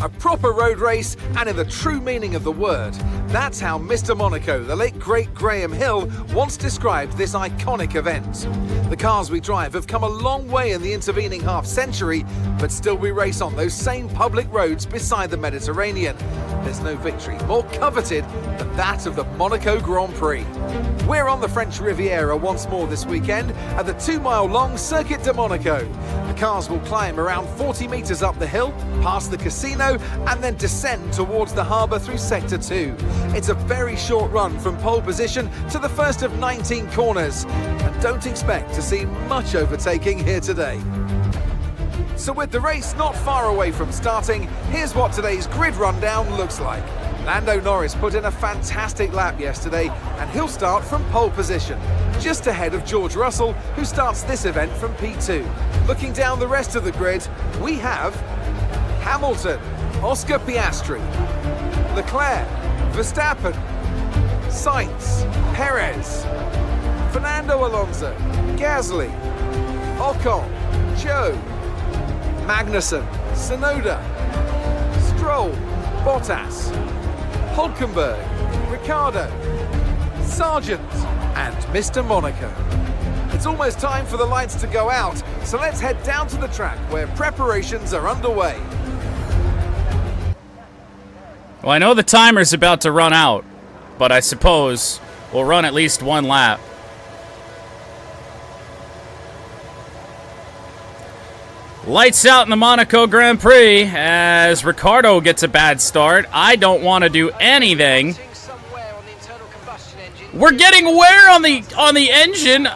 A proper road race, and in the true meaning of the word. That's how Mr. Monaco, the late great Graham Hill, once described this iconic event. The cars we drive have come a long way in the intervening half-century, but still we race on those same public roads beside the Mediterranean. There's no victory more coveted than that of the Monaco Grand Prix. We're on the French Riviera once more this weekend at the 2-mile-long Circuit de Monaco. The cars will climb around 40 metres up the hill, past the casino, and then descend towards the harbour through Sector 2. It's a very short run from pole position to the first of 19 corners, and don't expect to see much overtaking here today. So with the race not far away from starting, here's what today's grid rundown looks like. Lando Norris put in a fantastic lap yesterday, and he'll start from pole position, just ahead of George Russell, who starts this event from P2. Looking down the rest of the grid, we have Hamilton, Oscar Piastri, Leclerc, Verstappen, Sainz, Perez, Fernando Alonso, Gasly, Ocon, Joe, Magnussen, Tsunoda, Stroll, Bottas, Hulkenberg, Ricciardo, Sargent, and Mr. Monaco. It's almost time for the lights to go out, so let's head down to the track where preparations are underway. Well, I know the timer's about to run out, but I suppose we'll run at least one lap. Lights out in the Monaco Grand Prix as Ricciardo gets a bad start. I don't want to do anything. We're getting wear on the engine.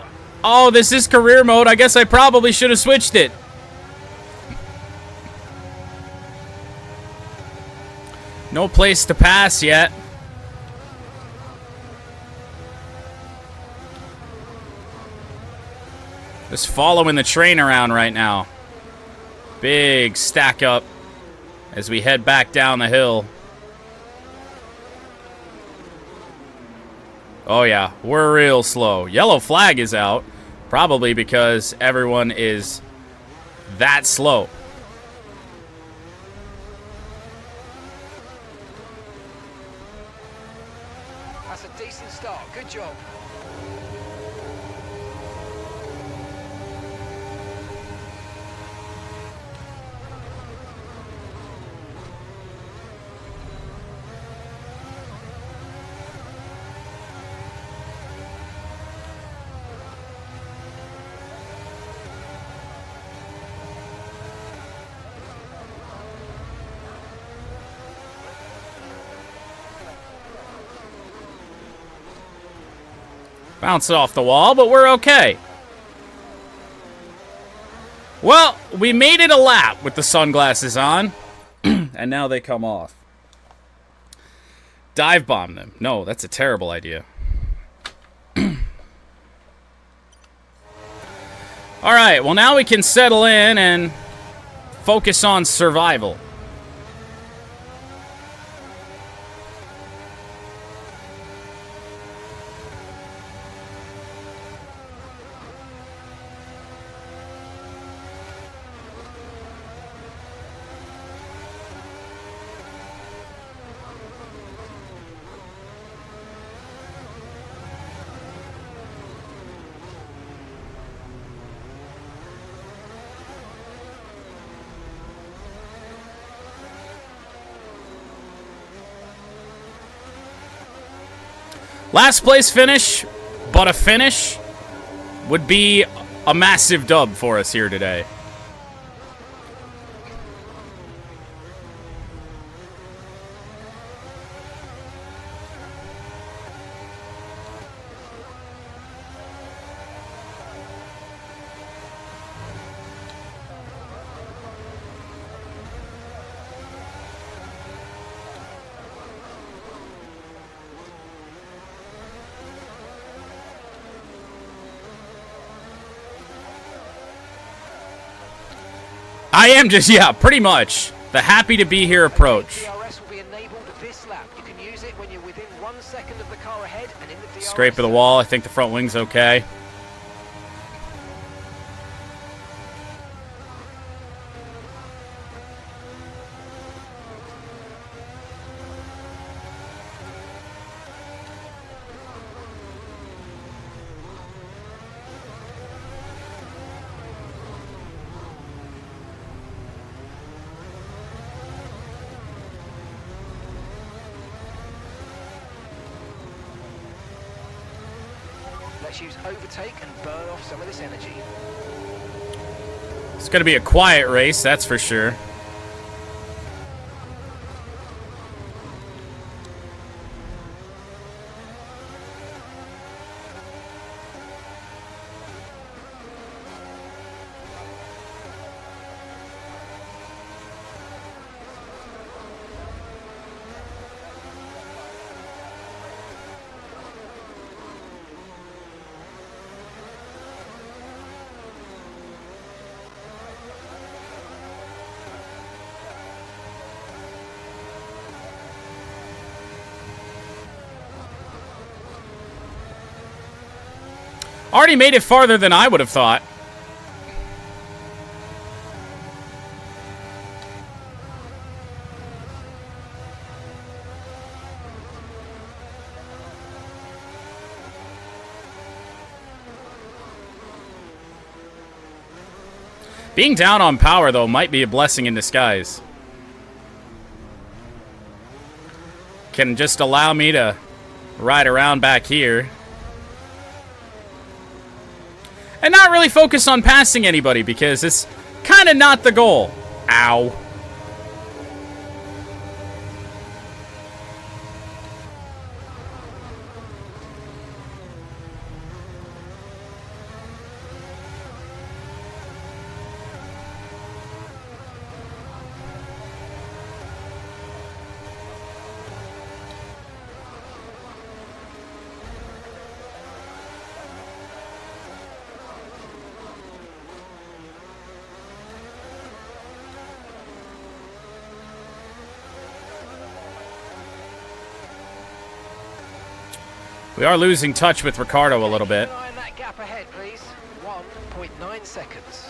Oh, this is career mode. I guess I probably should have switched it. No place to pass yet. Just following the train around right now. Big stack up as we head back down the hill. Oh yeah, we're real slow. Yellow flag is out, probably because everyone is that slow. That's a decent start. Good job. Bounce off the wall, but we're okay. Well, we made it a lap with the sunglasses on, and now they come off. Dive bomb them. No, that's a terrible idea. All right, well, now we can settle in and focus on survival. Last place finish, but a finish would be a massive dub for us here today. I am just, yeah, pretty much. The happy to be here approach. Scrape of the wall. I think the front wing's okay. Let's use overtake and burn off some of this energy. It's going to be a quiet race, that's for sure. Already made it farther than I would have thought. Being down on power, though, might be a blessing in disguise. Can just allow me to ride around back here. And not really focus on passing anybody, because it's kind of not the goal. Ow. We are losing touch with Ricardo a little bit. Keep an eye on that gap ahead, please. 1.9 seconds.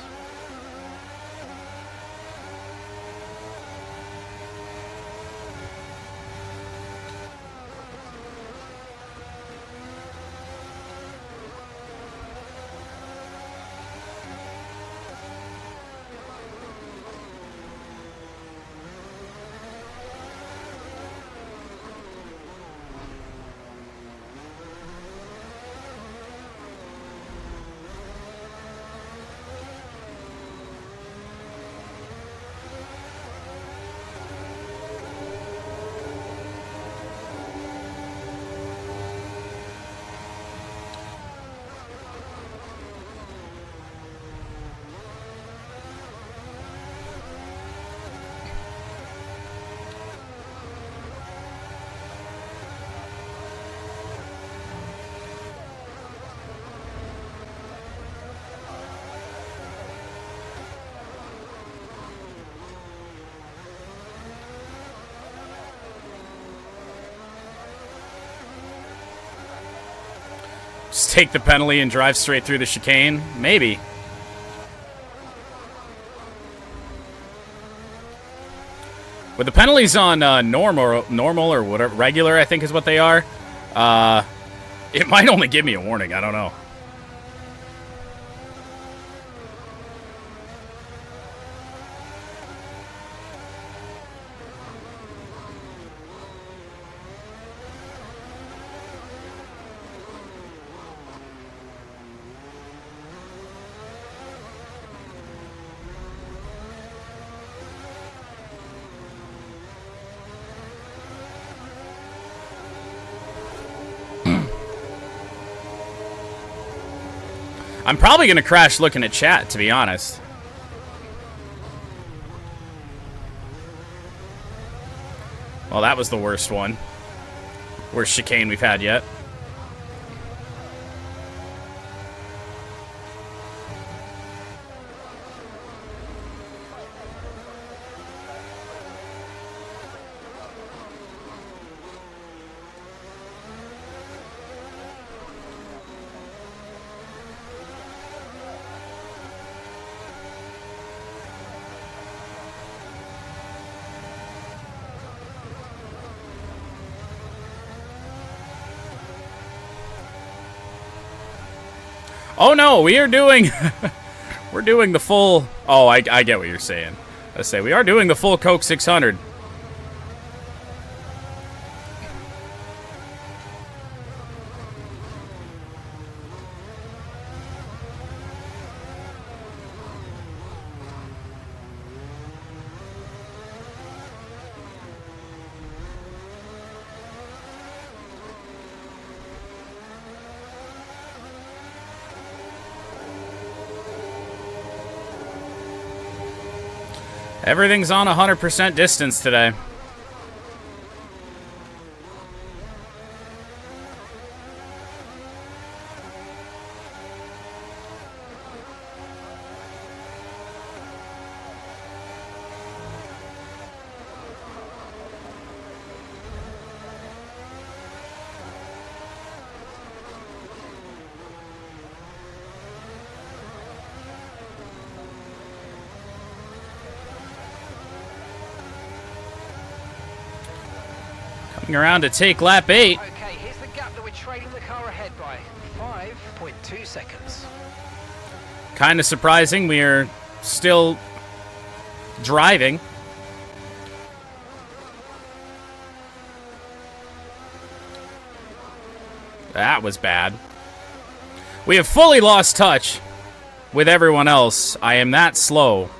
Just take the penalty and drive straight through the chicane? Maybe. With the penalties on normal or whatever, regular, I think is what they are, it might only give me a warning. I don't know. I'm probably going to crash looking at chat, to be honest. Well, that was the worst one. Worst chicane we've had yet. Oh no, we are doing we're doing the full. Oh, I get what you're saying. I say we are doing the full Coke 600. Everything's on 100% distance today. Around to take lap 8. Okay, here's the gap that we're trailing the car ahead by. 5.2 seconds. Kind of surprising. We are still driving. That was bad. We have fully lost touch with everyone else. I am that slow.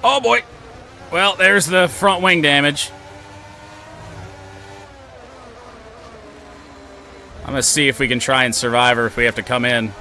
Oh boy. Well, there's the front wing damage. I'm going to see if we can try and survive or if we have to come in.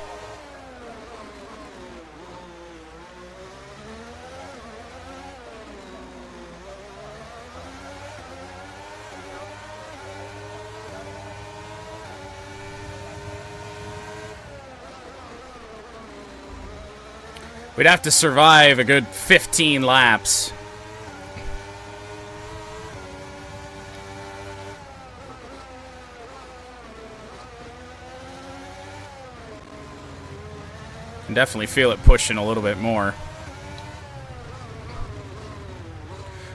We'd have to survive a good 15 laps. Can definitely feel it pushing a little bit more.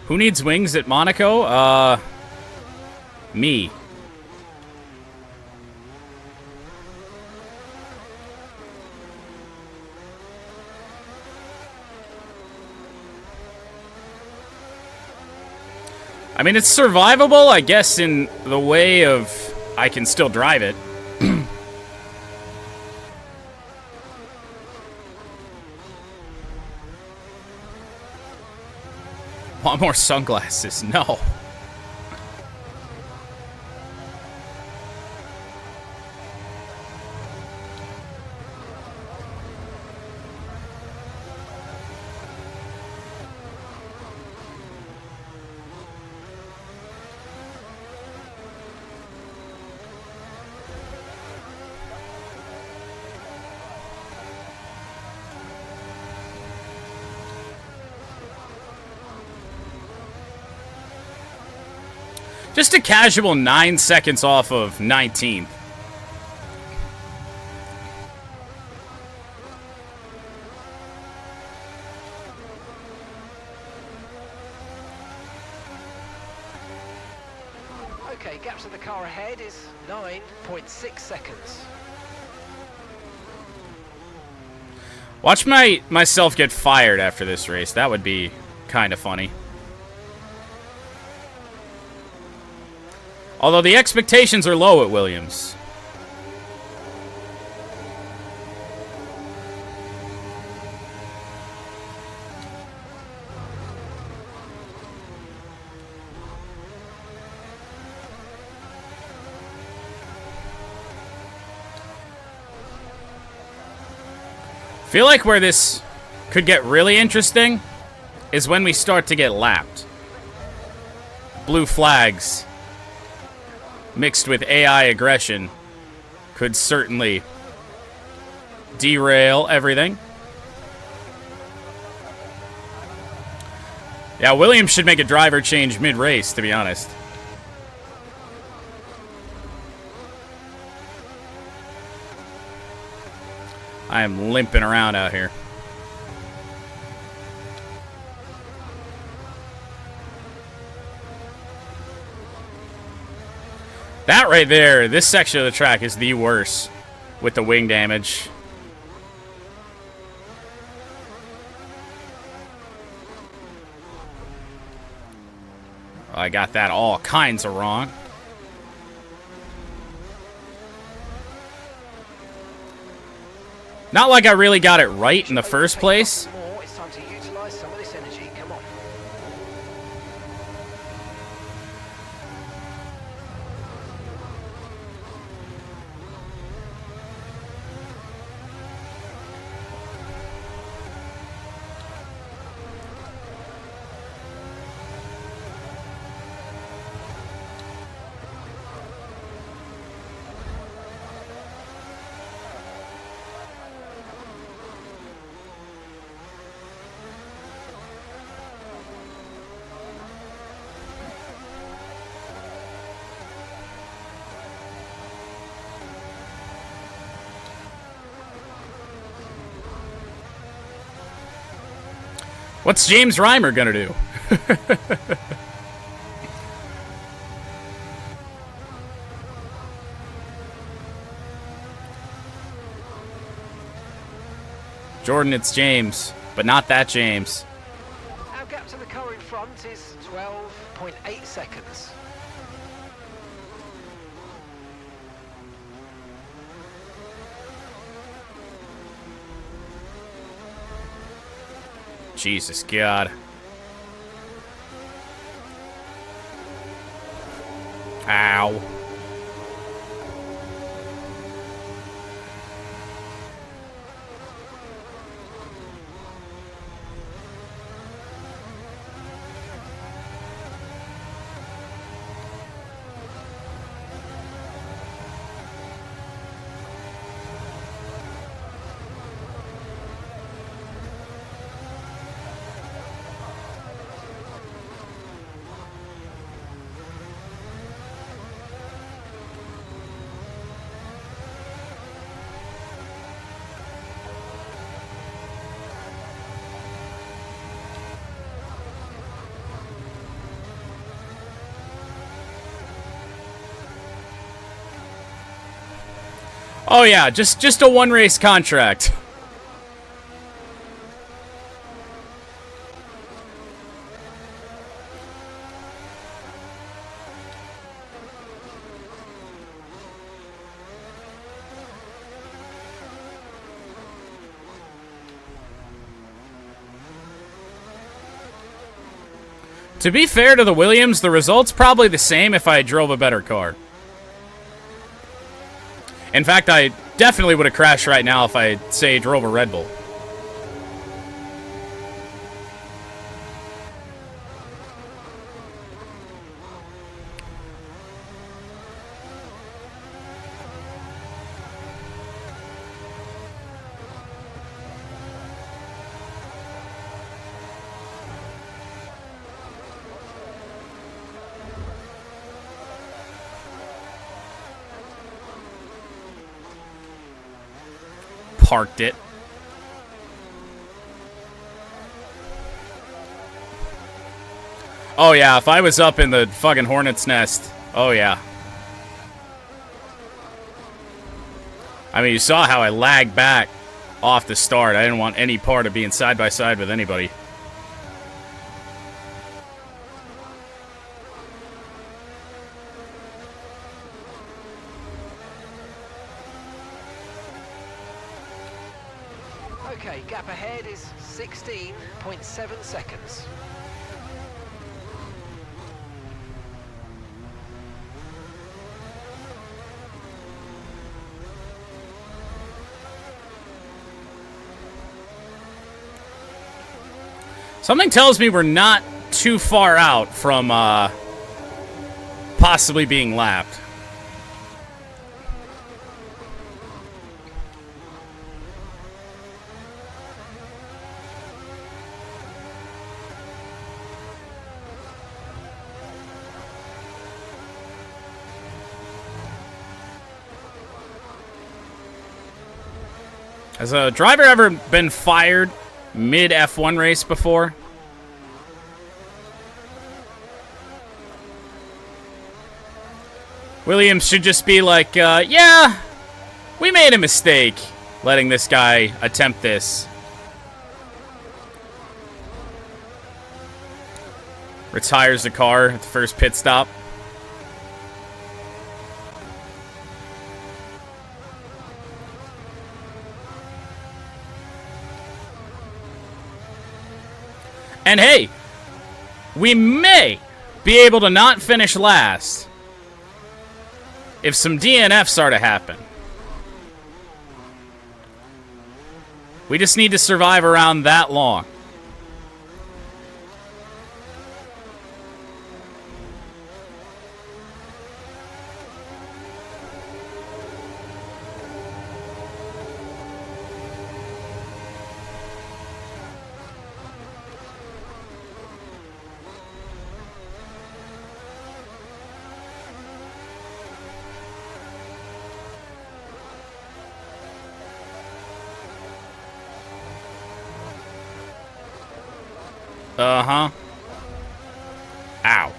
Who needs wings at Monaco? Me. I mean, it's survivable, I guess, in the way of I can still drive it. Want more sunglasses? No. Just a casual 9 seconds off of 19th. Okay, gap to the car ahead is 9.6 seconds. Watch myself get fired after this race. That would be kind of funny. Although the expectations are low at Williams. Feel like where this could get really interesting is when we start to get lapped. Blue flags mixed with AI aggression could certainly derail everything. Yeah, Williams should make a driver change mid-race, to be honest. I am limping around out here. That right there, this section of the track is the worst with the wing damage. I got that all kinds of wrong. Not like I really got it right in the first place. It's time to utilize some of this energy. Come on. What's James Reimer gonna do? Jordan, it's James, but not that James. Our gap to the car in front is 12.8 seconds. Jesus God. Ow. Oh yeah, just a one race contract. To be fair to the Williams, the result's probably the same if I drove a better car. In fact, I definitely would have crashed right now if I, say, drove a Red Bull. Parked it. Oh yeah, if I was up in the fucking hornet's nest. Oh yeah. I mean, you saw how I lagged back off the start. I didn't want any part of being side by side with anybody. Okay, gap ahead is 16.7 seconds. Something tells me we're not too far out from possibly being lapped. Has a driver ever been fired mid F1 race before? Williams should just be like, yeah, we made a mistake letting this guy attempt this. retires the car at the first pit stop. And hey, we may be able to not finish last if some DNFs are to happen. We just need to survive around that long. Uh-huh. Ow.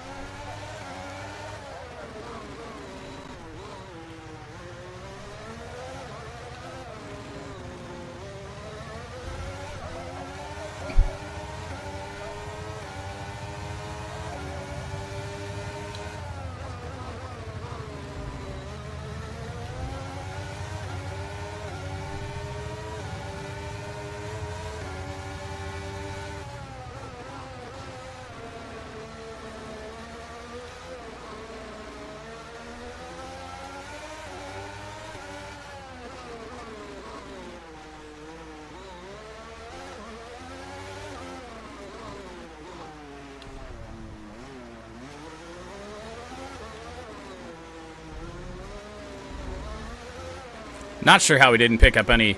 Not sure how we didn't pick up any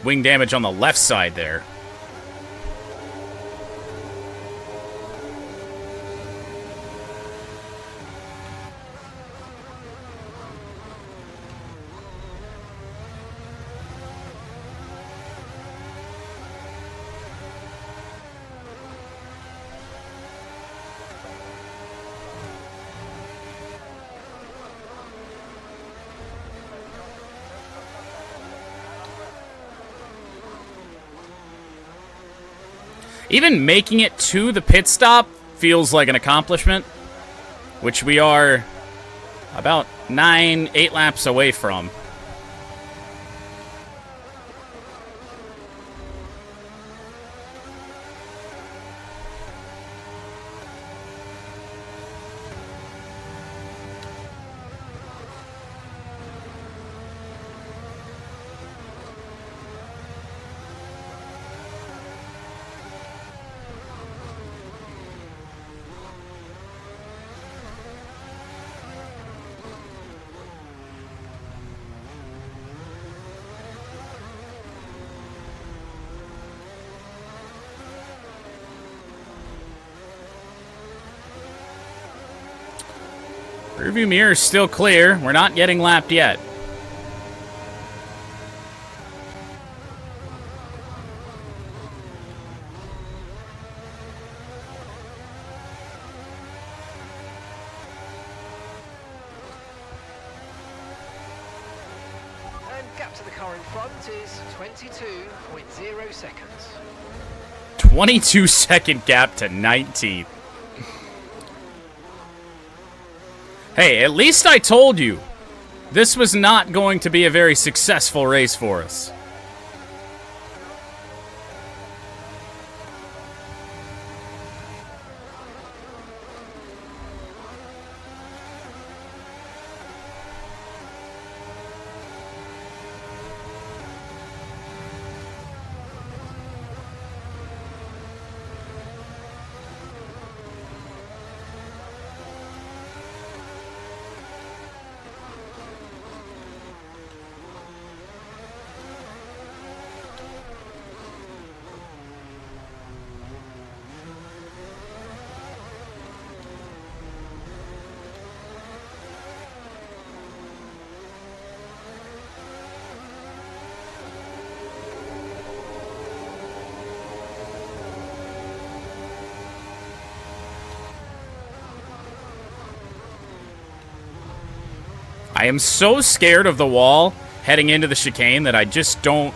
wing damage on the left side there. Even making it to the pit stop feels like an accomplishment, which we are about 8 laps away from. Rearview mirror is still clear. We're not getting lapped yet. And gap to the car in front is 22.0 seconds. 22-second gap to 19th. Hey, at least I told you this was not going to be a very successful race for us. I am so scared of the wall heading into the chicane that I just don't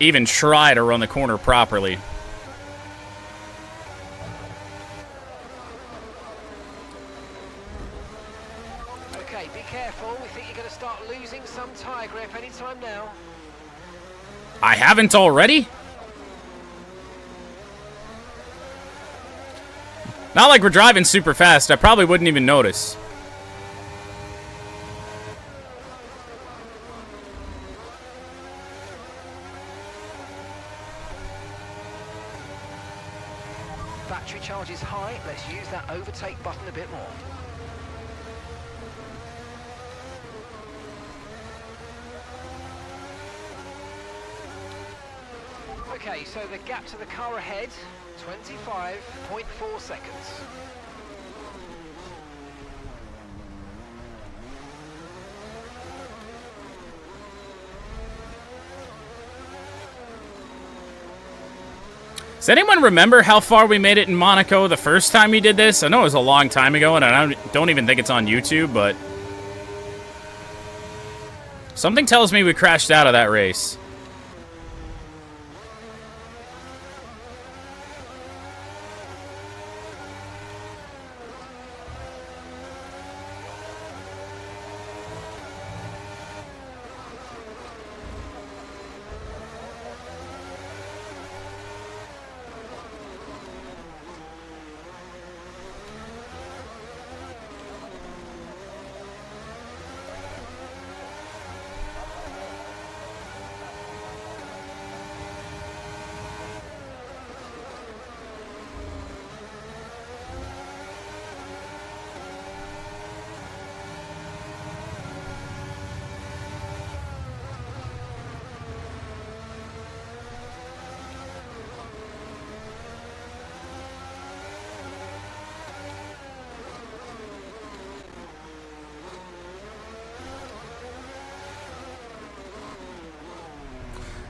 even try to run the corner properly. Okay, be careful. We think you're going to start losing some tyre grip anytime now. I haven't already? Not like we're driving super fast. I probably wouldn't even notice. Battery charge is high. Let's use that overtake button a bit more. Okay, so the gap to the car ahead, 25.4 seconds. Does anyone remember how far we made it in Monaco the first time we did this? I know it was a long time ago, and I don't even think it's on YouTube, but something tells me we crashed out of that race.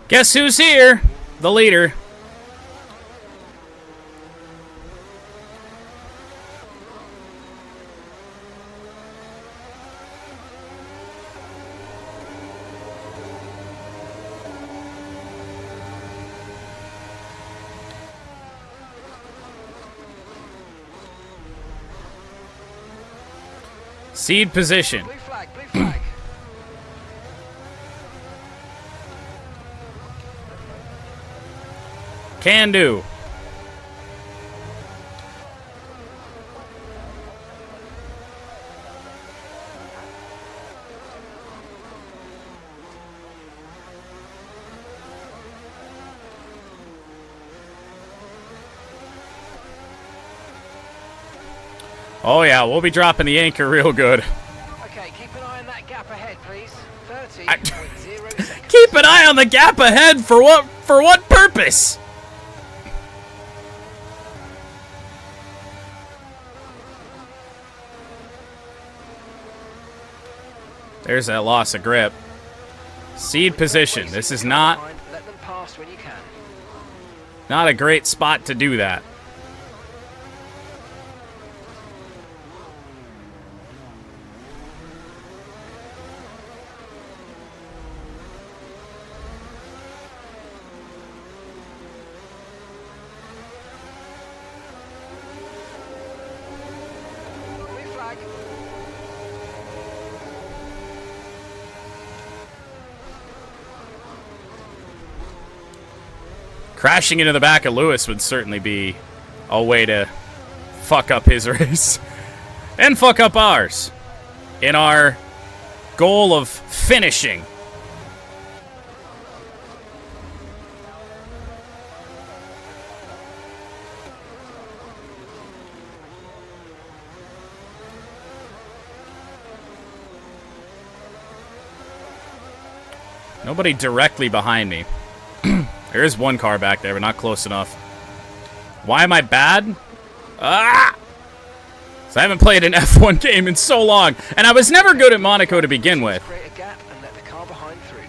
Guess who's here? The leader. Seed position. Blue flag, blue flag. Can do. Oh yeah, we'll be dropping the anchor real good. Okay, keep an eye on that gap ahead, please. 30.0 seconds. Keep an eye on the gap ahead for what? For what purpose? There's that loss of grip. Seed position. This is not Let them pass when you can. a great spot to do that. Blue flag. Crashing into the back of Lewis would certainly be a way to fuck up his race. And fuck up ours. In our goal of finishing. Nobody directly behind me. There is one car back there, but not close enough. Why am I bad? Ah! So I haven't played an F1 game in so long, and I was never good at Monaco to begin with. Create a gap and let the car behind through.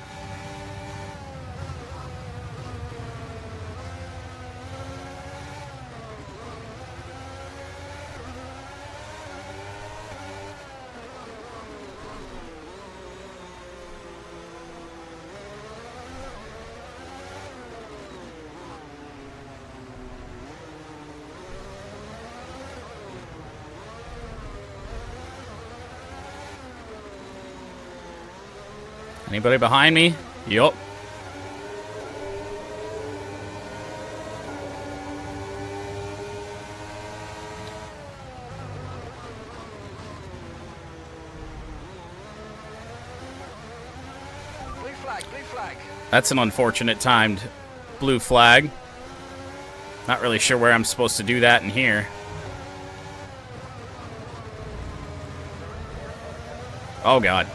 Anybody behind me? Yup. Blue flag, blue flag. That's an unfortunate timed blue flag. Not really sure where I'm supposed to do that in here. Oh, God.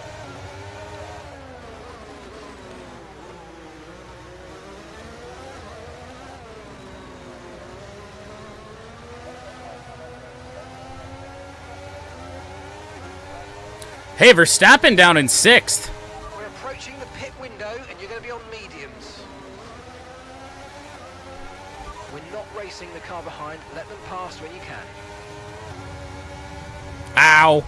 Hey, Verstappen down in 6th. We're approaching the pit window and you're going to be on mediums. We're not racing the car behind. Let them pass when you can. Ow.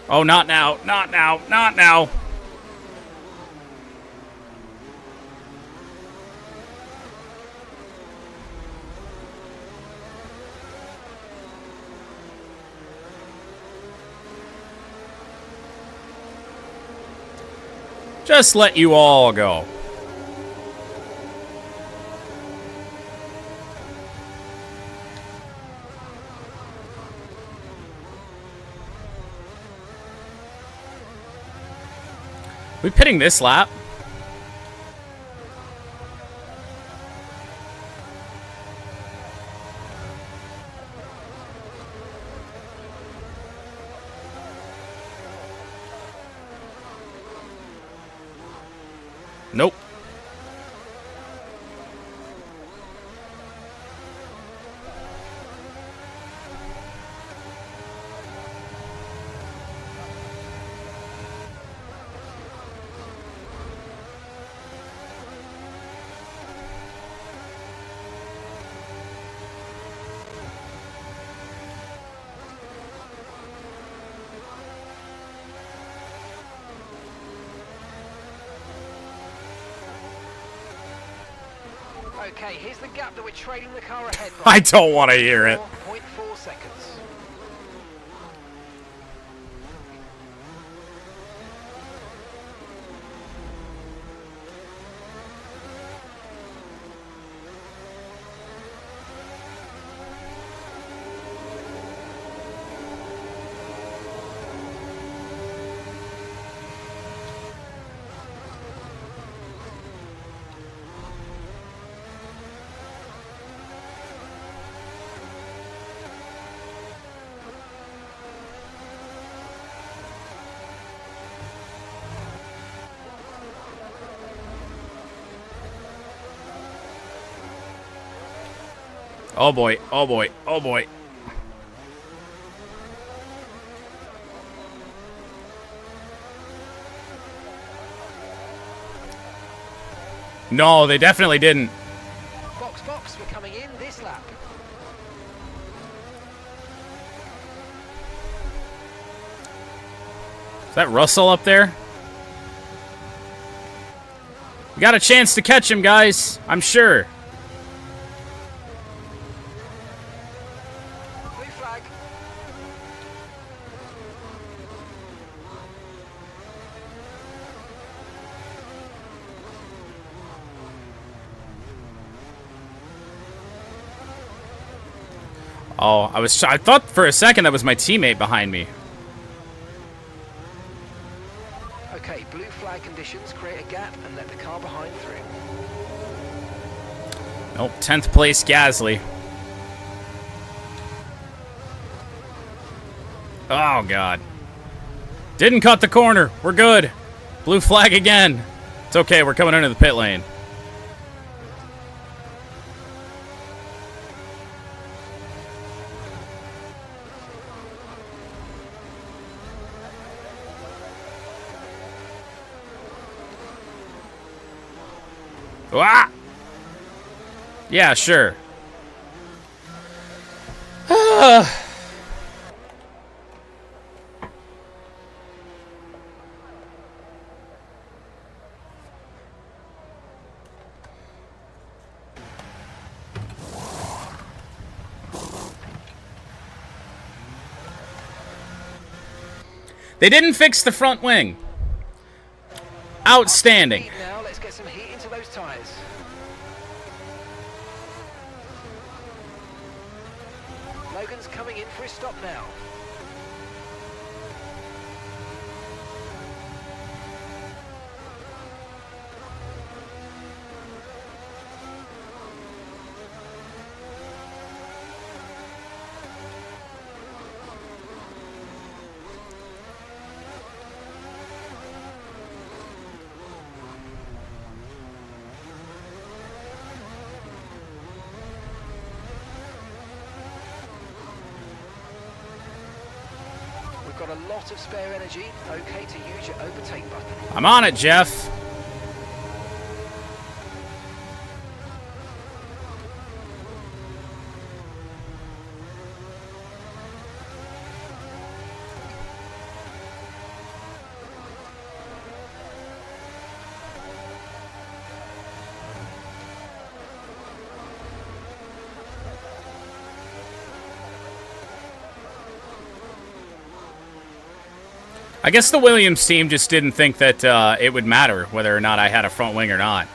Oh, not now, not now, not now. Just let you all go. We pitting this lap? Nope. Okay, here's the gap that we're trading the car ahead by. I don't want to hear it. 4.4 seconds. Oh boy, oh boy, oh boy. No, they definitely didn't. Box, box, we're coming in this lap. Is that Russell up there? We got a chance to catch him, guys. I'm sure. Blue flag. Oh, I thought for a second that was my teammate behind me. Okay, blue flag conditions create a gap and let the car behind through. Nope, 10th place Gasly. Oh, God. Didn't cut the corner. We're good. Blue flag again. It's okay, we're coming into the pit lane. Ah! Yeah, sure. They didn't fix the front wing. Outstanding. Now let's get some heat into those tyres. Logan's coming in for his stop now. Got a lot of spare energy. Okay to use your overtake button. I'm on it, Jeff. I guess the Williams team just didn't think that it would matter whether or not I had a front wing or not.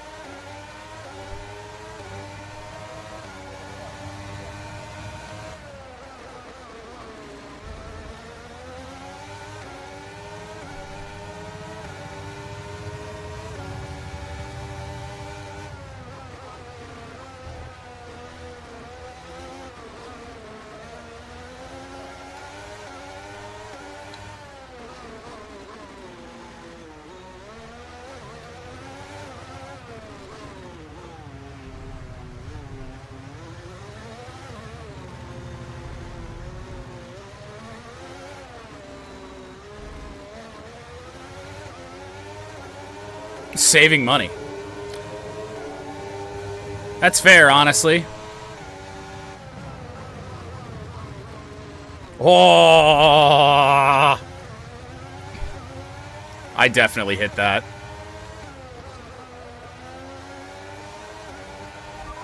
Saving money. That's fair, honestly. Oh! I definitely hit that.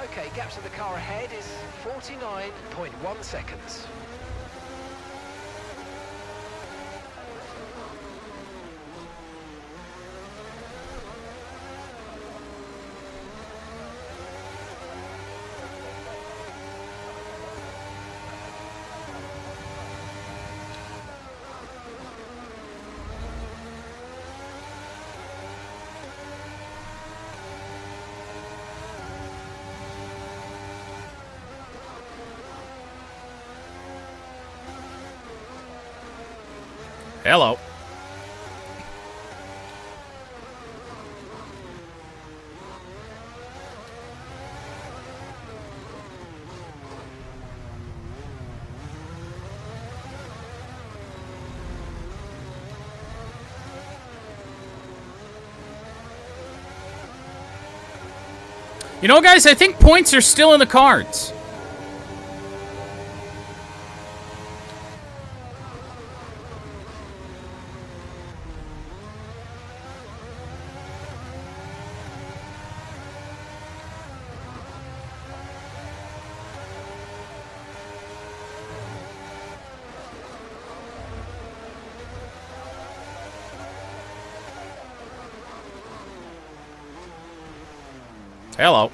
Okay, gap to the car ahead is 49.1 seconds. Hello. You know, guys, I think points are still in the cards. Hello.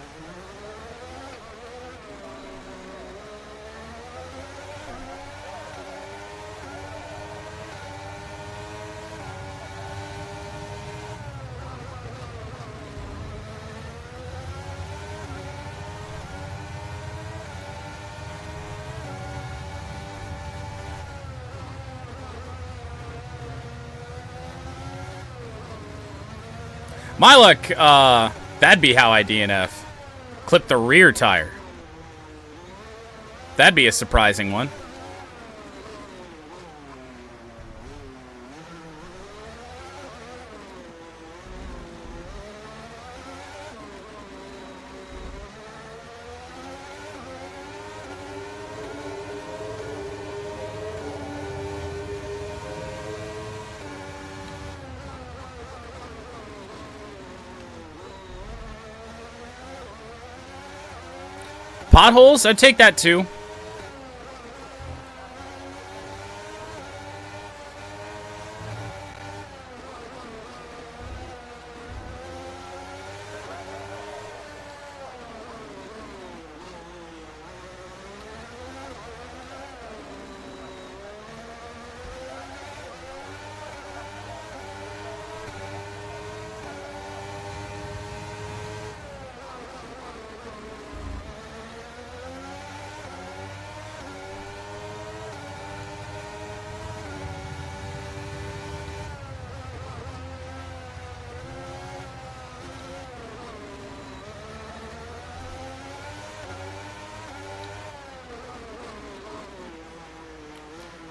My luck, that'd be how I DNF. Clip the rear tire. That'd be a surprising one. Potholes? I'd take that too.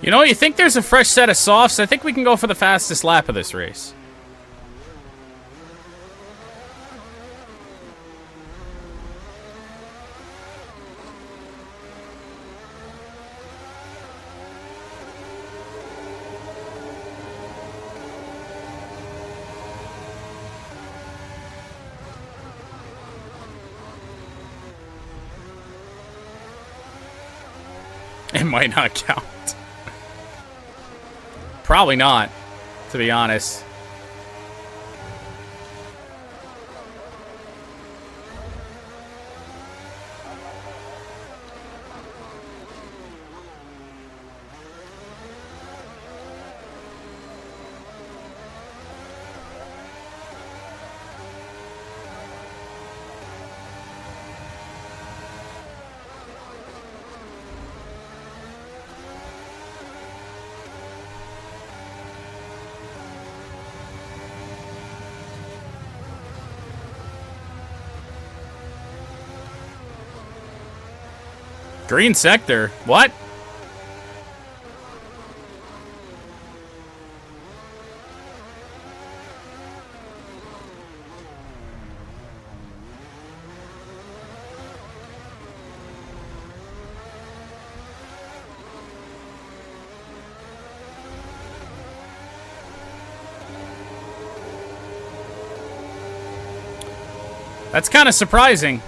You know, you think there's a fresh set of softs? I think we can go for the fastest lap of this race. It might not count. Probably not, to be honest. Green sector? What? That's kind of surprising.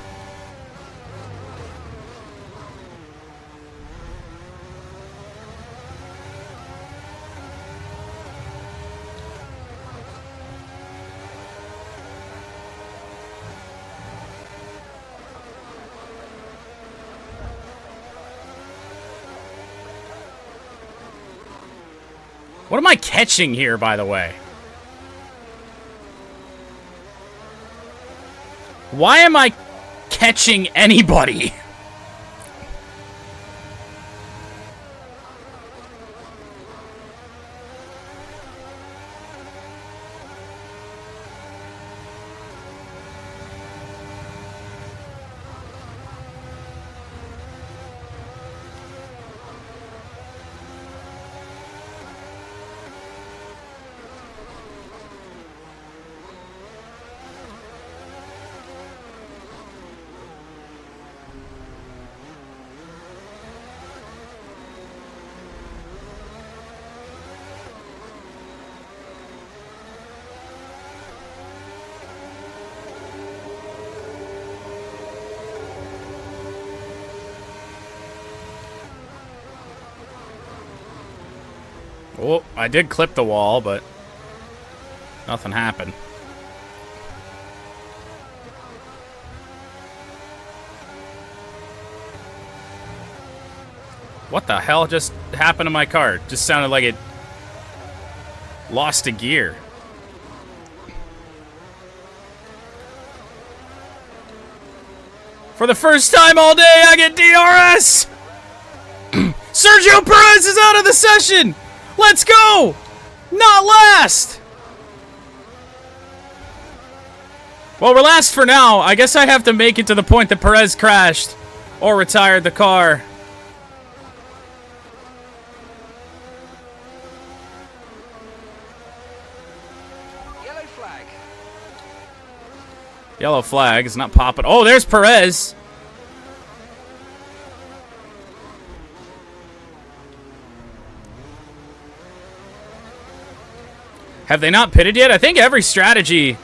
What am I catching here, by the way? Why am I catching anybody? Oh, I did clip the wall, but nothing happened. What the hell just happened to my car? Just sounded like it lost a gear. For the first time all day, I get DRS! Sergio Perez is out of the session! Let's go! Not last! Well, we're last for now. I guess I have to make it to the point that Perez crashed or retired the car. Yellow flag. Yellow flag is not popping. Oh, there's Perez. Have they not pitted yet? I think every strategy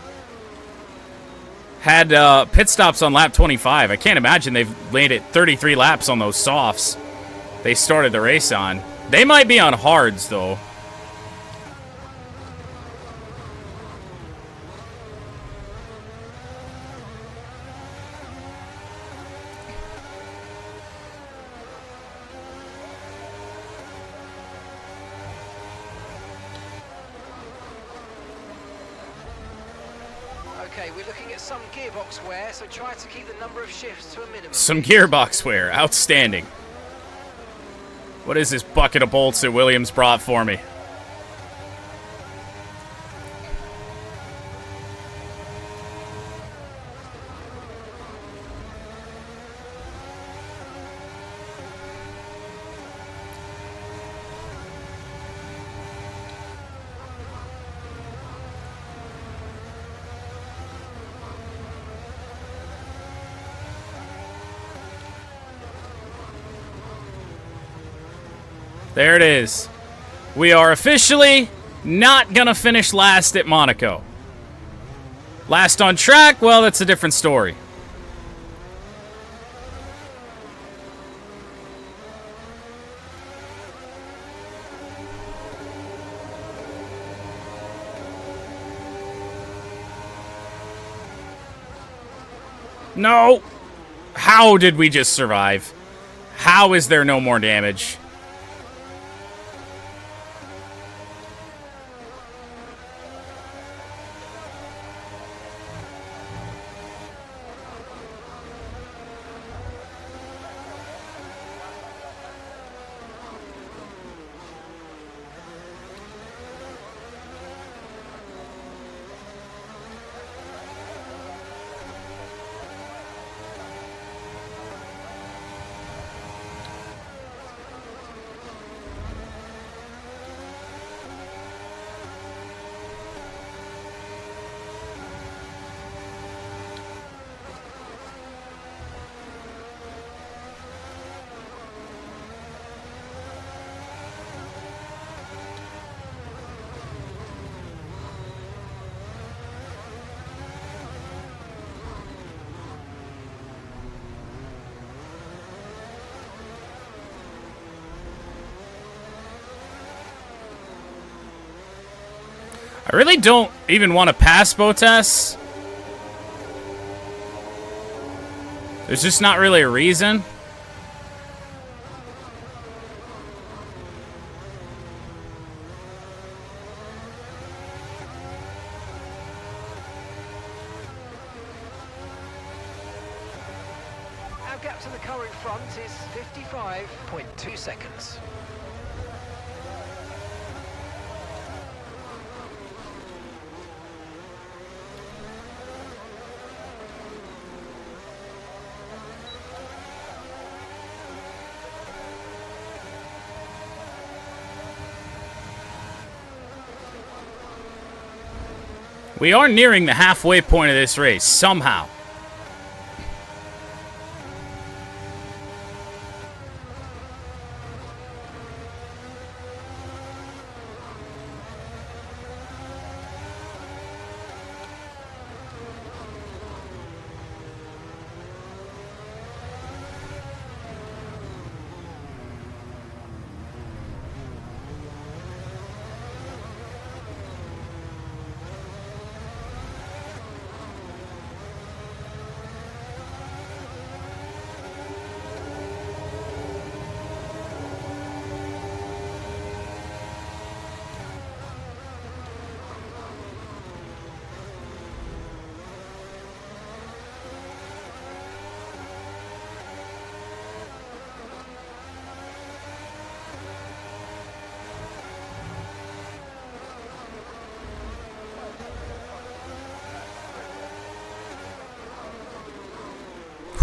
had pit stops on lap 25. I can't imagine they've made it 33 laps on those softs they started the race on. They might be on hards, though. Okay, we're looking at some gearbox wear, so try to keep the number of shifts to a minimum. Some gearbox wear. Outstanding. What is this bucket of bolts that Williams brought for me? There it is. We are officially not gonna finish last at Monaco. Last on track, well, that's a different story. No! How did we just survive? How is there no more damage? I really don't even want to pass Bottas. There's just not really a reason. Our gap to the car in front is 55.2 seconds. We are nearing the halfway point of this race, somehow.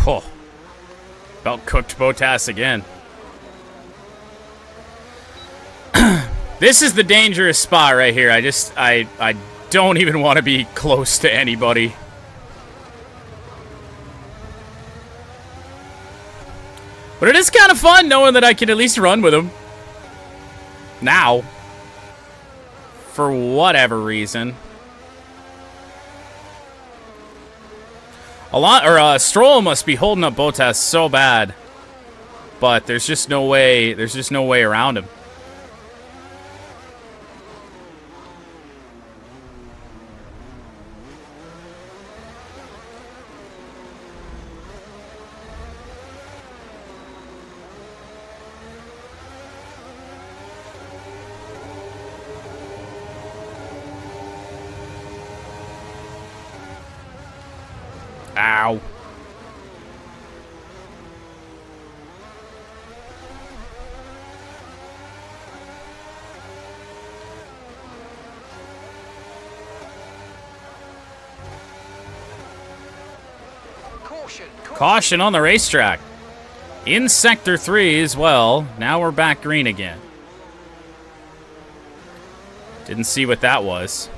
Oh, about cooked Bottas again. This is the dangerous spot right here. I don't even want to be close to anybody. But it is kind of fun knowing that I can at least run with him. Now. For whatever reason. Stroll must be holding up Bottas so bad. But there's just no way around him. Ow. Caution on the racetrack. In Sector 3 as well. Now we're back green again. Didn't see what that was.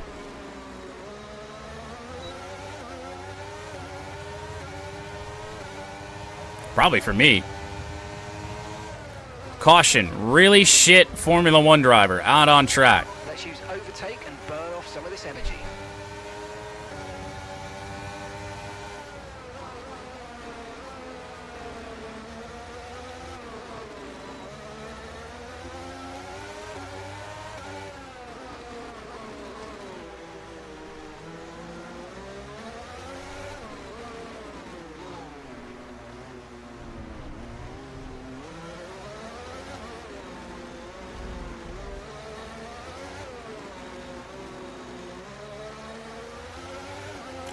Probably for me. Caution, really shit Formula 1 driver out on track. Let's use overtake and burn off some of this energy.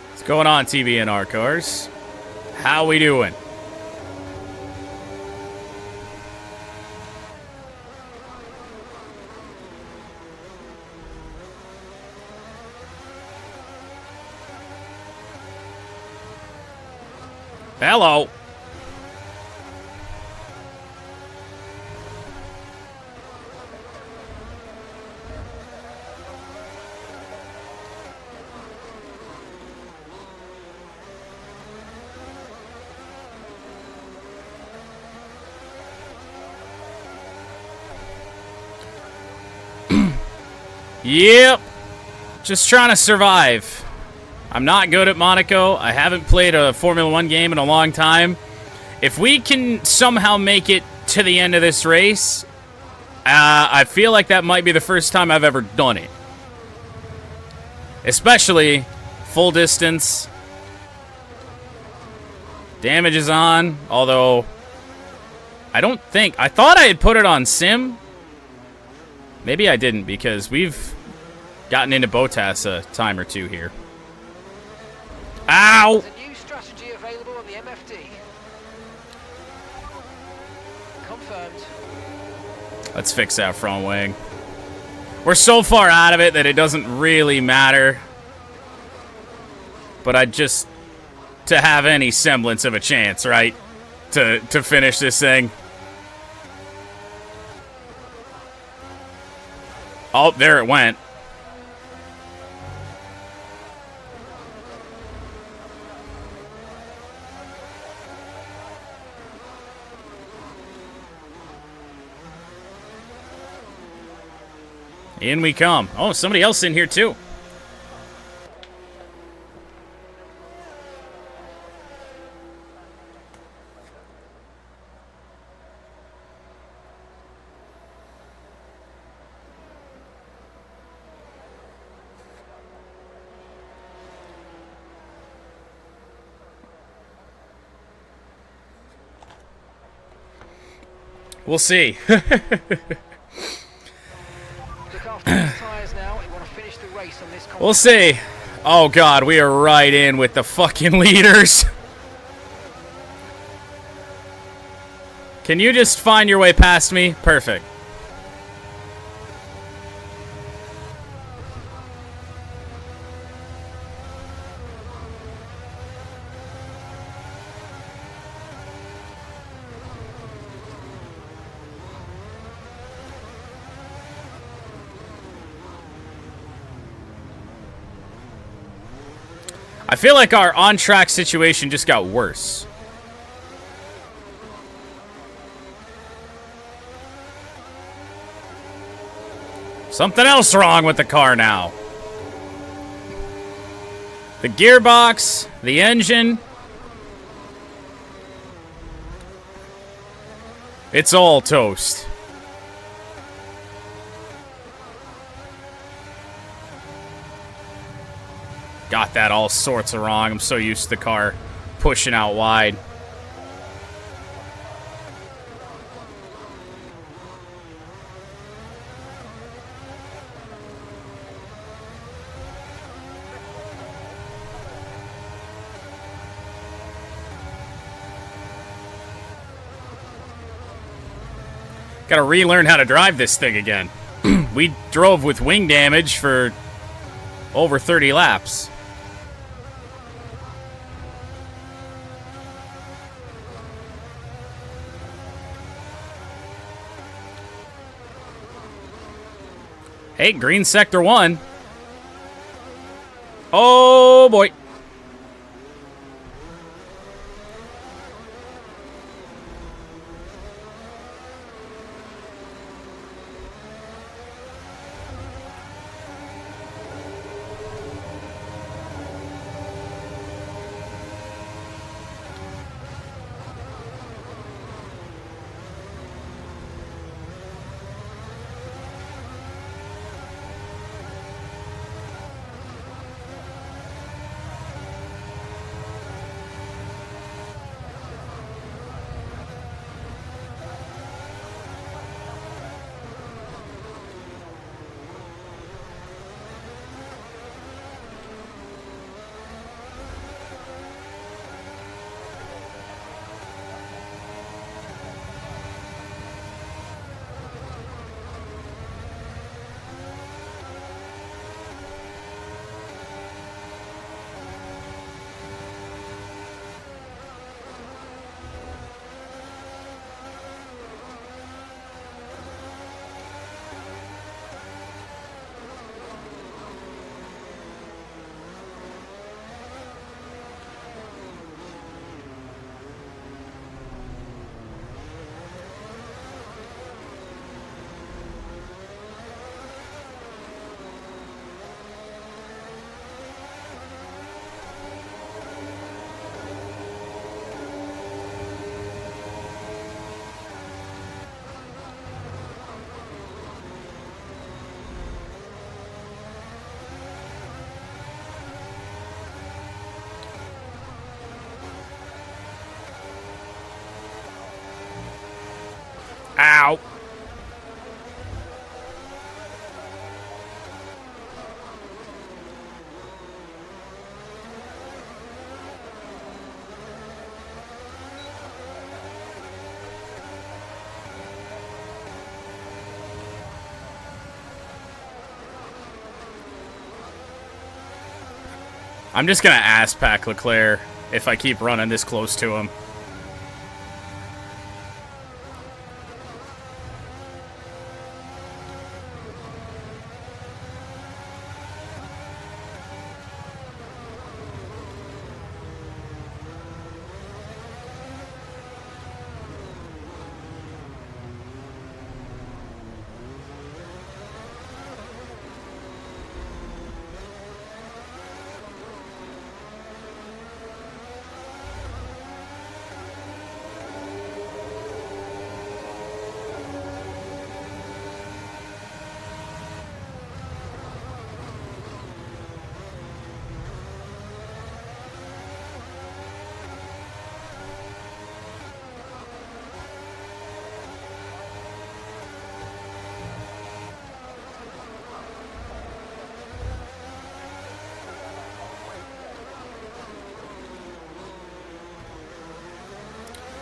What's going on, TVNR cars? How we doing? Hello. Yep. Just trying to survive. I'm not good at Monaco. I haven't played a Formula 1 game in a long time. If we can somehow make it to the end of this race, I feel like that might be the first time I've ever done it. Especially full distance. Damage is on, although I thought I had put it on sim. Maybe I didn't, because we've gotten into Botas a time or two here. Ow! There's a new strategy available on the MFD. Confirmed. Let's fix that front wing. We're so far out of it that it doesn't really matter. But I just, to have any semblance of a chance, right? To finish this thing. Oh, there it went. In we come. Oh, somebody else in here too. We'll see. Look after these tyres now. We want to finish the race on this. We'll see. Oh god, we are right in with the fucking leaders. Can you just find your way past me? Perfect. I feel like our on-track situation just got worse. Something else wrong with the car now. The gearbox, the engine. It's all toast. Got that all sorts of wrong. I'm so used to the car pushing out wide. Gotta relearn how to drive this thing again. We drove with wing damage for over 30 laps. Hey, green sector 1. Oh boy. I'm just gonna ass pack Leclerc if I keep running this close to him.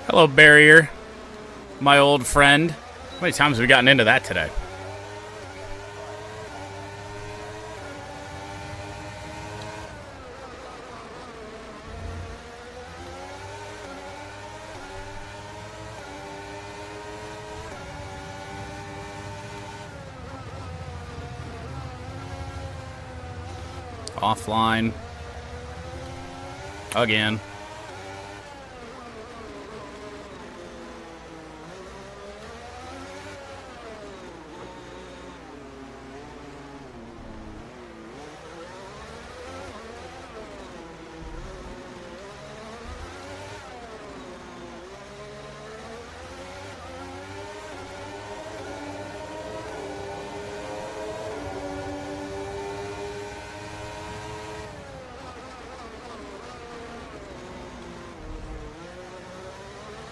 Hello, Barrier. My old friend. How many times have we gotten into that today? Offline. Again.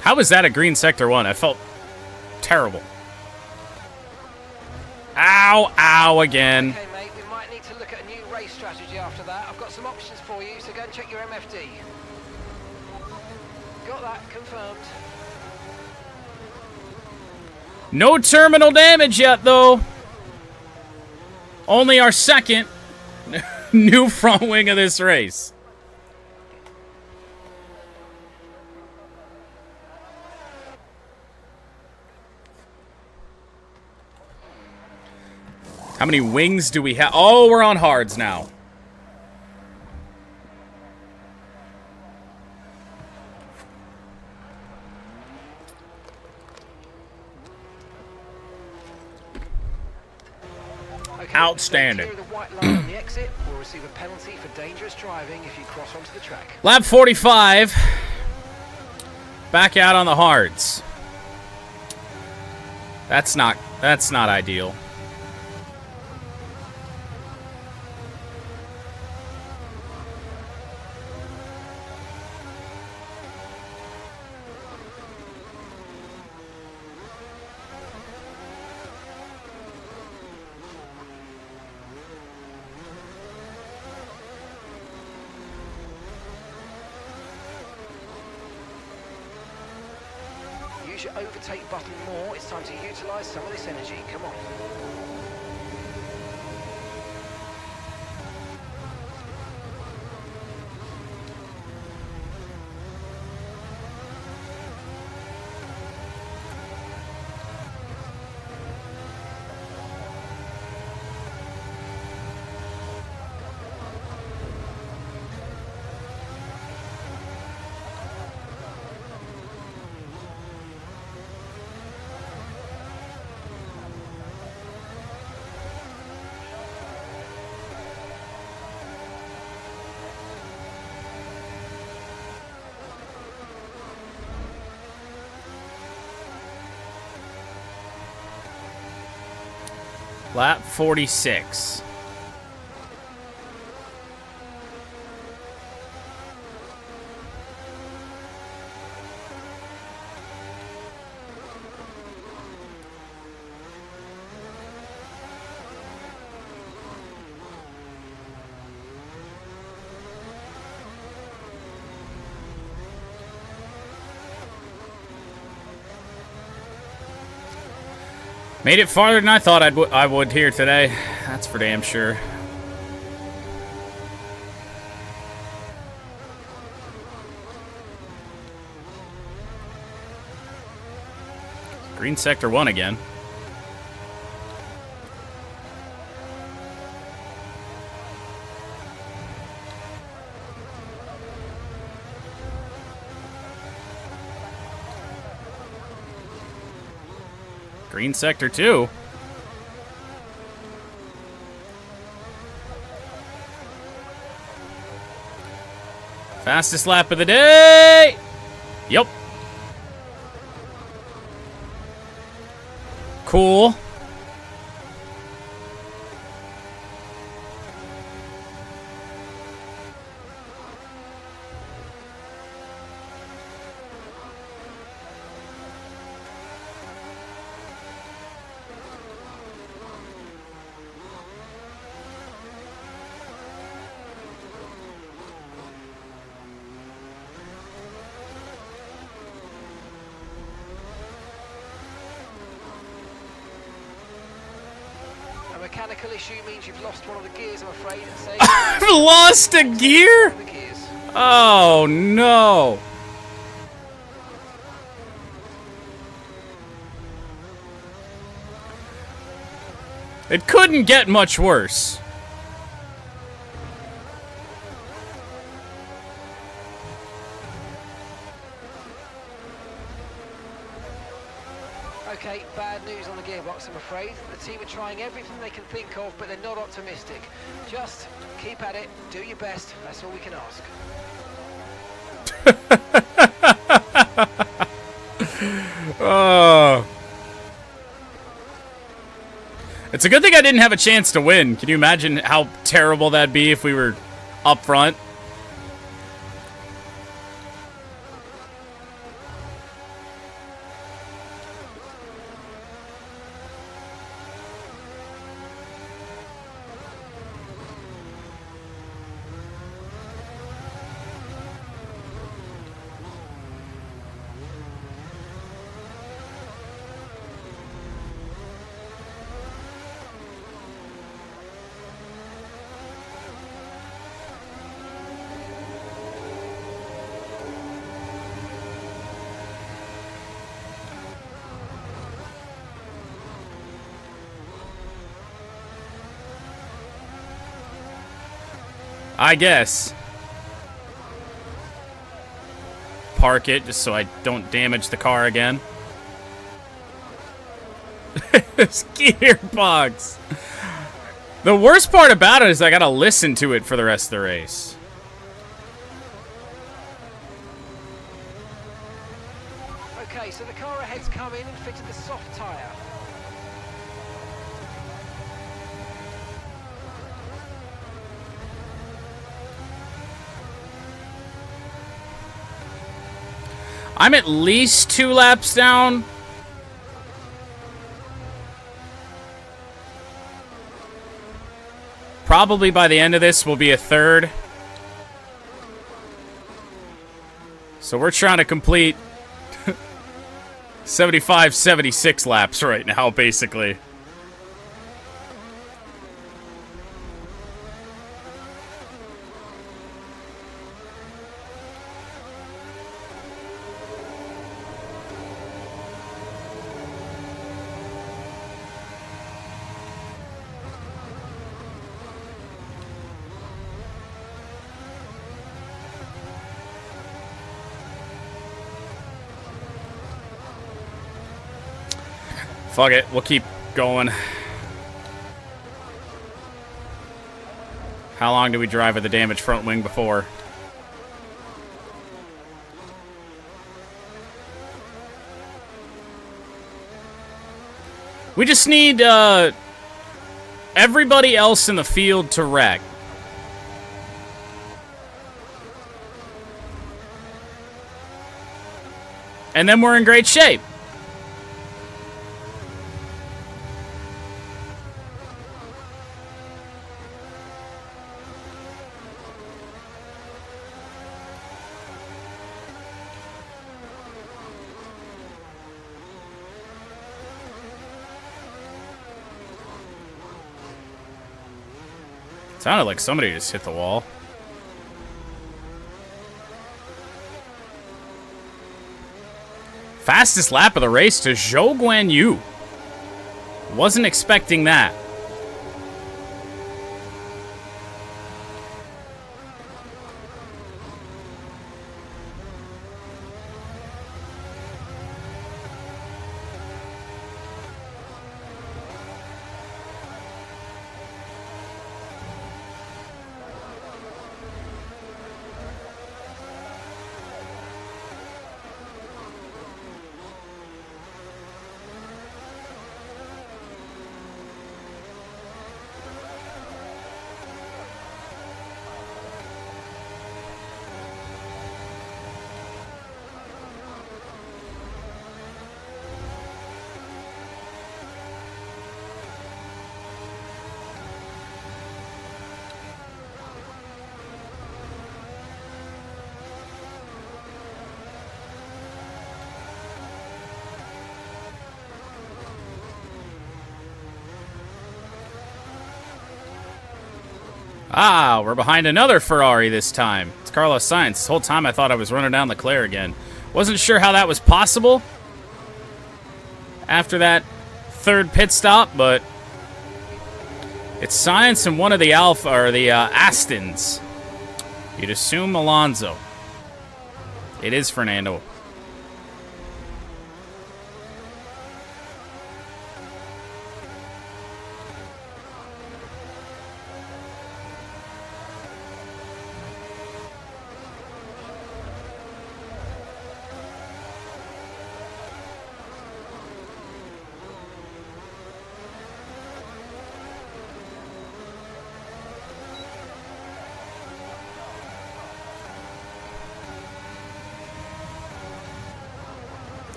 How was that a green sector 1? I felt terrible. Ow, ow again. Okay, mate, we might need to look at a new race strategy after that. I've got some options for you, so go and check your MFD. Got that confirmed. No terminal damage yet, though. Only our second new front wing of this race. How many wings do we have? Oh, we're on hards now. Okay, Outstanding. clear the white line on the exit. We'll receive a penalty for dangerous driving if you cross onto the track. Lap 45. Back out on the hards. That's not ideal. Use your overtake button more. It's time to utilize some of this energy. Come on. Lap 46. Made it farther than I thought I would here today. That's for damn sure. Green Sector 1 again. Green Sector 2. Fastest lap of the day! Yep. Cool. Mechanical issue means you've lost one of the gears, I'm afraid. I've lost a gear? Oh, no. It couldn't get much worse. Okay, bad news on the gearbox, I'm afraid. The team are trying everything they can think of, but they're not optimistic. Just keep at it, do your best, that's all we can ask. Oh. It's a good thing I didn't have a chance to win. Can you imagine how terrible that'd be if we were up front? I guess. Park it just so I don't damage the car again. This gearbox. The worst part about it is I gotta listen to it for the rest of the race. Okay, so the car ahead's come in and fitted the soft tyre. I'm at least 2 laps down. Probably by the end of this, we'll be a third. So we're trying to complete 75, 76 laps right now, basically. Fuck it, we'll keep going. How long did we drive with the damaged front wing before? We just need everybody else in the field to wreck. And then we're in great shape. Sounded like somebody just hit the wall. Fastest lap of the race to Zhou Guanyu. Wasn't expecting that. Ah, we're behind another Ferrari this time. It's Carlos Sainz. This whole time I thought I was running down Leclerc again. Wasn't sure how that was possible after that third pit stop, but it's Sainz and one of the Astons. You'd assume Alonso. It is Fernando.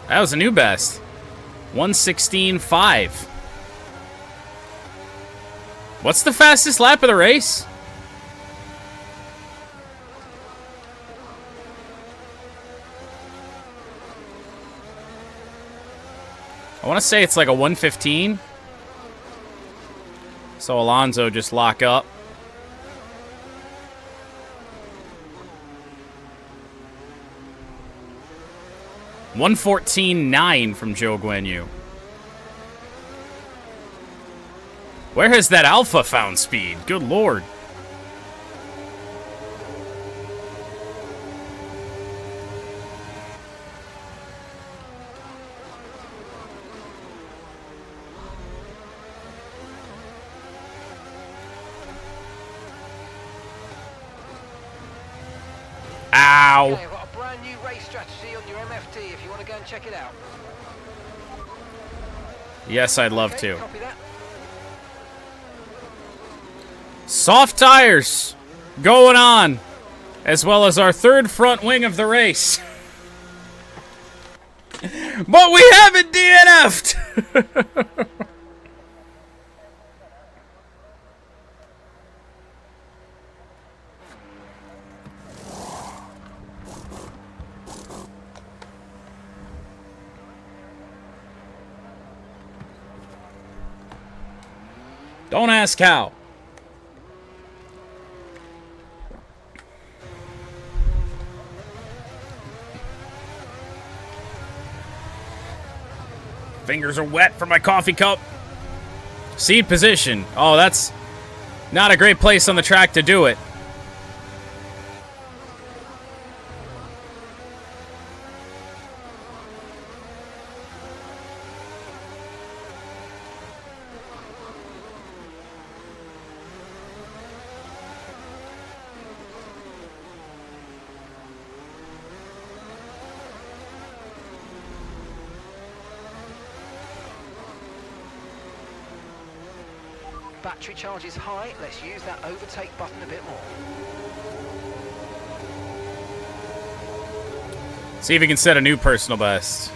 That was a new best. 1:16.5. What's the fastest lap of the race? I want to say it's like a 1:15. So Alonso just lock up. $1:14.9 from Zhou Guanyu. Where has that Alpha found speed? Good lord. Ow. Okay, I've got a brand new race strategy on your MFT if you want to go and check it out. Yes, I'd love Okay, to. copy that. Soft tires going on, as well as our third front wing of the race. But we haven't DNF'd! Don't ask how. Fingers are wet for my coffee cup. Seat position. Oh, that's not a great place on the track to do it. Battery charge is high. Let's use that overtake button a bit more. See if we can set a new personal best.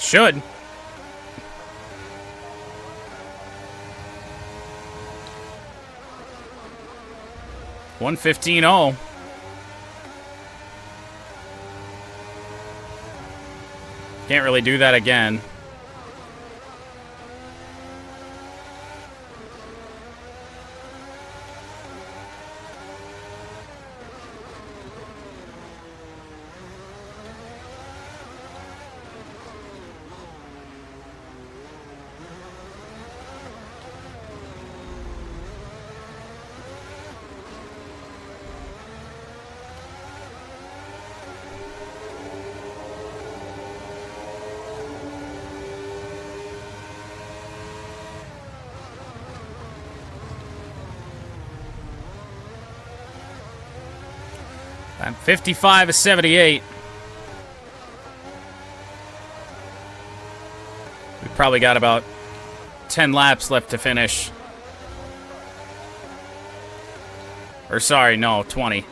Should. $115.0. Can't really do that again. I'm 55 of 78. We've probably got about 10 laps left to finish. Or sorry, no, 20.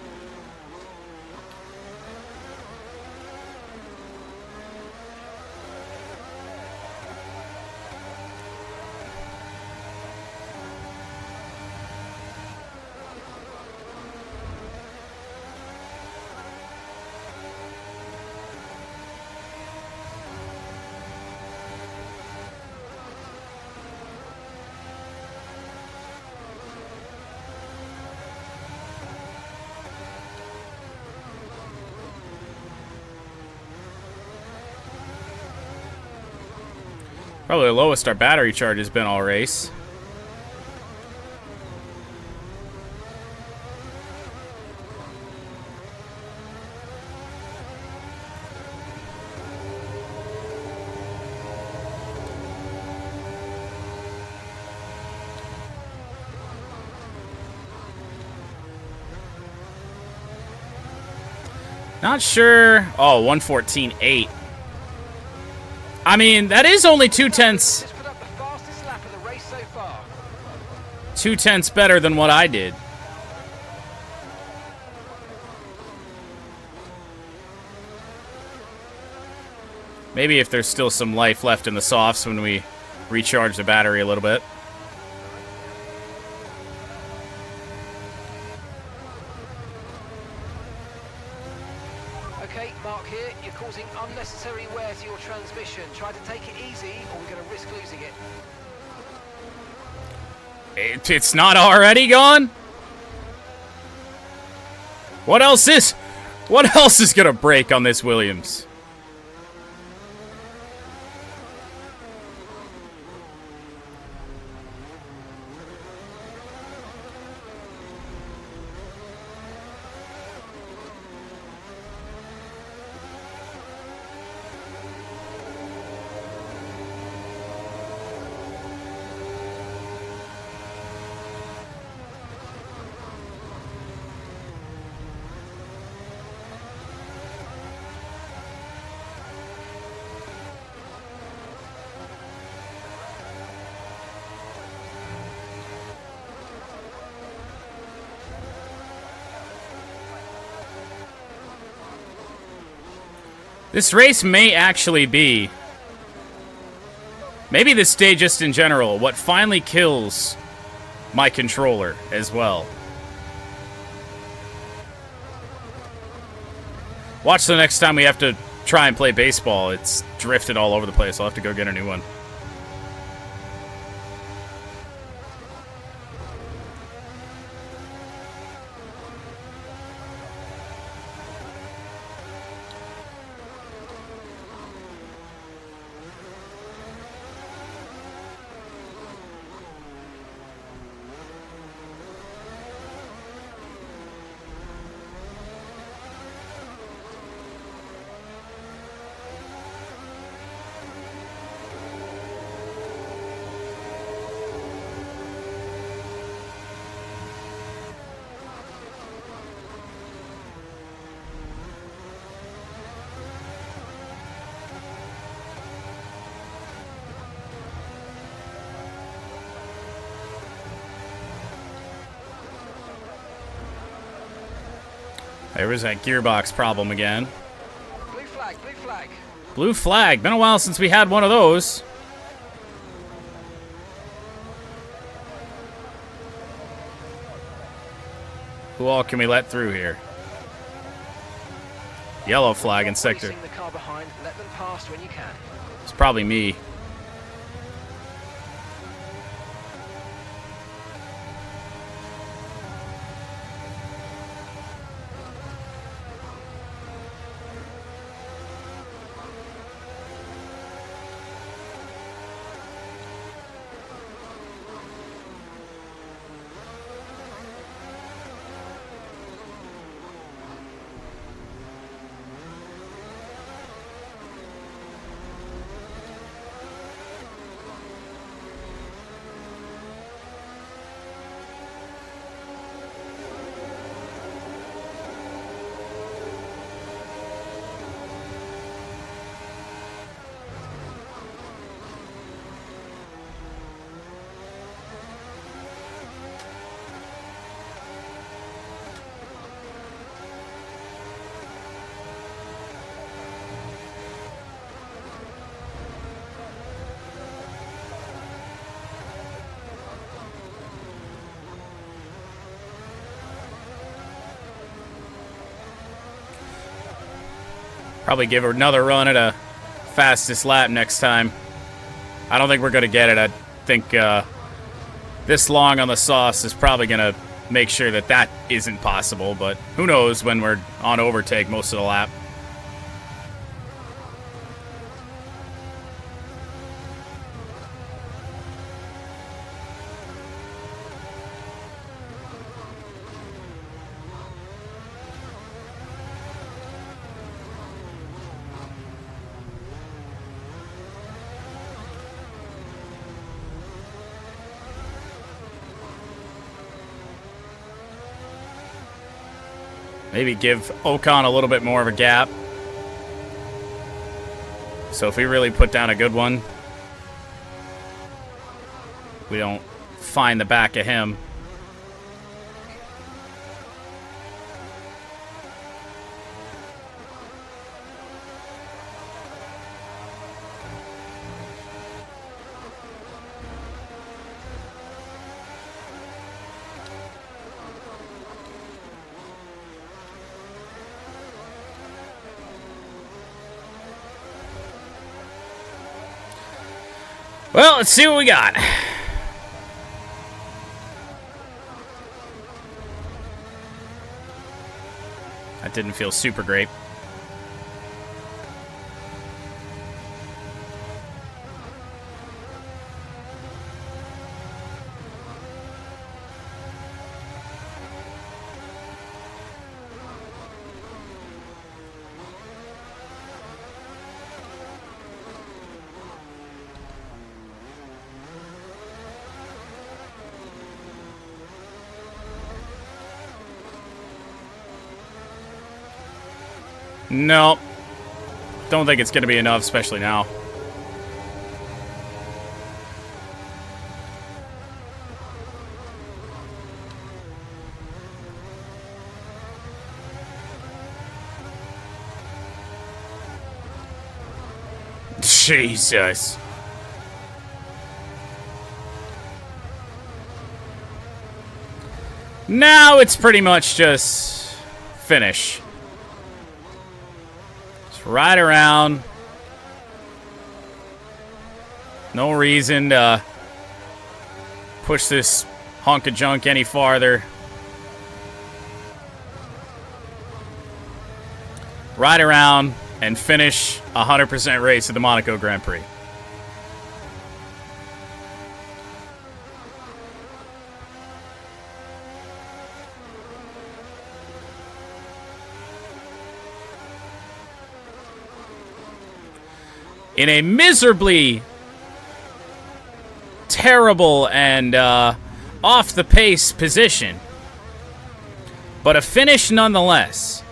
Probably the lowest our battery charge has been all race. Not sure. Oh, 114.8. I mean, that is only 2/10. Just put up the fastest lap of the race so far. 2/10 better than what I did. Maybe if there's still some life left in the softs when we recharge the battery a little bit. Okay, Mark here. You're causing unnecessary wear to your transmission. Try to take it easy, or we're going to risk losing it. It's not already gone? What else is gonna break on this Williams? This race may actually be, maybe this day just in general, what finally kills my controller as well. Watch the next time we have to try and play baseball. It's drifted all over the place. I'll have to go get a new one. There was that gearbox problem again. Blue flag, blue flag. Blue flag. Been a while since we had one of those. Who all can we let through here? Yellow flag in sector. Racing the car behind, let them past when you can. It's probably me. Probably give her another run at a fastest lap next time. I don't think we're going to get it. I think this long on the sauce is probably going to make sure that that isn't possible, but who knows when we're on overtake most of the lap. Maybe give Ocon a little bit more of a gap. So if we really put down a good one, we don't find the back of him. Well, let's see what we got. That didn't feel super great. No. Don't think it's going to be enough, especially now. Jesus. Now it's pretty much just finish. Right around. No reason to push this hunk of junk any farther. Right around and finish a 100% race at the Monaco Grand Prix. In a miserably terrible and off-the-pace position, but a finish nonetheless.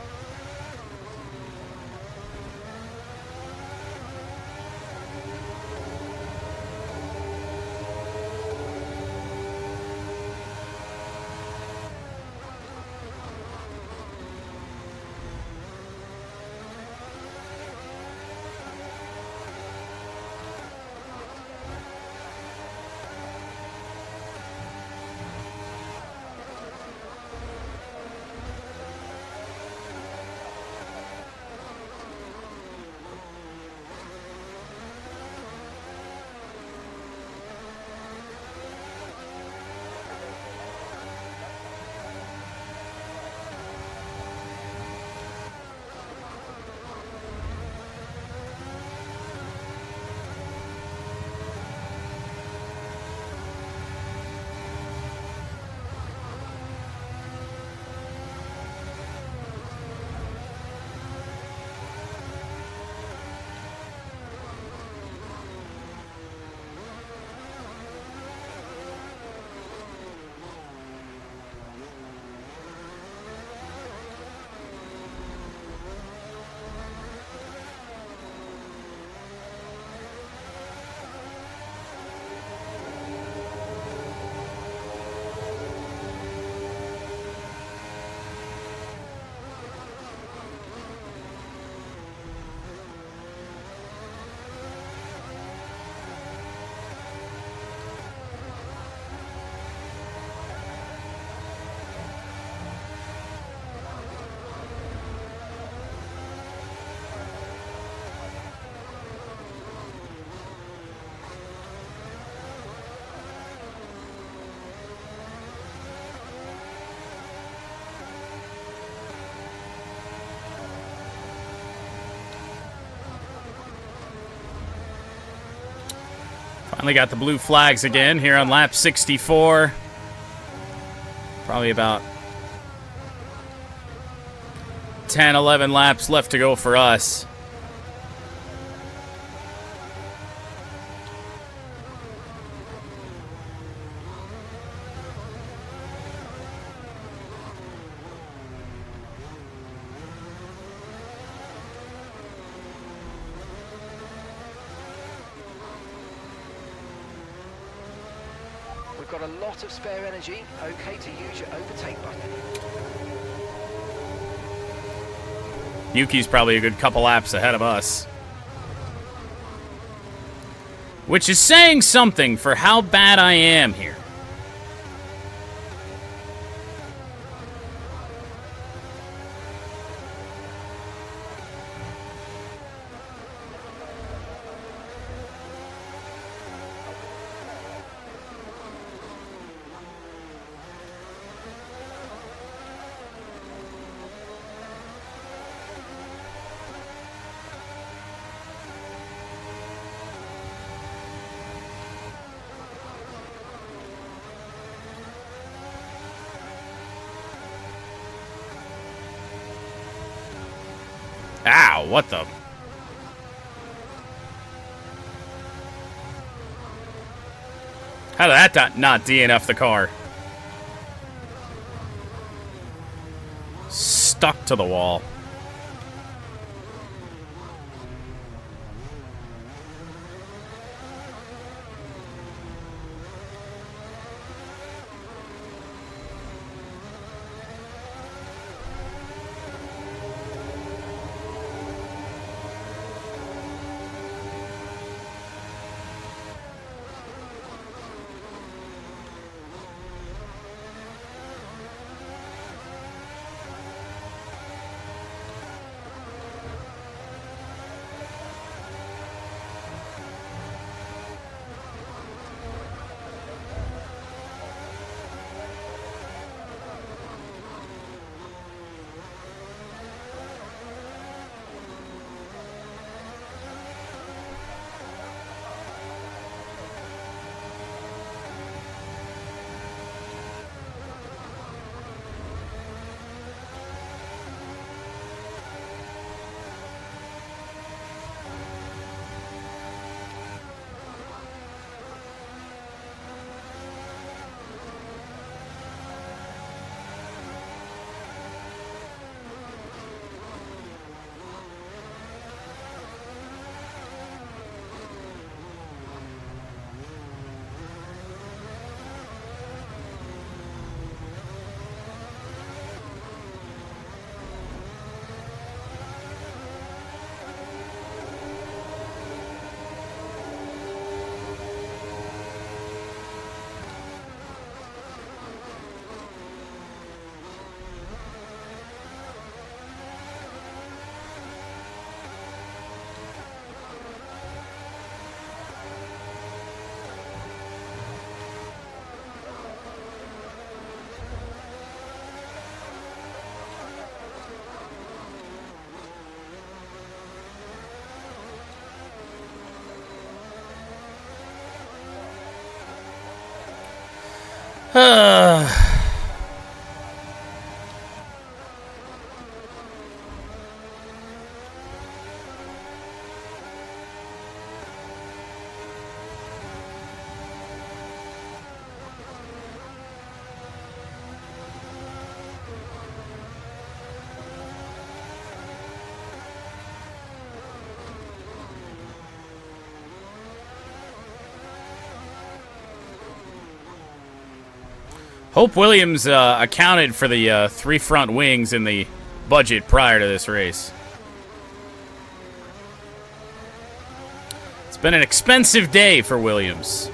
Finally got the blue flags again here on lap 64. Probably about 10, 11 laps left to go for us. We've got a lot of spare energy. Okay to use your overtake button. Yuki's probably a good couple laps ahead of us. Which is saying something for how bad I am here. Ow, what the? How did that not DNF the car? Stuck to the wall. Hope Williams accounted for the 3 front wings in the budget prior to this race. It's been an expensive day for Williams.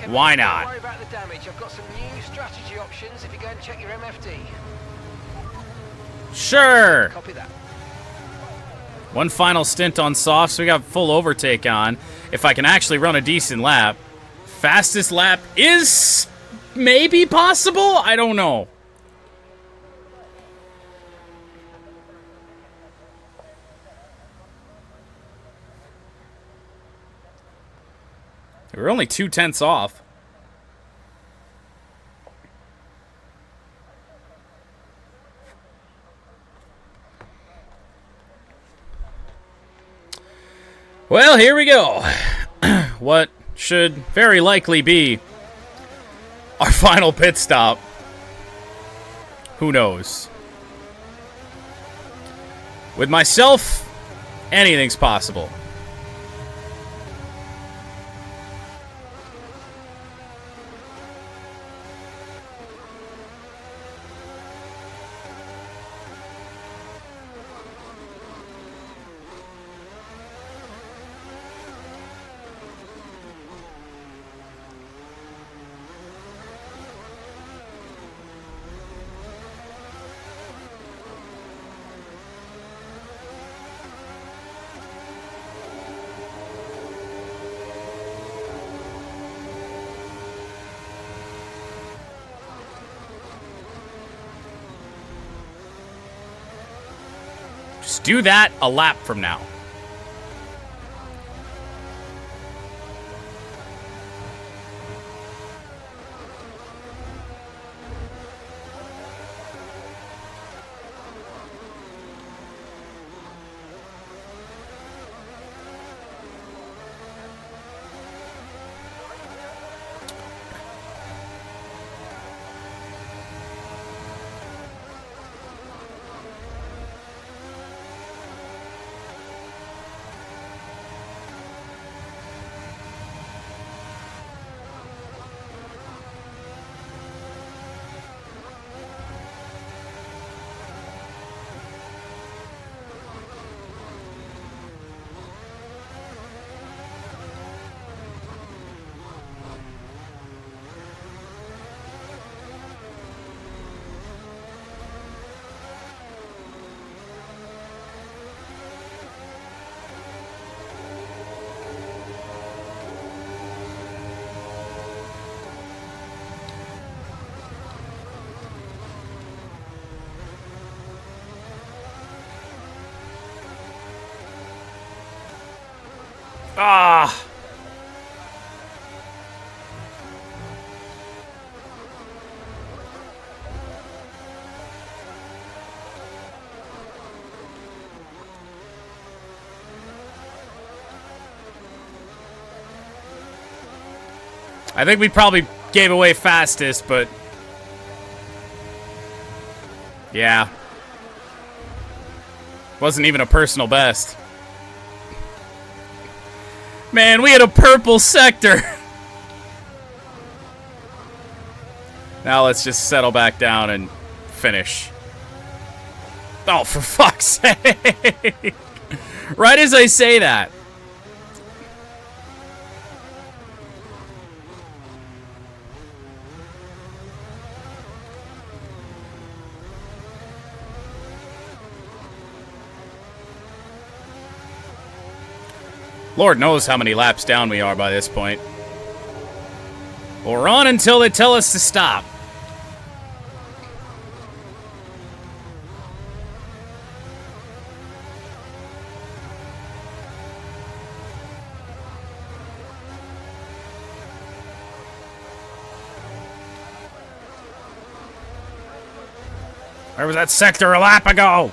Why not? Don't worry about the damage. I've got some new strategy options if you go and check your MFD. Sure. Copy that. One final stint on soft, so we got full overtake on. If I can actually run a decent lap. Fastest lap is maybe possible? I don't know. We're only 2/10 off. Well, here we go. What should very likely be our final pit stop. Who knows? With myself, anything's possible. Just do that a lap from now. Ah! I think we probably gave away fastest, but yeah. Wasn't even a personal best. Man, we had a purple sector. Now let's just settle back down and finish. Oh, for fuck's sake. Right as I say that. Lord knows how many laps down we are by this point. We're on until they tell us to stop. Where was that sector a lap ago?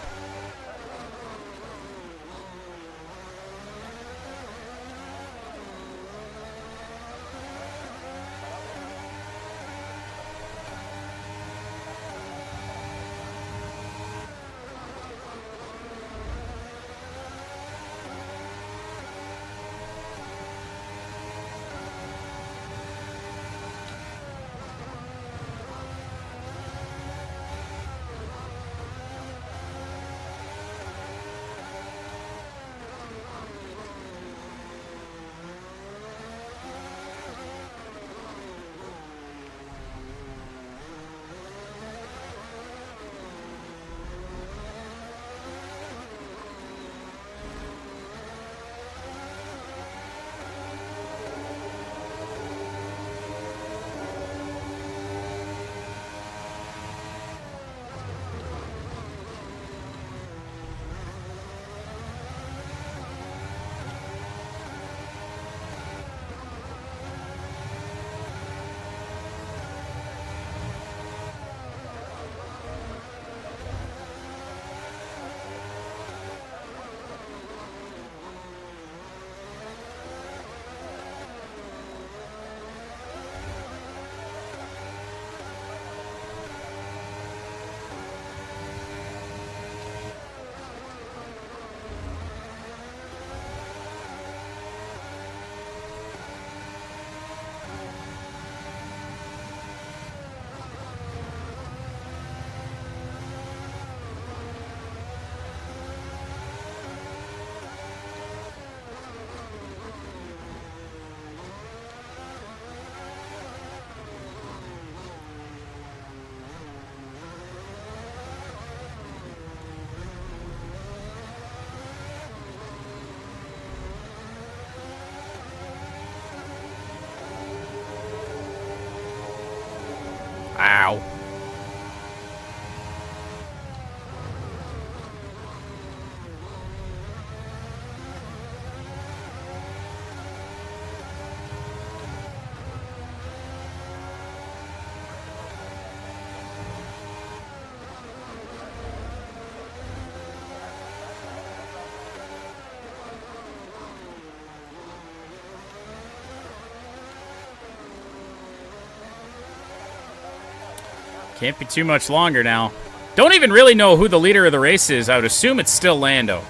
Can't be too much longer now. Don't even really know who the leader of the race is. I would assume it's still Lando.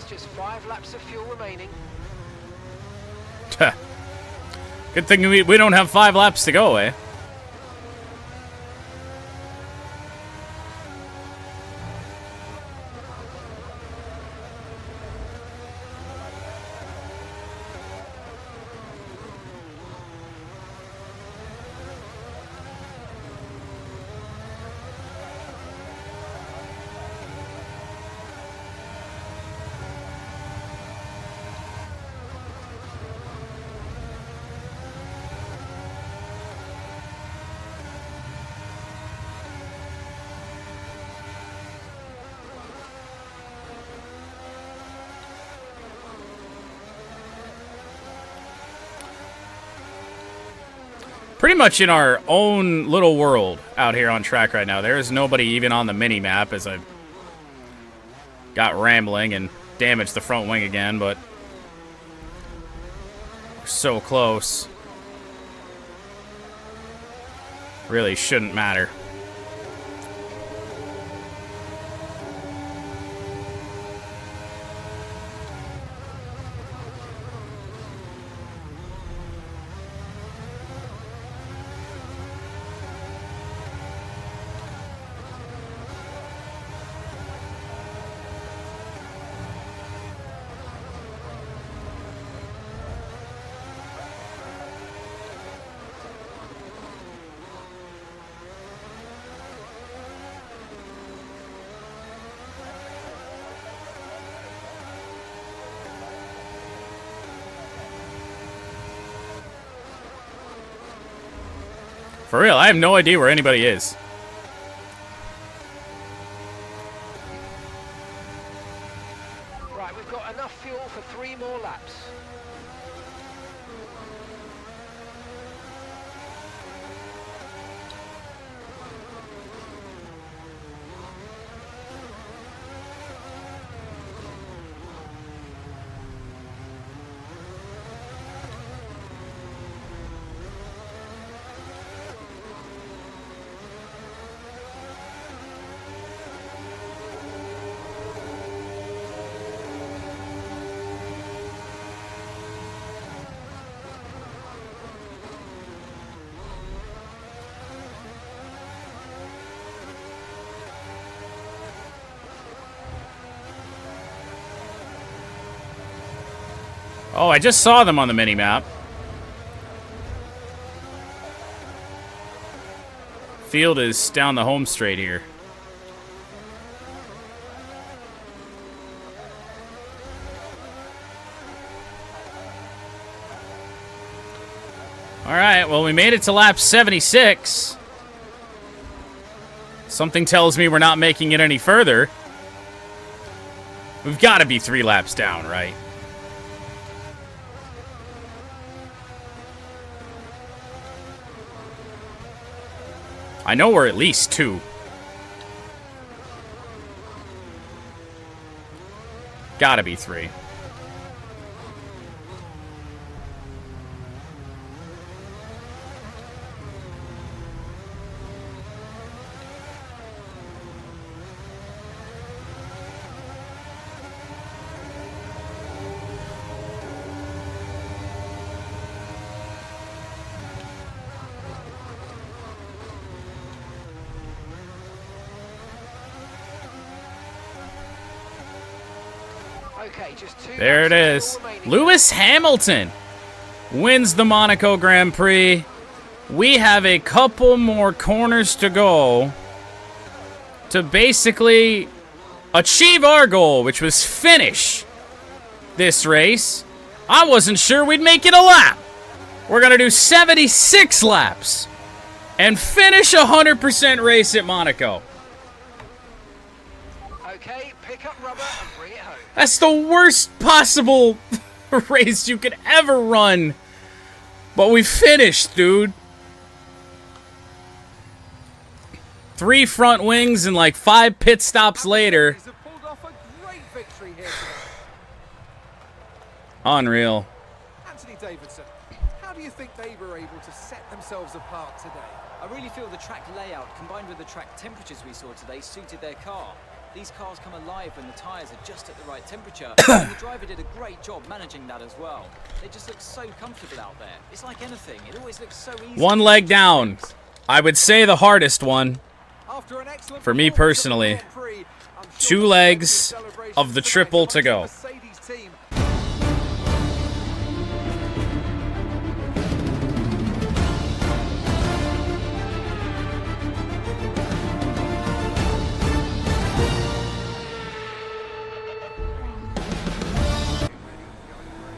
Just 5 laps of fuel remaining. Good thing we don't have 5 laps to go, eh? Pretty much in our own little world out here on track right now. There is nobody even on the mini-map as I got rambling and damaged the front wing again, but we're so close. Really shouldn't matter. For real, I have no idea where anybody is. Right, we've got enough fuel for 3 more laps. Oh, I just saw them on the mini-map. Field is down the home straight here. Alright, well, we made it to lap 76. Something tells me we're not making it any further. We've got to be 3 laps down, right? I know we're at least 2. Gotta be 3. Okay, just 2 There it is. Lewis Hamilton wins the Monaco Grand Prix. We have a couple more corners to go to basically achieve our goal, which was finish this race. I wasn't sure we'd make it a lap. We're going to do 76 laps and finish a 100% race at Monaco. Okay, pick up rubber and bring it home. That's the worst possible race you could ever run. But we finished, dude. 3 front wings and like 5 pit stops later. Unreal. Anthony Davidson, how do you think they were able to set themselves apart today? I really feel the track layout combined with the track temperatures we saw today suited their car. These cars come alive when the tyres are just at the right temperature, and the driver did a great job managing that as well. They just look so comfortable out there. It's like anything, it always looks so easy. One leg down. I would say the hardest one. After an excellent For me personally. 2 legs of the triple to go.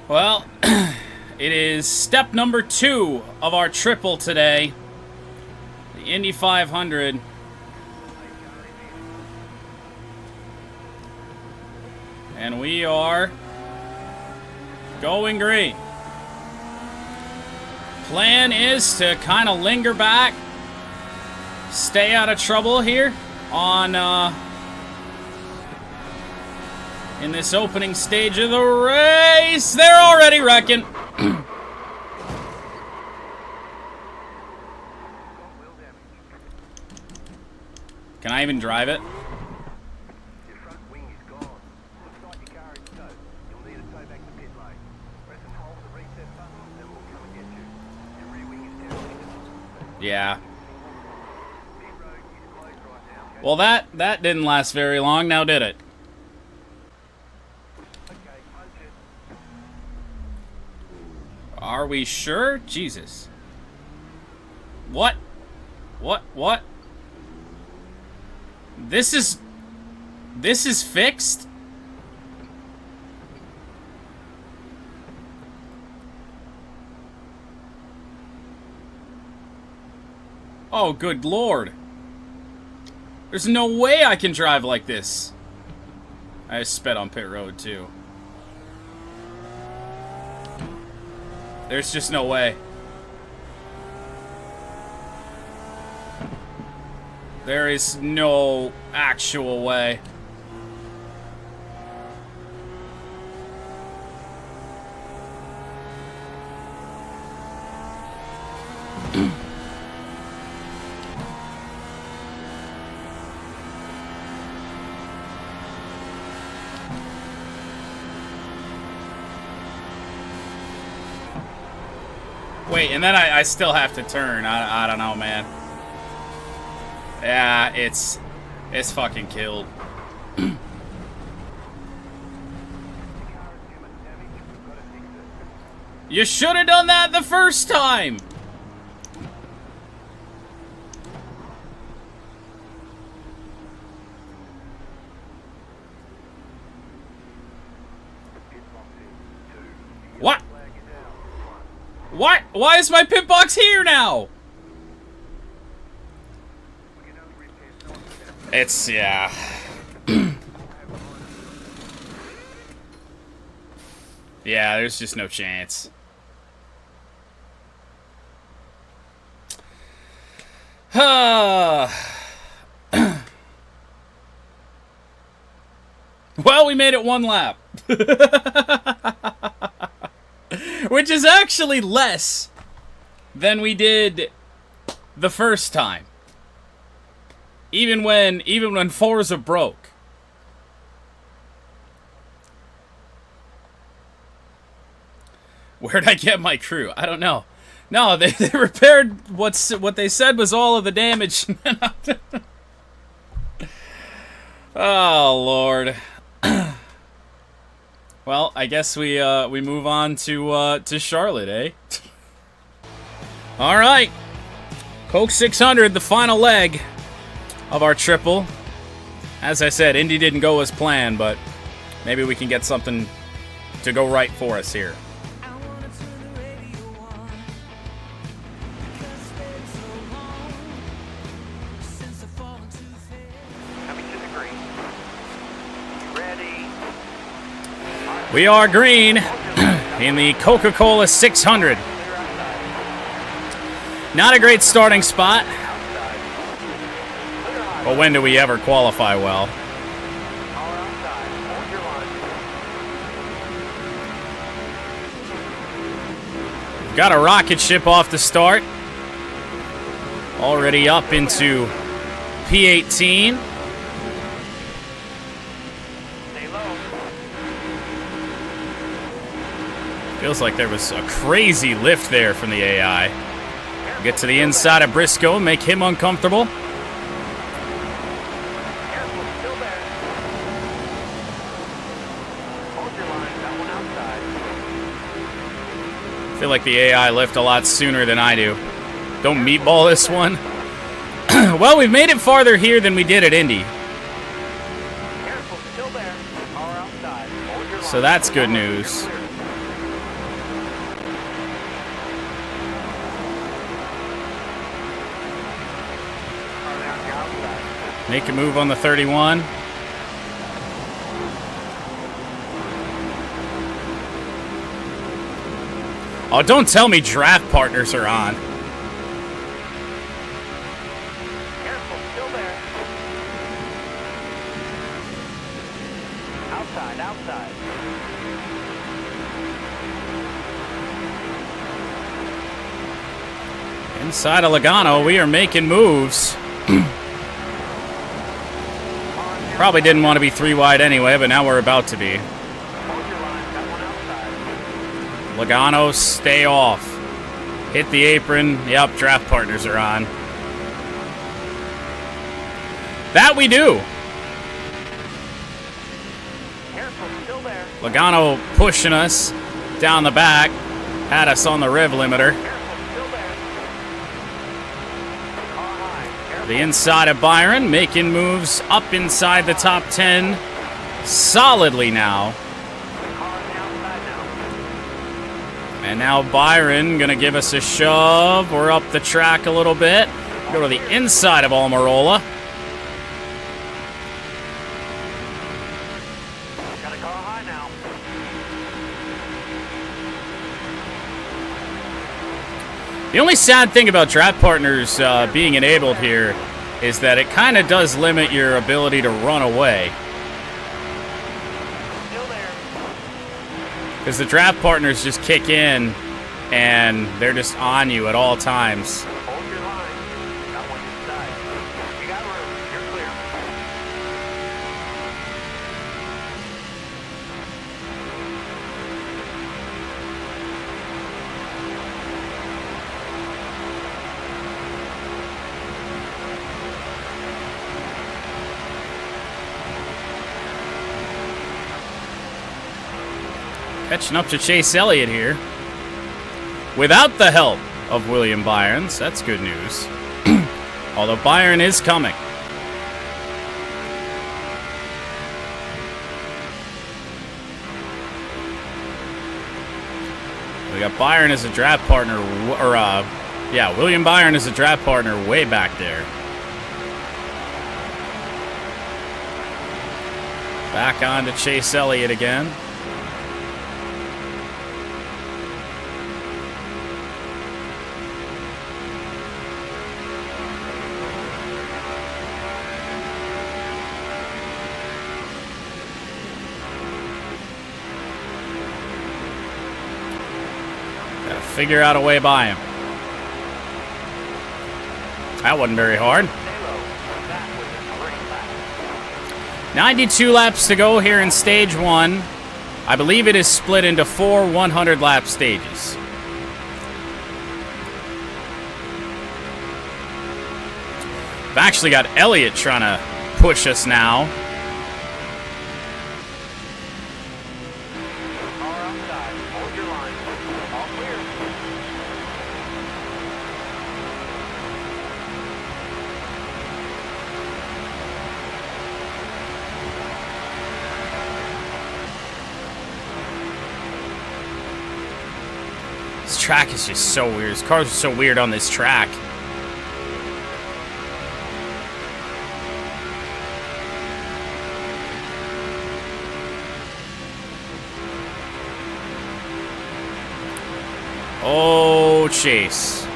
Well, it is step number 2 of our triple today. The Indy 500. And we are going green. Plan is to kind of linger back, stay out of trouble here on in this opening stage of the race. They're already wrecking. Can I even drive it? Yeah. Well, that didn't last very long, now did it? Are we sure? Jesus. What? What? This is fixed? Oh, good lord. There's no way I can drive like this. I just sped on pit road, too. There's just no way. There is no actual way. Wait, and then I still have to turn. I don't know, man. Yeah, it's fucking killed. You should have done that the first time. What? What? Why is my pit box here now? It's, yeah. Yeah, there's just no chance. Well, we made it 1 lap. Which is actually less than we did the first time. Even when Forza broke. Where'd I get my crew? I don't know. No, they repaired what they said was all of the damage. Oh Lord. Well, I guess we move on to Charlotte, eh? All right, Coke 600, the final leg of our triple. As I said, Indy didn't go as planned, but maybe we can get something to go right for us here. We are green in the Coca-Cola 600. Not a great starting spot. But when do we ever qualify well? We've got a rocket ship off the start. Already up into P18. Feels like there was a crazy lift there from the AI. Get to the inside of Briscoe, make him uncomfortable. I feel like the AI lift a lot sooner than I do. Don't meatball this one. Well, we've made it farther here than we did at Indy. So that's good news. Make a move on the 31. Oh, don't tell me draft partners are on. Careful, still there. Outside, outside. Inside of Logano, we are making moves. Probably didn't want to be 3 wide anyway, but now we're about to be. Logano, stay off. Hit the apron. Yep, draft partners are on. That we do. Logano pushing us down the back. Had us on the rev limiter. The inside of Byron, making moves up inside the top 10 solidly now. And now Byron gonna give us a shove. We're up the track a little bit. Go to the inside of Almirola. Got a car high now. The only sad thing about draft partners being enabled here is that it kind of does limit your ability to run away. Still there. Because the draft partners just kick in and they're just on you at all times. Hold your line. Got one inside. You got room. You're clear. Catching up to Chase Elliott here. Without the help of William Byrnes. That's good news. Although Byron is coming. We got Byron as a draft partner, yeah, William Byron as a draft partner way back there. Back on to Chase Elliott again. Figure out a way by him. That wasn't very hard. 92 laps to go here in stage 1. I believe it is split into 4 100-lap stages. I've actually got Elliott trying to push us now. This track is just so weird. His cars are so weird on this track. Oh, chase.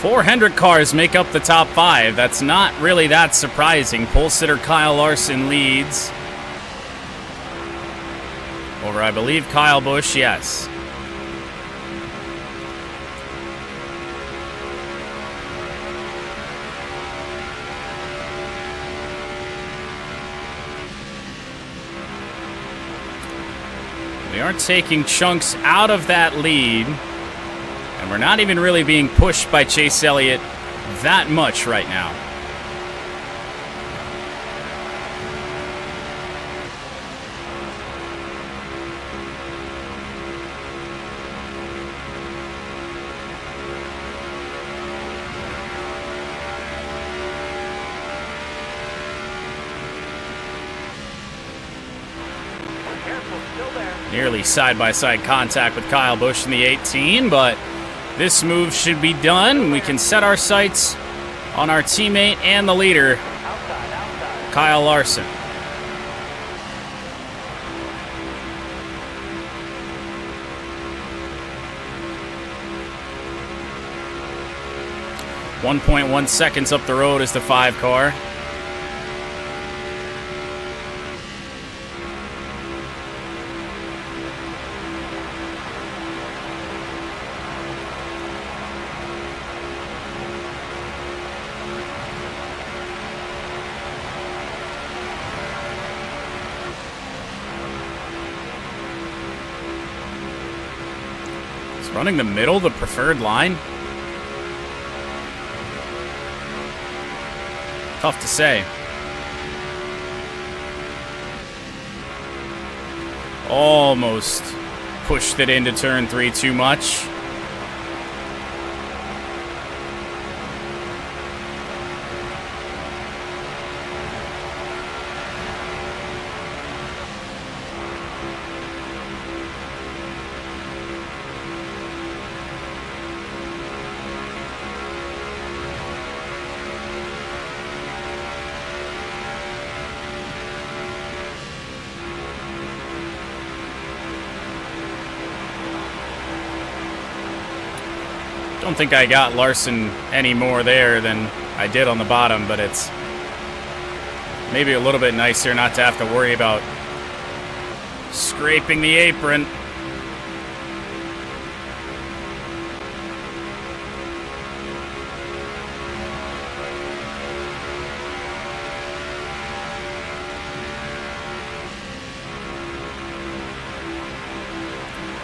4 Hendrick cars make up the top 5. That's not really that surprising. Pole sitter Kyle Larson leads. Over, I believe, Kyle Busch, yes. We are taking chunks out of that lead. And we're not even really being pushed by Chase Elliott that much right now. Nearly side-by-side contact with Kyle Busch in the 18, but this move should be done. We can set our sights on our teammate and the leader, Kyle Larson. .1 seconds up the road is the 5 car. Running the middle, the preferred line? Tough to say. Almost pushed it into turn 3 too much. Don't think I got Larson any more there than I did on the bottom, but it's maybe a little bit nicer not to have to worry about scraping the apron.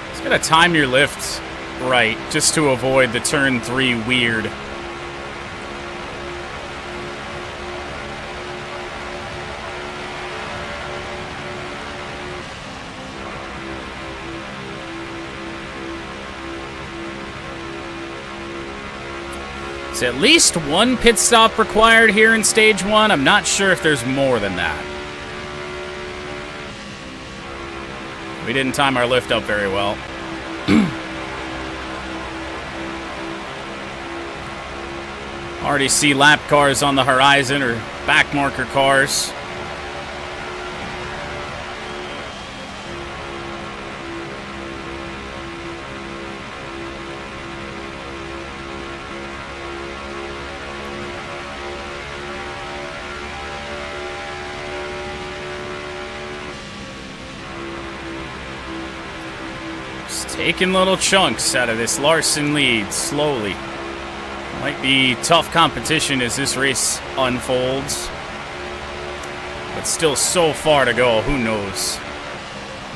Just gotta time your lift right, just to avoid the turn 3 weird. It's at least 1 pit stop required here in stage 1. I'm not sure if there's more than that. We didn't time our lift up very well. Already see lap cars on the horizon, or back marker cars. Just taking little chunks out of this Larson lead slowly. Might be tough competition as this race unfolds. But still so far to go, who knows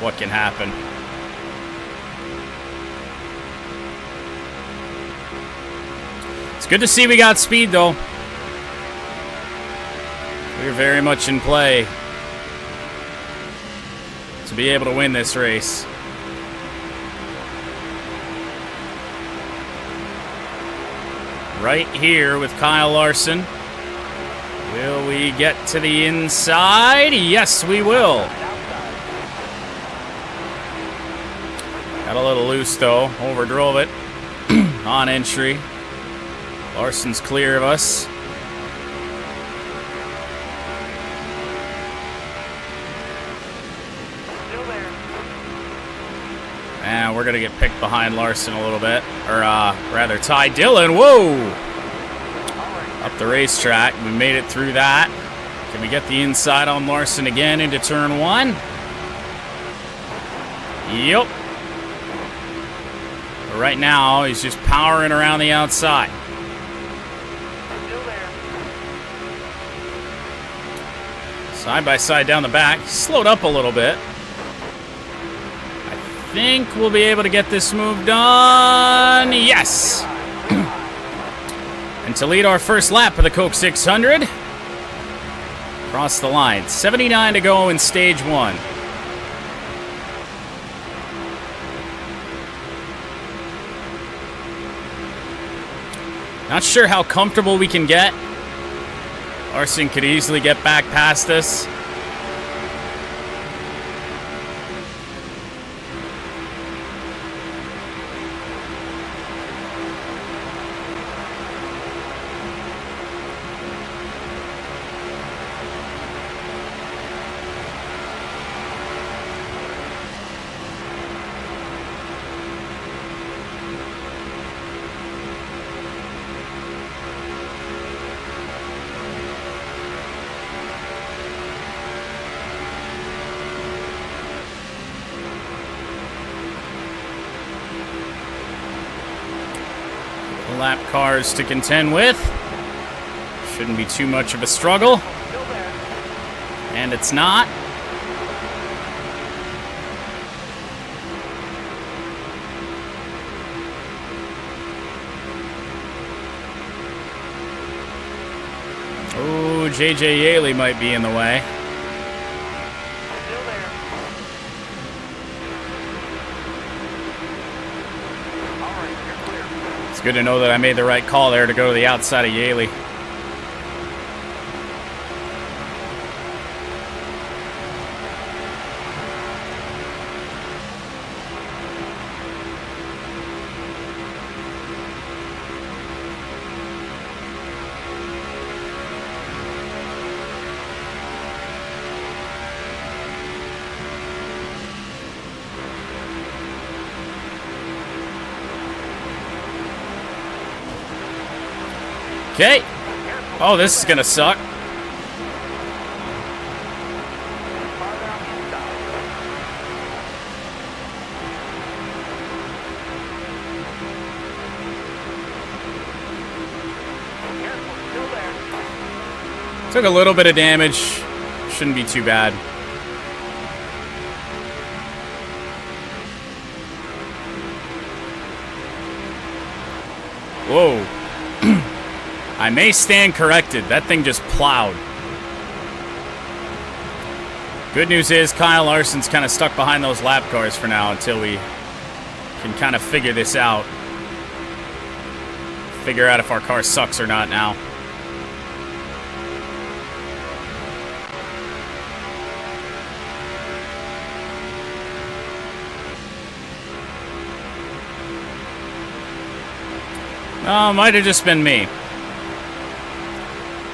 what can happen. It's good to see we got speed though. We're very much in play to be able to win this race. Right here with Kyle Larson. Will we get to the inside? Yes, we will. Got a little loose though. Overdrove it on entry. Larson's clear of us. Still there. And we're going to get picked behind Larson a little bit. Or rather, Ty Dillon. Whoa! Up the racetrack. We made it through that. Can we get the inside on Larson again into turn 1? Yep. But right now, he's just powering around the outside. Still there. Side by side down the back. He slowed up a little bit. I think we'll be able to get this move done. Yes! And to lead our first lap of the Coke 600. Across the line. 79 to go in stage 1. Not sure how comfortable we can get. Larson could easily get back past us. Lap cars to contend with. Shouldn't be too much of a struggle. Still there. And it's not. Oh, JJ Yaley might be in the way. Still there. All right, you're clear. It's good to know that I made the right call there to go to the outside of Yaley. Okay. Oh, this is gonna suck. Far down the inside. Careful, still there. Took a little bit of damage. Shouldn't be too bad. Whoa. I may stand corrected. That thing just plowed. Good news is Kyle Larson's kind of stuck behind those lap cars for now until we can kind of figure this out. Figure out if our car sucks or not now. Oh, might have just been me.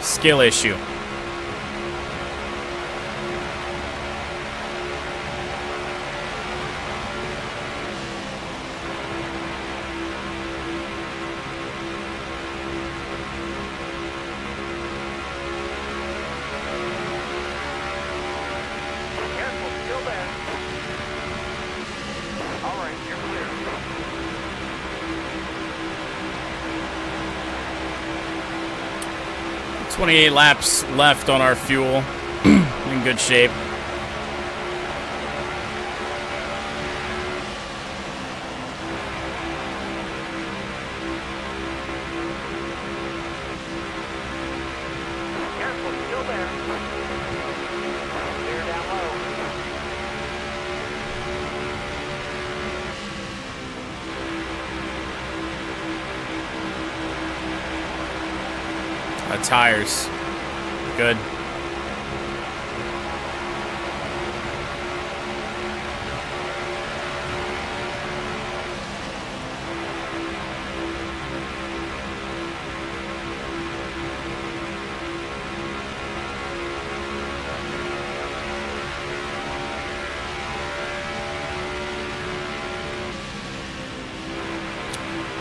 Skill issue. Careful, still there. All right, you're clear. 28 laps left on our fuel. In good shape. Careful, still there. Clear down low. Tires. Good.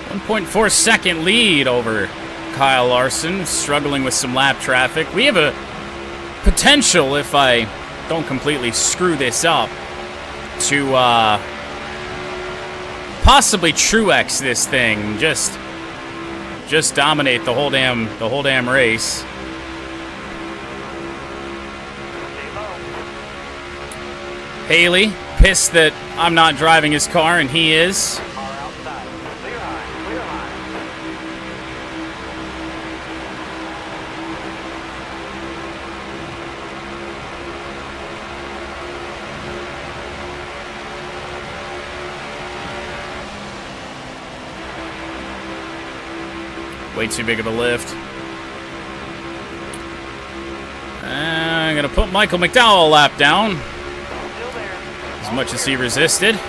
1.4 second lead over Kyle Larson, struggling with some lap traffic. We have a potential, if I don't completely screw this up, to possibly Truex this thing. Just dominate the whole damn race. Haley pissed that I'm not driving his car and he is. Way too big of a lift. I'm gonna put Michael McDowell a lap down. As much as he resisted.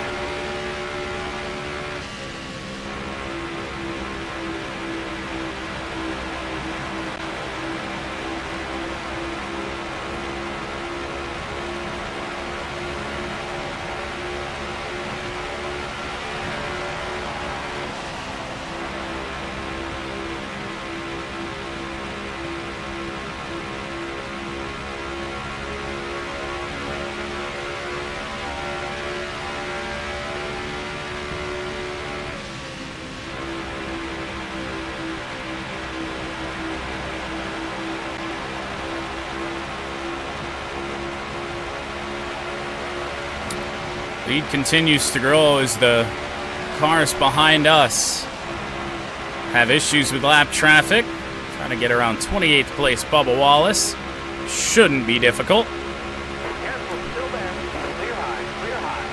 Lead continues to grow as the cars behind us have issues with lap traffic. Trying to get around 28th place Bubba Wallace. Shouldn't be difficult. Careful, still there. Clear high, clear high.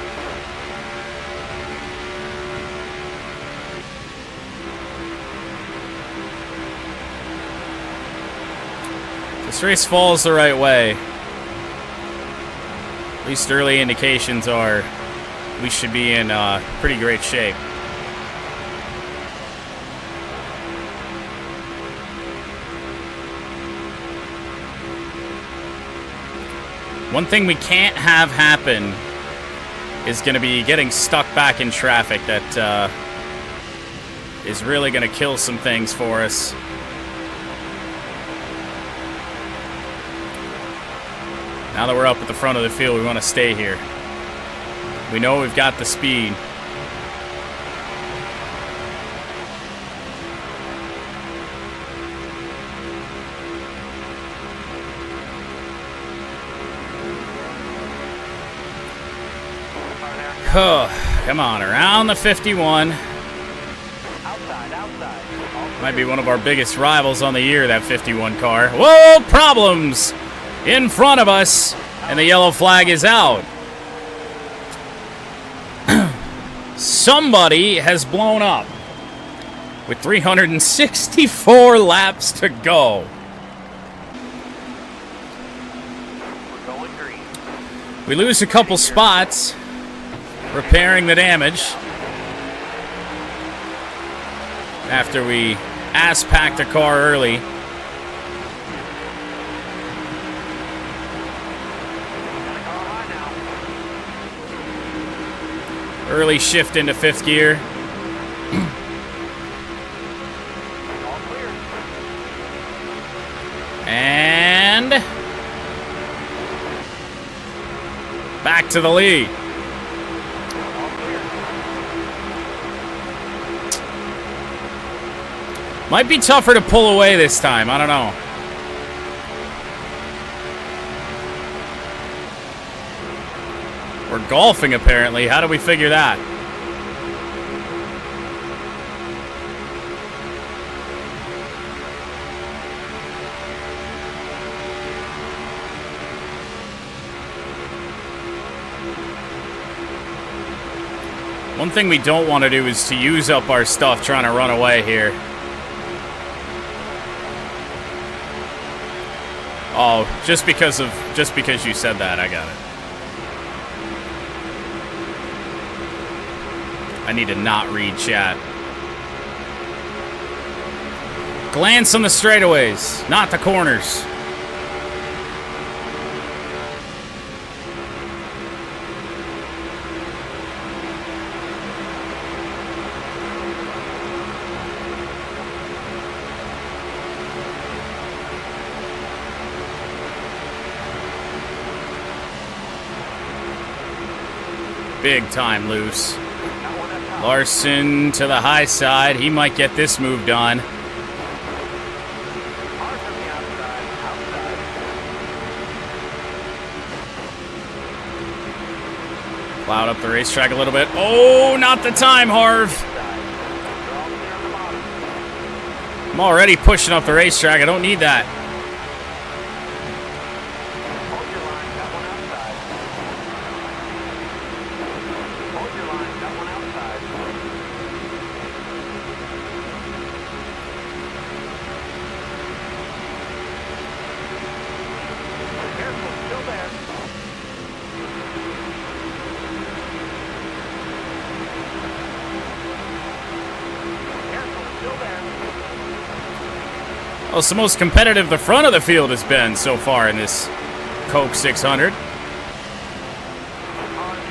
This race falls the right way. At least early indications are we should be in pretty great shape. One thing we can't have happen is going to be getting stuck back in traffic. That is really going to kill some things for us. Now that we're up at the front of the field, we want to stay here. We know we've got the speed. Oh, come on, around the 51. Might be one of our biggest rivals on the year, that 51 car. Whoa, problems in front of us, and the yellow flag is out. Somebody has blown up with 364 laps to go. We're going green. We lose a couple spots, repairing the damage after we ass-packed a car early. Early shift into fifth gear. All clear. And back to the lead. All clear. Might be tougher to pull away this time. I don't know. We're golfing, apparently. How do we figure that? One thing we don't want to do is to use up our stuff trying to run away here. Oh, just because you said that, I got it. I need to not read chat. Glance on the straightaways, not the corners. big time loose. Larson to the high side. He might get this move done. Cloud up the racetrack a little bit. Oh, not the time, Harv. I'm already pushing up the racetrack. I don't need that. Well, it's the most competitive the front of the field has been so far in this Coke 600.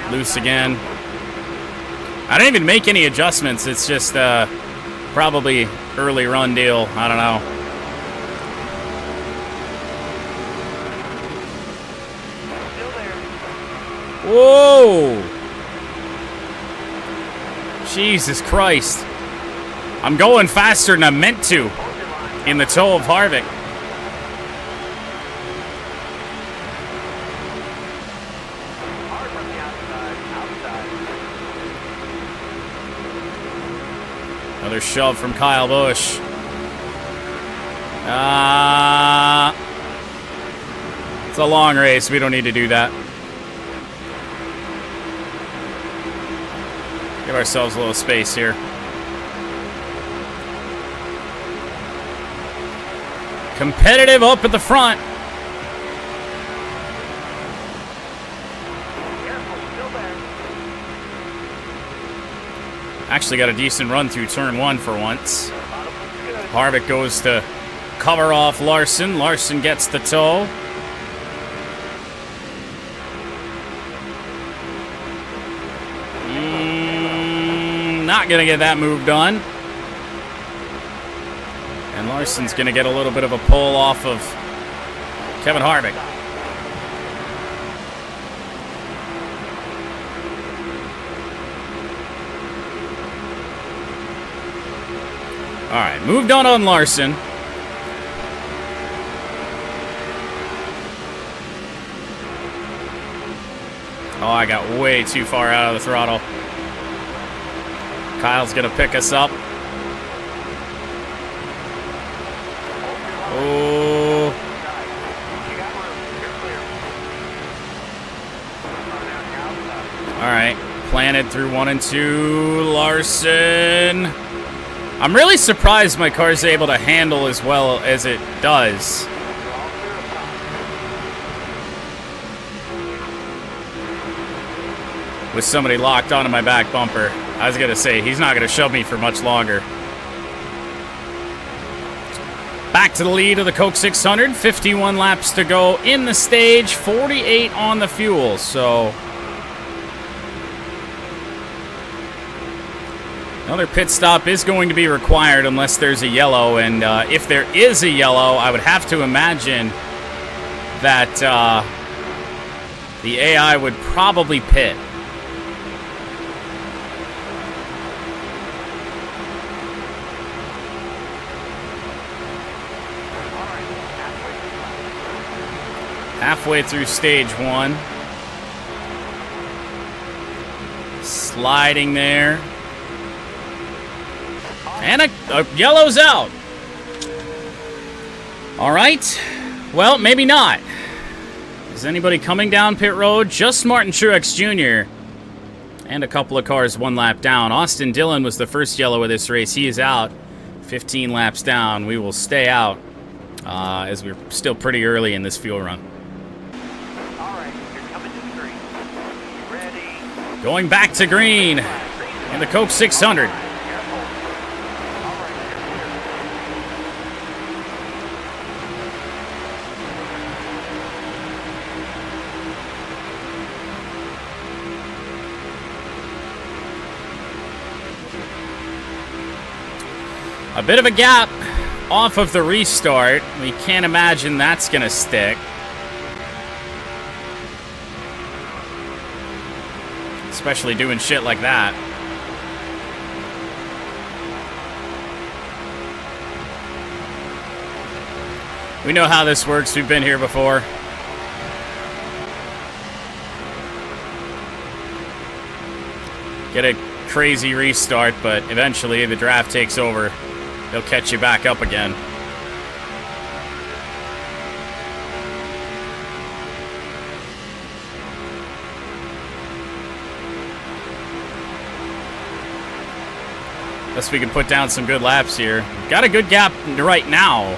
Loose again. I didn't even make any adjustments. It's just probably early run deal. I don't know. Whoa! Jesus Christ. I'm going faster than I meant to in the toe of Harvick. Another shove from Kyle Busch. It's a long race. We don't need to do that. Give ourselves a little space here. Competitive up at the front. Actually got a decent run through turn one for once. Harvick goes to cover off Larson. Larson gets the toe. Not gonna get that move done. And Larson's gonna get a little bit of a pull off of Kevin Harvick. All right, moved on Larson. Oh, I got way too far out of the throttle. Kyle's gonna pick us up. Oh. All right, planted through 1 and 2. Larson. I'm really surprised my car's able to handle as well as it does. With somebody locked onto my back bumper. I was gonna say, he's not gonna shove me for much longer. Back to the lead of the Coke 600. 51 laps to go in the stage. 48 on the fuel, so... Another pit stop is going to be required unless there's a yellow, and if there is a yellow, I would have to imagine that the AI would probably pit. Halfway through stage 1. Sliding there. And a yellow's out. All right. Well, maybe not. Is anybody coming down pit road? Just Martin Truex Jr. And a couple of cars 1 lap down. Austin Dillon was the first yellow of this race. He is out. 15 laps down. We will stay out as we're still pretty early in this fuel run. Going back to green in the Coke 600. A bit of a gap off of the restart. We can't imagine that's going to stick. especially doing shit like that. We know how this works. We've been here before. Get a crazy restart, but eventually the draft takes over. They'll catch you back up again. Unless we can put down some good laps here. Got a good gap right now.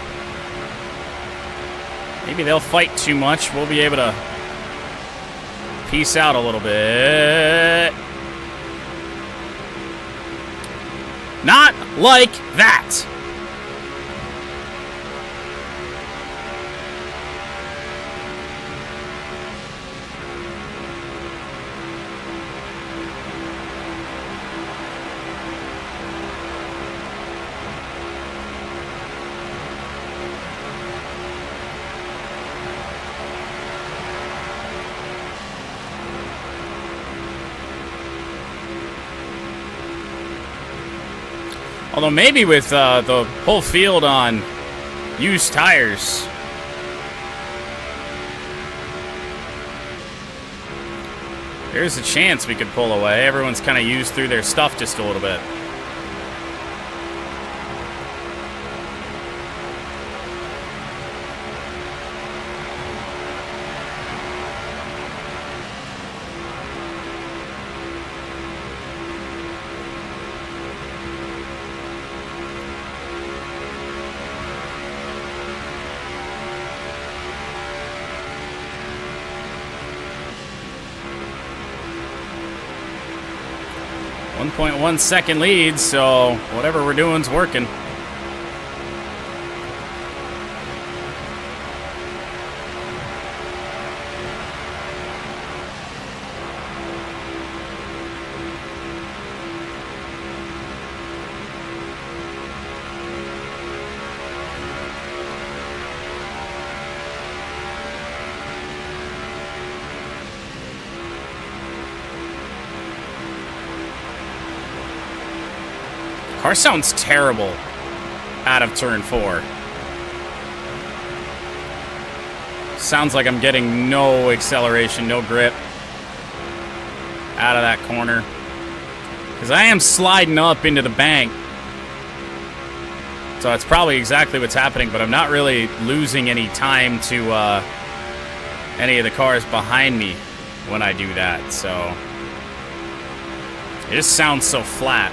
Maybe they'll fight too much. We'll be able to peace out a little bit. Not like that. Although maybe with the whole field on used tires, there's a chance we could pull away. Everyone's kind of used through their stuff just a little bit. .1 second lead, so whatever we're doing's working. Car sounds terrible out of turn 4. Sounds like I'm getting no acceleration, no grip out of that corner. Because I am sliding up into the bank. So that's probably exactly what's happening, but I'm not really losing any time to any of the cars behind me when I do that. So it just sounds so flat.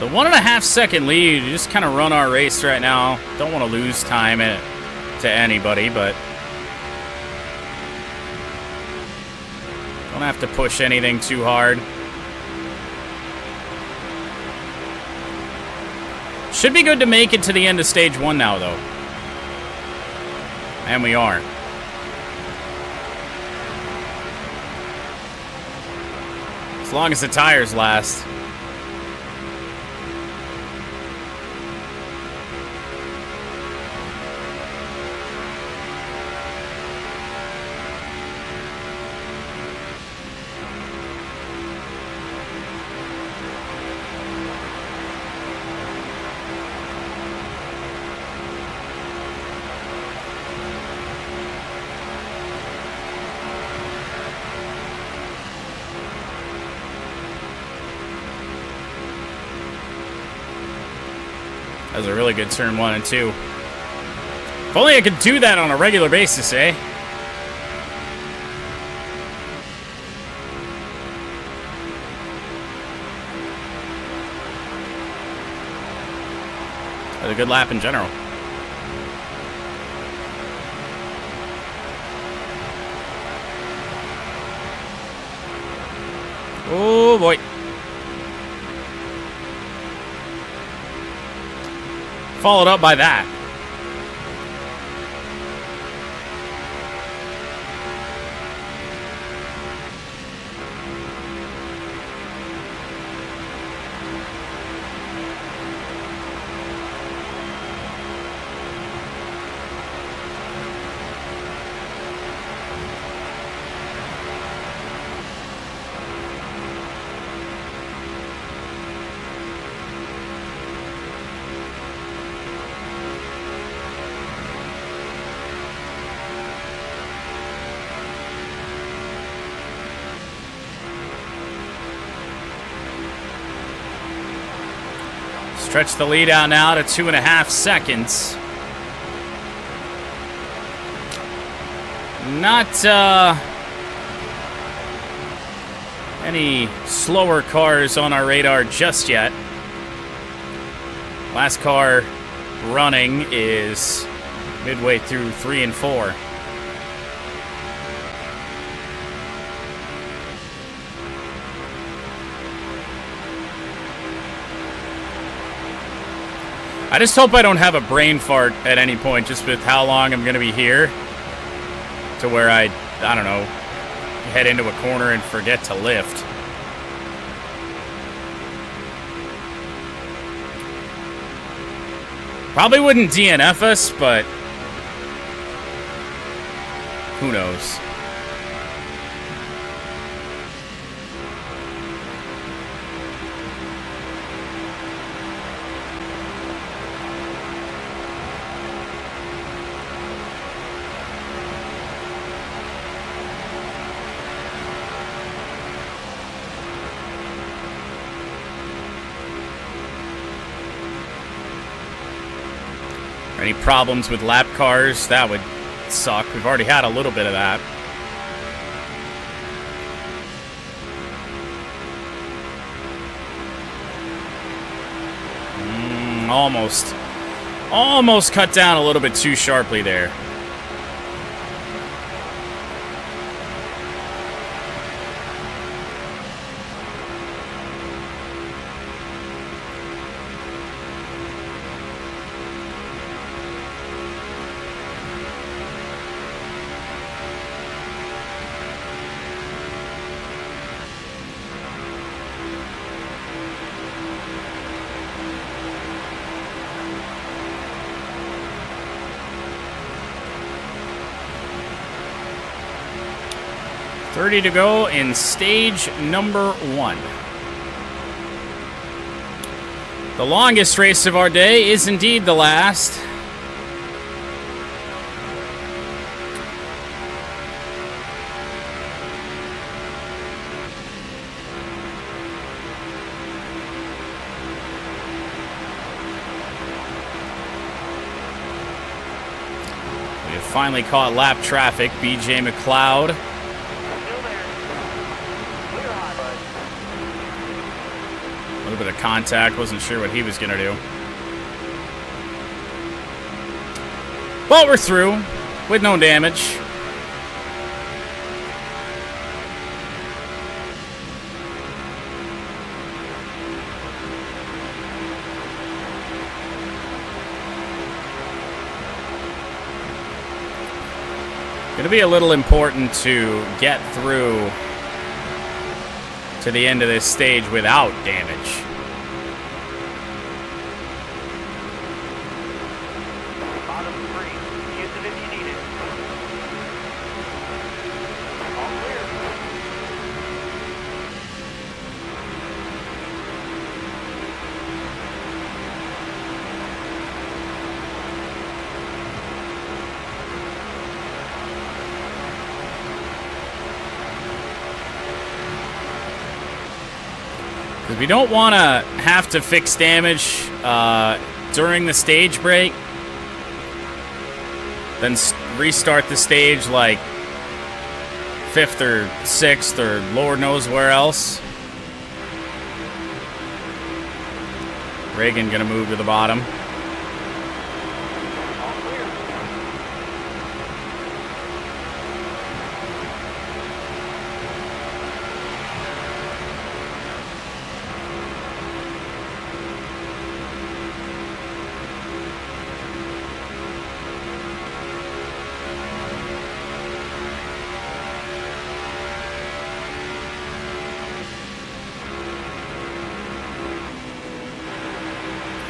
The 1.5 second lead, just kind of run our race right now. Don't want to lose time to anybody, but don't have to push anything too hard. Should be good to make it to the end of stage 1 now, though. And we are. As long as the tires last. That was a really good turn 1 and 2. If only I could do that on a regular basis, eh? Had a good lap in general. Oh boy. Followed up by that. Stretch the lead out now to 2.5 seconds. Not any slower cars on our radar just yet. Last car running is midway through 3 and 4. I just hope I don't have a brain fart at any point, just with how long I'm going to be here, to where I don't know, head into a corner and forget to lift. Probably wouldn't DNF us, but who knows? Any problems with lap cars? That would suck. We've already had a little bit of that. Almost cut down a little bit too sharply there. .30 to go in stage number 1. The longest race of our day is indeed the last. We have finally caught lap traffic. BJ McLeod. A little bit of contact, wasn't sure what he was going to do. But we're through with no damage. Going to be a little important to get through to the end of this stage without damage. Bottom 3. Use it if you need it. All clear. Because we don't want to have to fix damage during the stage break, then restart the stage like 5th or 6th or Lord knows where else. Reagan gonna move to the bottom.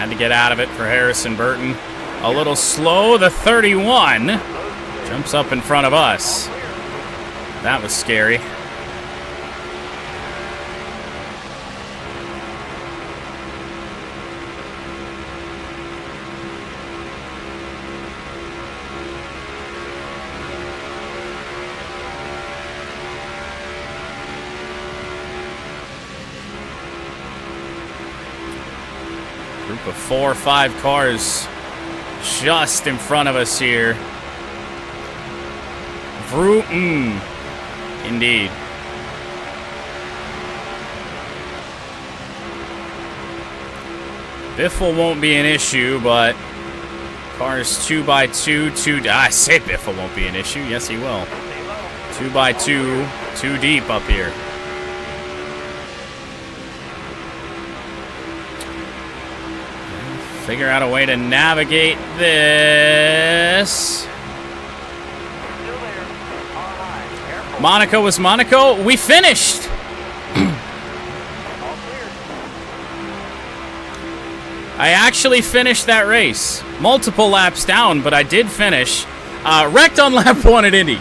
Had to get out of it for Harrison Burton. A little slow. The 31 jumps up in front of us. That was scary. Group of 4 or 5 cars just in front of us here. Vroom. Indeed. Biffle won't be an issue, but cars 2x2, I say Biffle won't be an issue. Yes, he will. 2x2, 2 deep up here. Figure out a way to navigate this. Monaco was Monaco. We finished. I actually finished that race. Multiple laps down, but I did finish. Wrecked on lap 1 at Indy.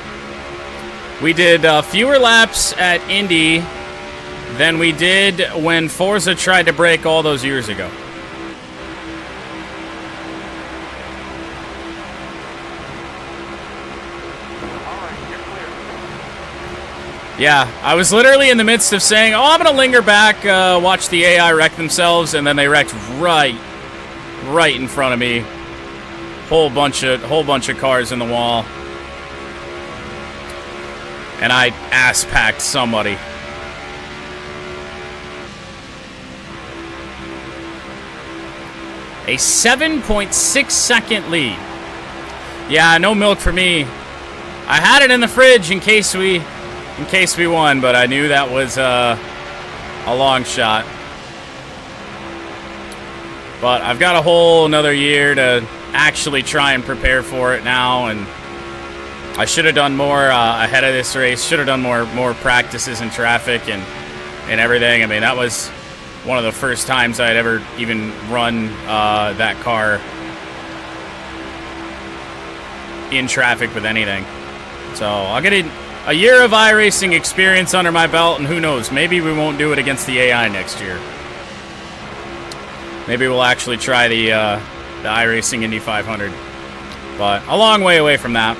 We did fewer laps at Indy than we did when Forza tried to break all those years ago. Yeah, I was literally in the midst of saying, oh, I'm going to linger back, watch the AI wreck themselves, and then they wrecked right in front of me. Whole bunch of cars in the wall. And I ass-packed somebody. A 7.6 second lead. Yeah, no milk for me. I had it in the fridge in case we won, but I knew that was a long shot. But I've got a whole another year to actually try and prepare for it now, and I should have done more ahead of this race. Should have done more practices in traffic and everything. I mean, that was one of the first times I'd ever even run that car in traffic with anything. So I'll get a year of iRacing experience under my belt, and who knows, maybe we won't do it against the AI next year. Maybe we'll actually try the iRacing Indy 500. But a long way away from that.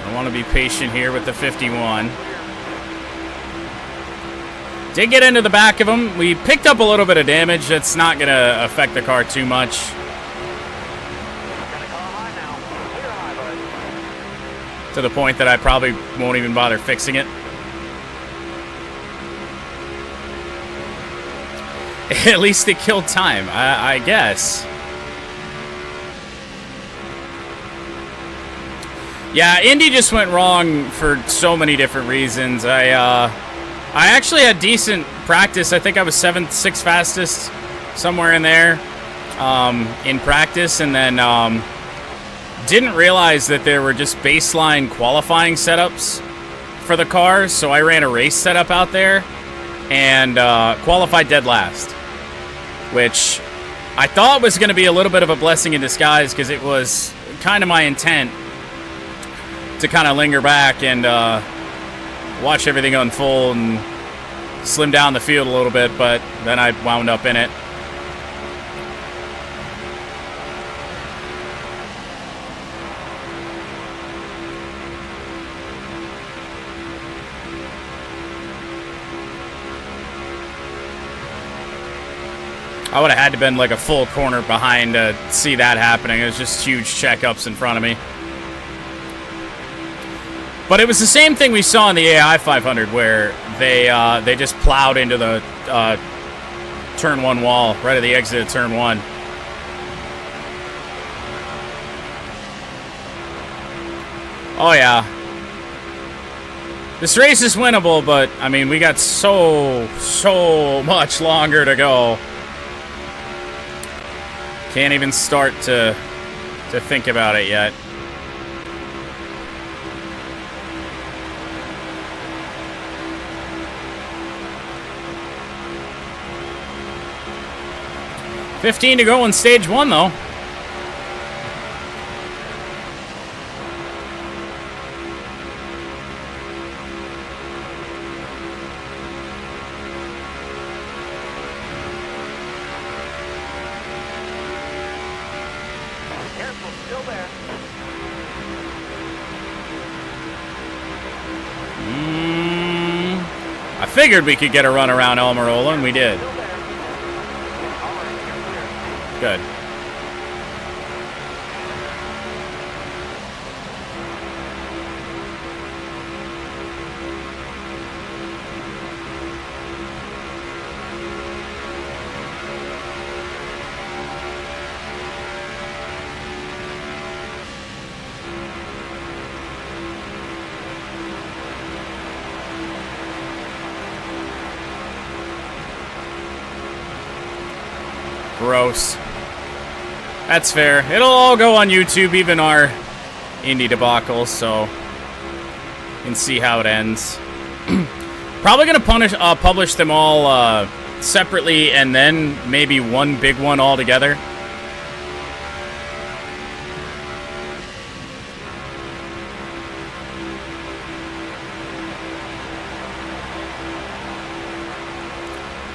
I want to be patient here with the 51. Did get into the back of him. We picked up a little bit of damage. That's not going to affect the car too much. To the point that I probably won't even bother fixing it. At least it killed time, I guess. Yeah, Indy just went wrong for so many different reasons. I actually had decent practice. I think I was 7th, 6th fastest, somewhere in there, in practice, and then didn't realize that there were just baseline qualifying setups for the car, so I ran a race setup out there and qualified dead last, which I thought was going to be a little bit of a blessing in disguise because it was kind of my intent to kind of linger back and watch everything unfold and slim down the field a little bit, but then I wound up in it. I would have had to been like a full corner behind to see that happening. It was just huge checkups in front of me. But it was the same thing we saw in the AI 500 where they just plowed into the turn 1 wall right at the exit of turn 1. Oh yeah. This race is winnable, but I mean we got so much longer to go. Can't even start to think about it yet. 15 to go in stage 1, though. Careful, still there. I figured we could get a run around Almirola, and we did. Still there. All right, you're clear. Good. Gross. That's fair. It'll all go on YouTube, even our Indy debacle, so you can see how it ends. Probably gonna publish them all separately, and then maybe one big one all together.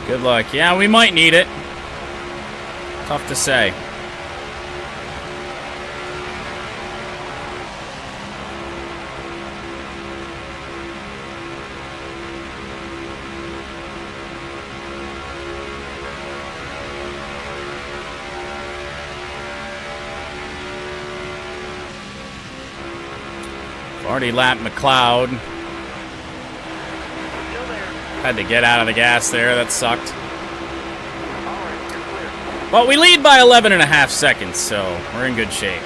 Good luck. Yeah, we might need it. Tough to say. Already lapped McLeod. Still there. Had to get out of the gas there. That sucked. All right, you're clear. But we lead by 11.5 seconds, so we're in good shape.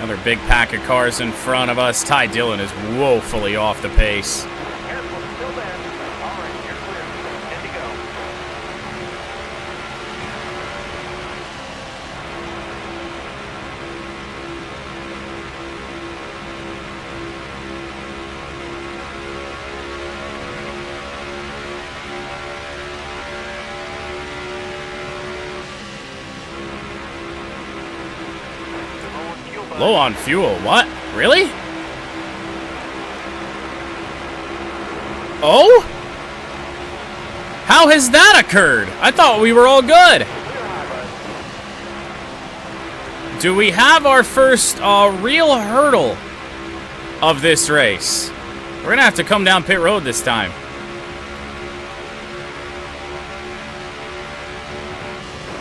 Another big pack of cars in front of us. Ty Dillon is woefully off the pace. Careful, still there. All right, you're clear. Good to go. Low on fuel. What? Really? Oh? How has that occurred? I thought we were all good. Do we have our first real hurdle of this race? We're going to have to come down pit road this time.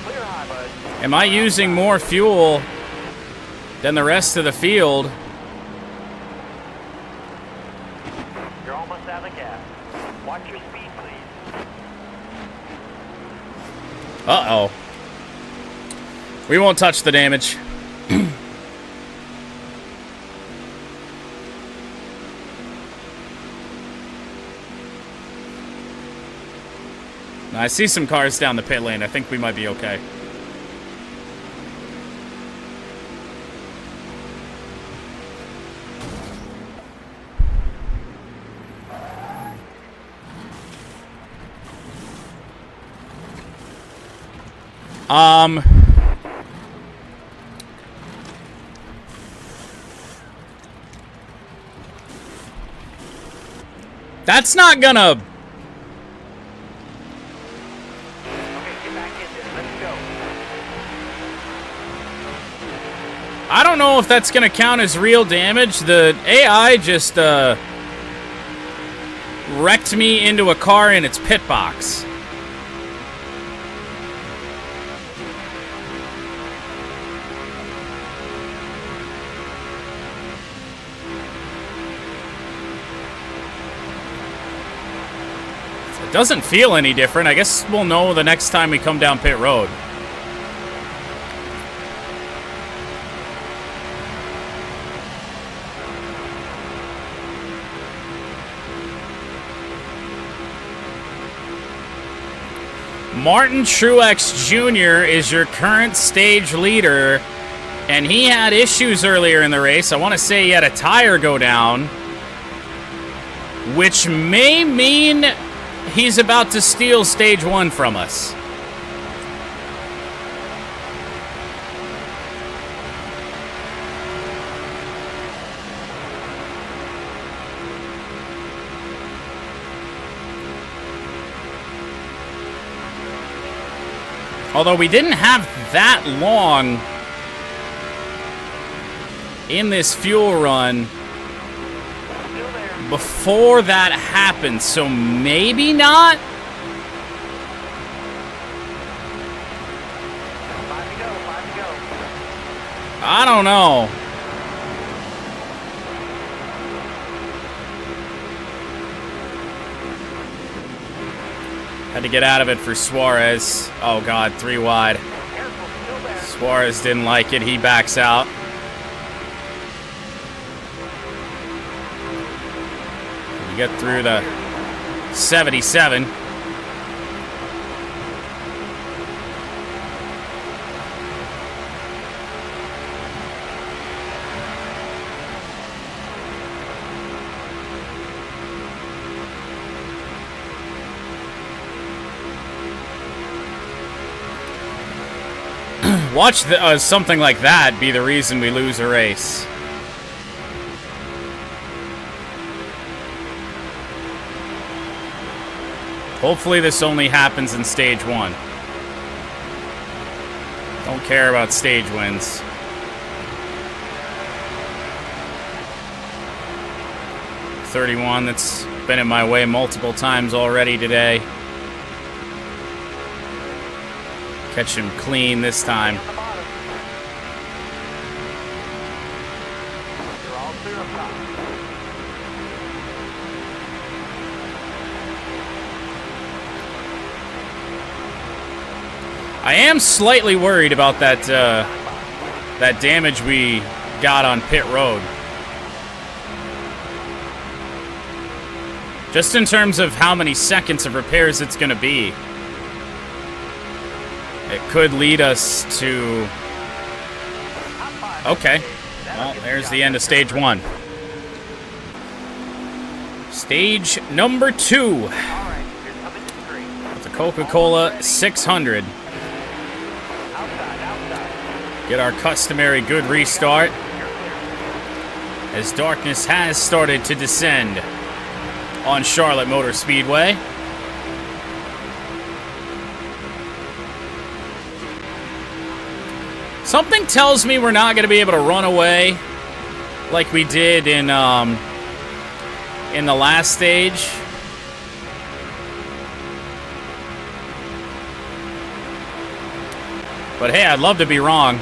Clear high, bud. Am I using more fuel than the rest of the field? You're almost out of gas. Watch your speed, please. Uh-oh. We won't touch the damage. I see some cars down the pit lane. I think we might be okay. That's not gonna... Okay, get back in there. Let's go. I don't know if that's gonna count as real damage. The AI just, wrecked me into a car in its pit box. Doesn't feel any different. I guess we'll know the next time we come down pit road. Martin Truex Jr. is your current stage leader, and he had issues earlier in the race. I want to say he had a tire go down, which may mean he's about to steal stage 1 from us. Although we didn't have that long in this fuel run before that happened, so maybe not? 5 to go, 5 to go. I don't know. Had to get out of it for Suarez. Oh God, 3 wide. Careful, still there. Suarez didn't like it, he backs out. We get through the 77. Watch something like that be the reason we lose a race. Hopefully this only happens in stage 1. Don't care about stage wins. .31, that's been in my way multiple times already today. Catch him clean this time. On the bottom. You're all clear up top. I am slightly worried about that that damage we got on pit road. Just in terms of how many seconds of repairs it's going to be. It could lead us to... Okay. Well, there's the end of stage 1. Stage number 2. All right, you're coming to 3. With the Coca-Cola 600. Outside. Get our customary good restart. You're clear. As darkness has started to descend on Charlotte Motor Speedway. Something tells me we're not going to be able to run away like we did in the last stage. But hey, I'd love to be wrong.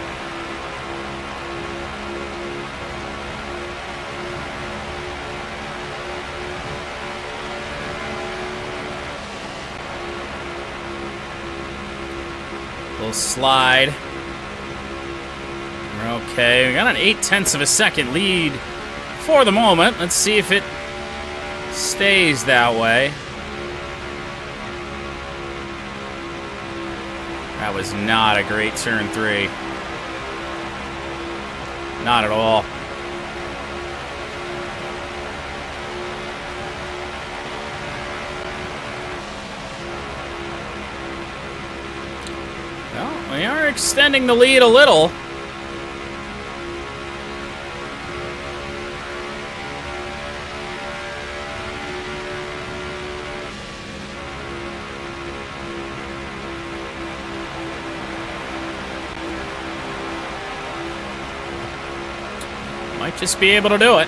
Little slide. Okay, we got an 0.8 of a second lead for the moment. Let's see if it stays that way. That was not a great turn 3. Not at all. Well, we are extending the lead a little. Might just be able to do it.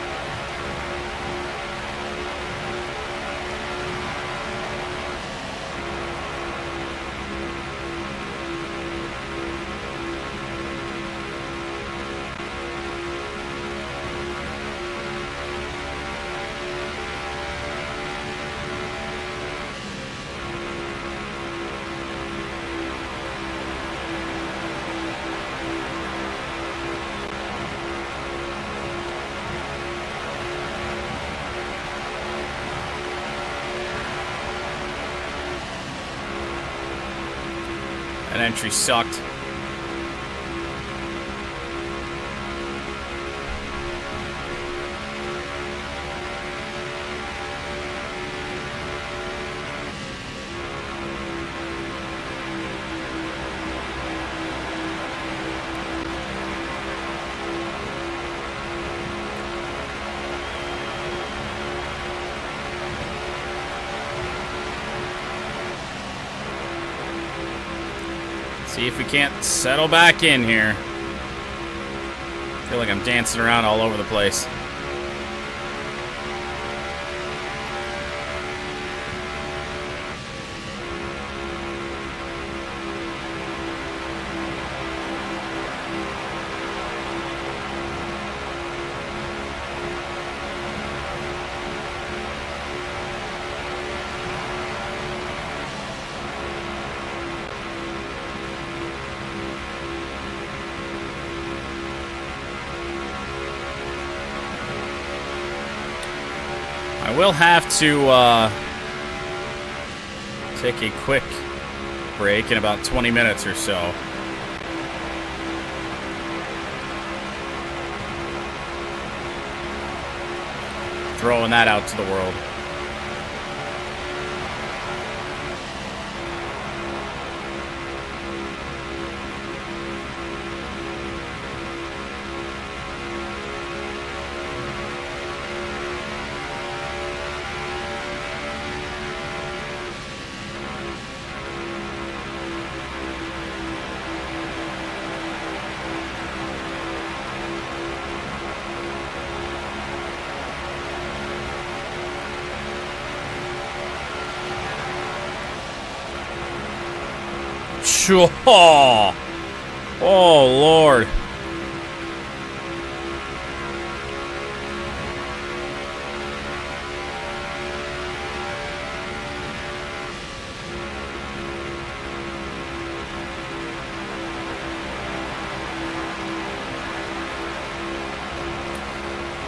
That entry sucked. See if we can't settle back in here. I feel like I'm dancing around all over the place. I will have to take a quick break in about 20 minutes or so. Throwing that out to the world. Sure. Oh, Lord. You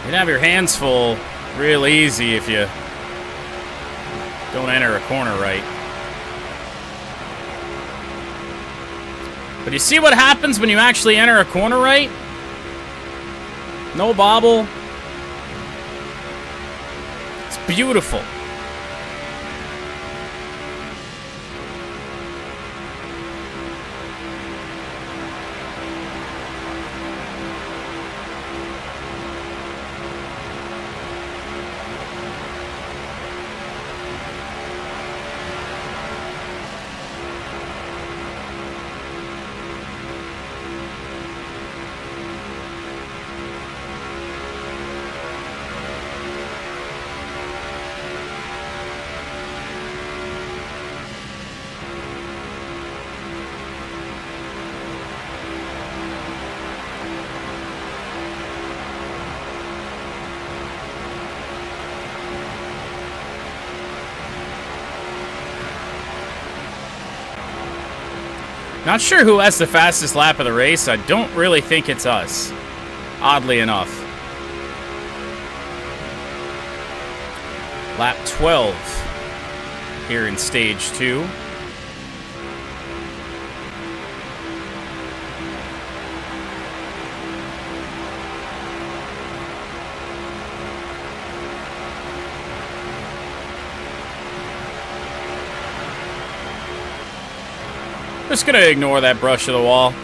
can have your hands full real easy if you don't enter a corner right. But you see what happens when you actually enter a corner right? No bobble. It's beautiful. Not sure who has the fastest lap of the race. I don't really think it's us, oddly enough. Lap 12 here in stage 2. Just gonna ignore that brush of the wall.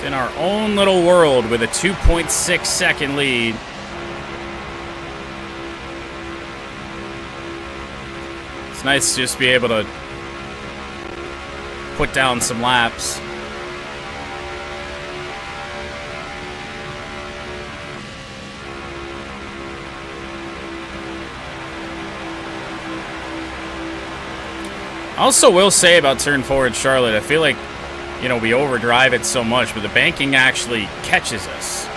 In our own little world with a 2.6 second lead. nice to just be able to put down some laps. I also will say about turn 4 at Charlotte, I feel like, you know, we overdrive it so much, but the banking actually catches us.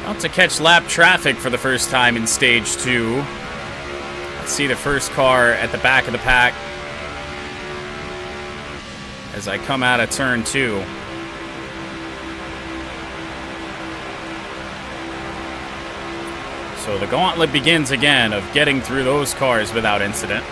Out to catch lap traffic for the first time in stage 2. Let's see the first car at the back of the pack as I come out of turn 2. So the gauntlet begins again of getting through those cars without incident.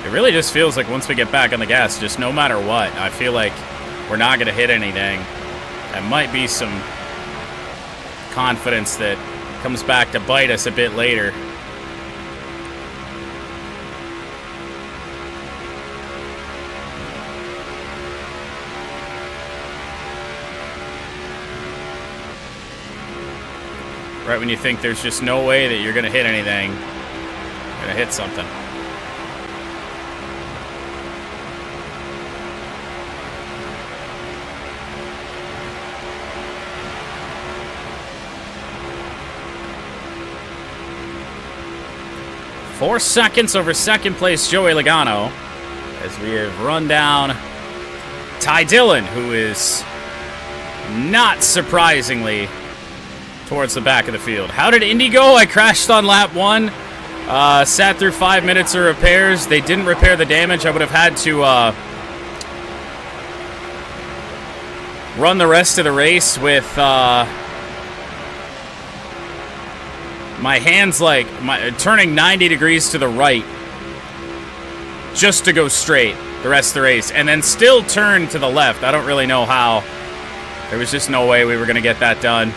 It really just feels like once we get back on the gas, just no matter what, I feel like we're not going to hit anything. That might be some confidence that comes back to bite us a bit later. Right when you think there's just no way that you're going to hit anything, you're going to hit something. Four seconds over second place Joey Logano as we have run down Ty Dillon, who is not surprisingly towards the back of the field. How did Indy go? I crashed on lap 1. Sat through 5 minutes of repairs. They didn't repair the damage. I would have had to run the rest of the race with my hands turning 90 degrees to the right just to go straight the rest of the race, and then still turn to the left. I don't really know how. There was just no way we were going to get that done.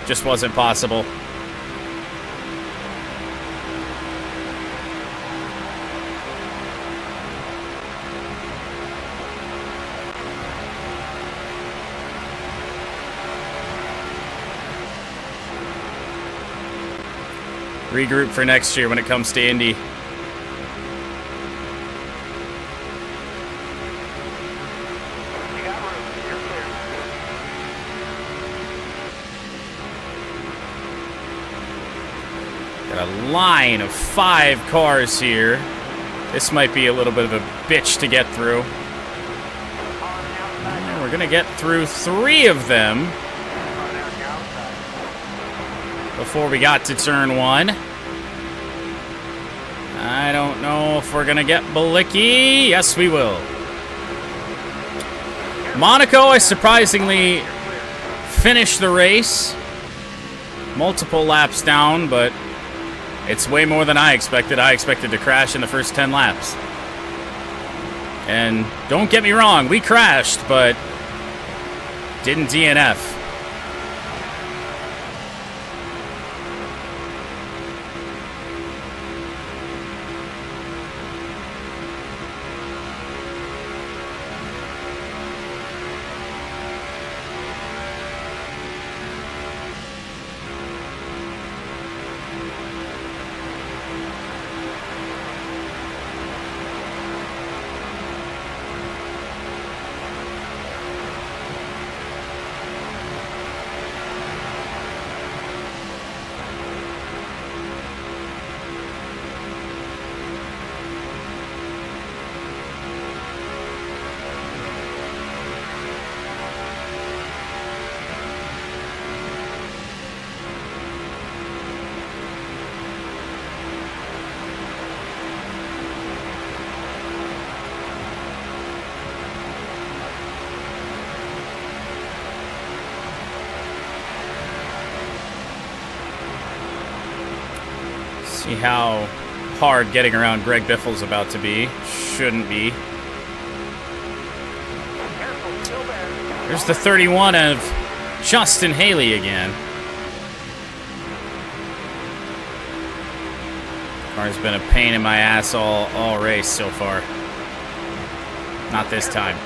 Just wasn't possible. Regroup for next year when it comes to Indy. Got a line of 5 cars here. This might be a little bit of a bitch to get through. And we're going to get through 3 of them before we got to turn 1. I don't know if we're going to get Balicki. Yes, we will. Monaco, I surprisingly finished the race. Multiple laps down, but it's way more than I expected. I expected to crash in the first 10 laps. And don't get me wrong, we crashed, but didn't DNF. See how hard getting around Greg Biffle's about to be. Shouldn't be. There's the 31 of Justin Haley again. Car's been a pain in my ass all race so far. Not this time.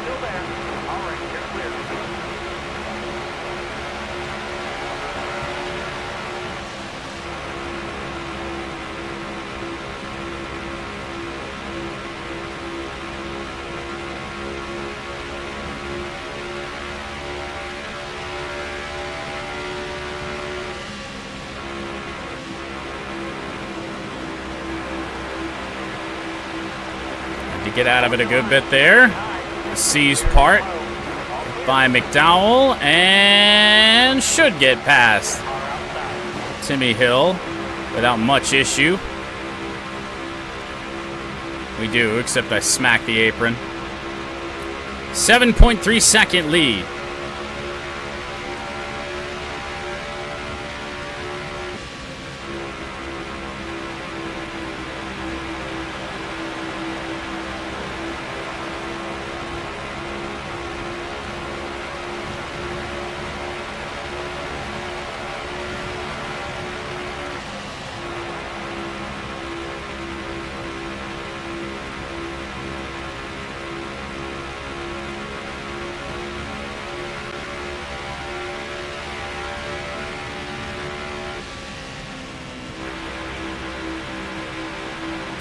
Get out of it a good bit there. The C's part by McDowell and should get past Timmy Hill without much issue. We do, except I smacked the apron. 7.3 second lead.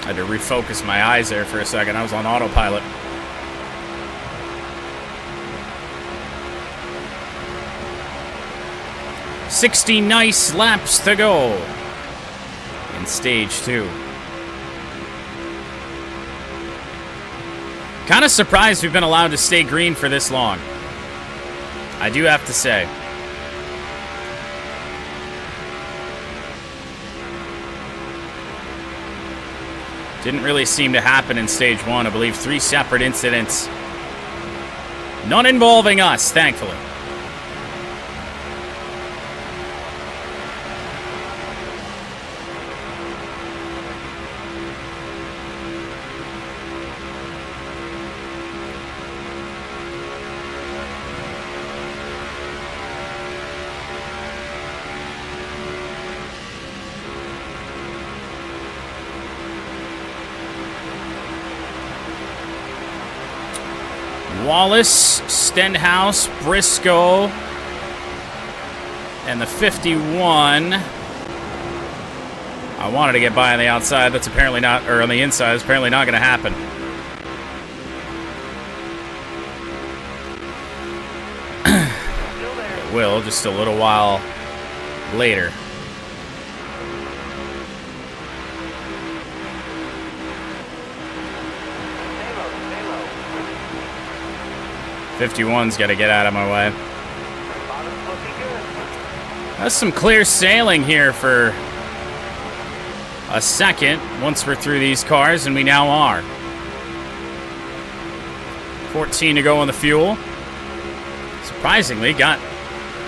I had to refocus my eyes there for a second. I was on autopilot. "60 nice laps to go in stage 2. Kind of surprised we've been allowed to stay green for this long. I do have to say. Didn't really seem to happen in stage 1. I believe 3 separate incidents. None involving us, thankfully. Wallace, Stenhouse, Briscoe, and the 51. I wanted to get by on the outside. That's apparently not, or on the inside. It's apparently not going to happen. It will, just a little while later. '51's got to get out of my way. That's some clear sailing here for a second once we're through these cars, and we now are. 14 to go on the fuel. Surprisingly, got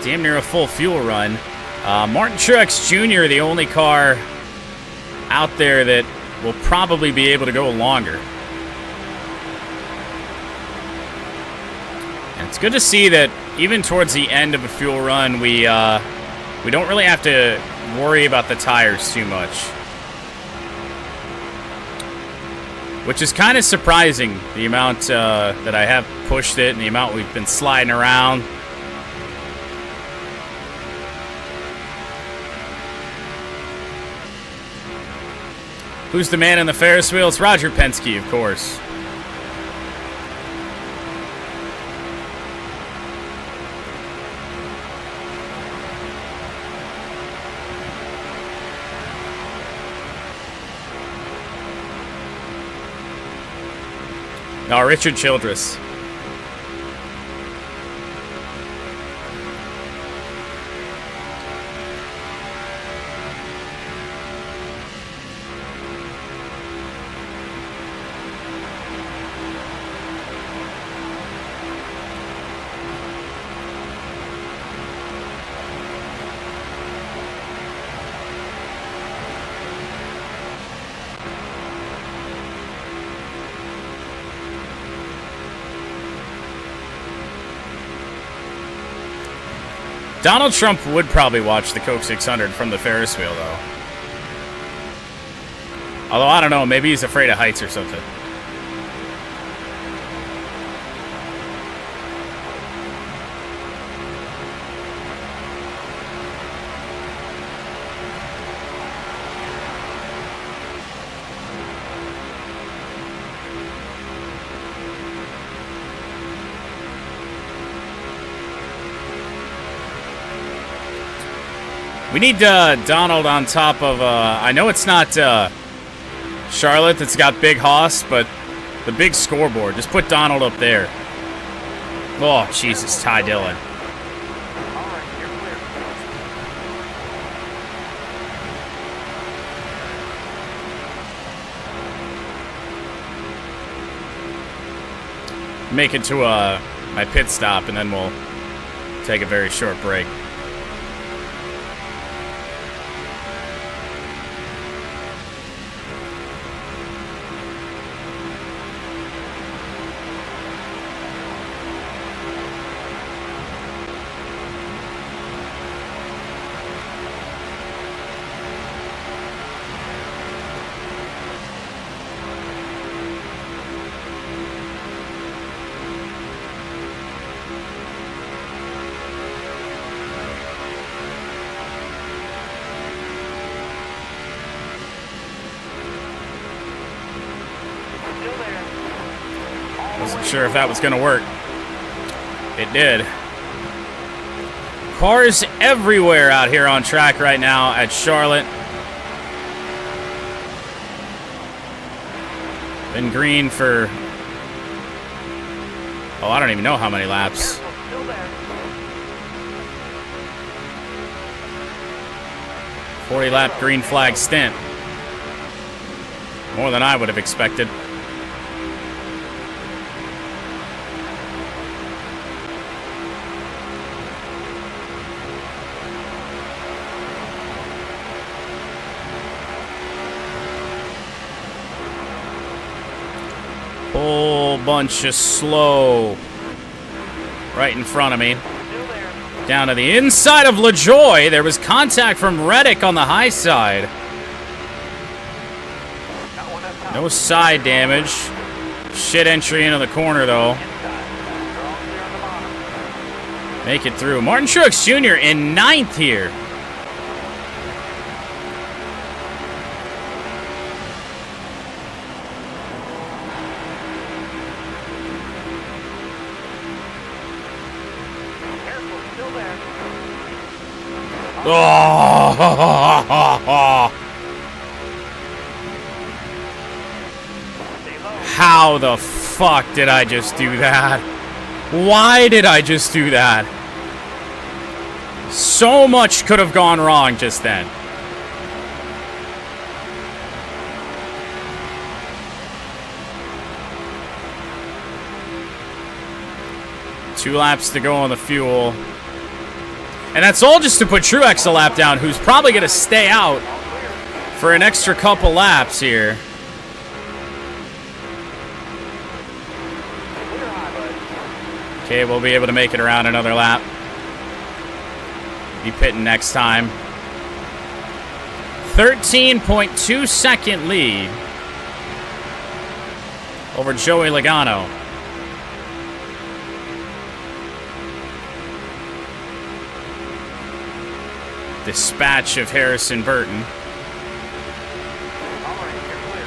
damn near a full fuel run. Martin Truex Jr., the only car out there that will probably be able to go longer. It's good to see that even towards the end of a fuel run, we don't really have to worry about the tires too much. Which is kind of surprising, the amount that I have pushed it and the amount we've been sliding around. Who's the man in the Ferris wheel? It's Roger Penske, of course. No, Richard Childress. Donald Trump would probably watch the Coke 600 from the Ferris wheel, though. Although, I don't know, maybe he's afraid of heights or something. We need Donald on top of, I know it's not Charlotte that's got Big Hoss, but the big scoreboard. Just put Donald up there. Oh, Jesus, Ty Dillon. All right, you're clear. Make it to my pit stop, and then we'll take a very short break. Wasn't sure if that was going to work. It did. Cars everywhere out here on track right now at Charlotte. Been green for... oh, I don't even know how many laps. Still there. 40-lap green flag stint. More than I would have expected. Whole bunch of slow right in front of me. Still there. Down to the inside of LaJoy. There was contact from Reddick on the high side. Got one up top. No side damage. Shit entry into the corner, though. Inside. They're all clear on the bottom. Make it through. Martin Truex Jr. in 9th here. Careful, still there. Oh! Stay low. How the fuck did I just do that? Why did I just do that? So much could have gone wrong just then. Two laps to go on the fuel. And that's all just to put Truex a lap down, who's probably going to stay out for an extra couple laps here. Clear high, bud. Okay, we'll be able to make it around another lap. Be pitting next time. 13.2 second lead over Joey Logano. Dispatch of Harrison Burton. All right, you're clear.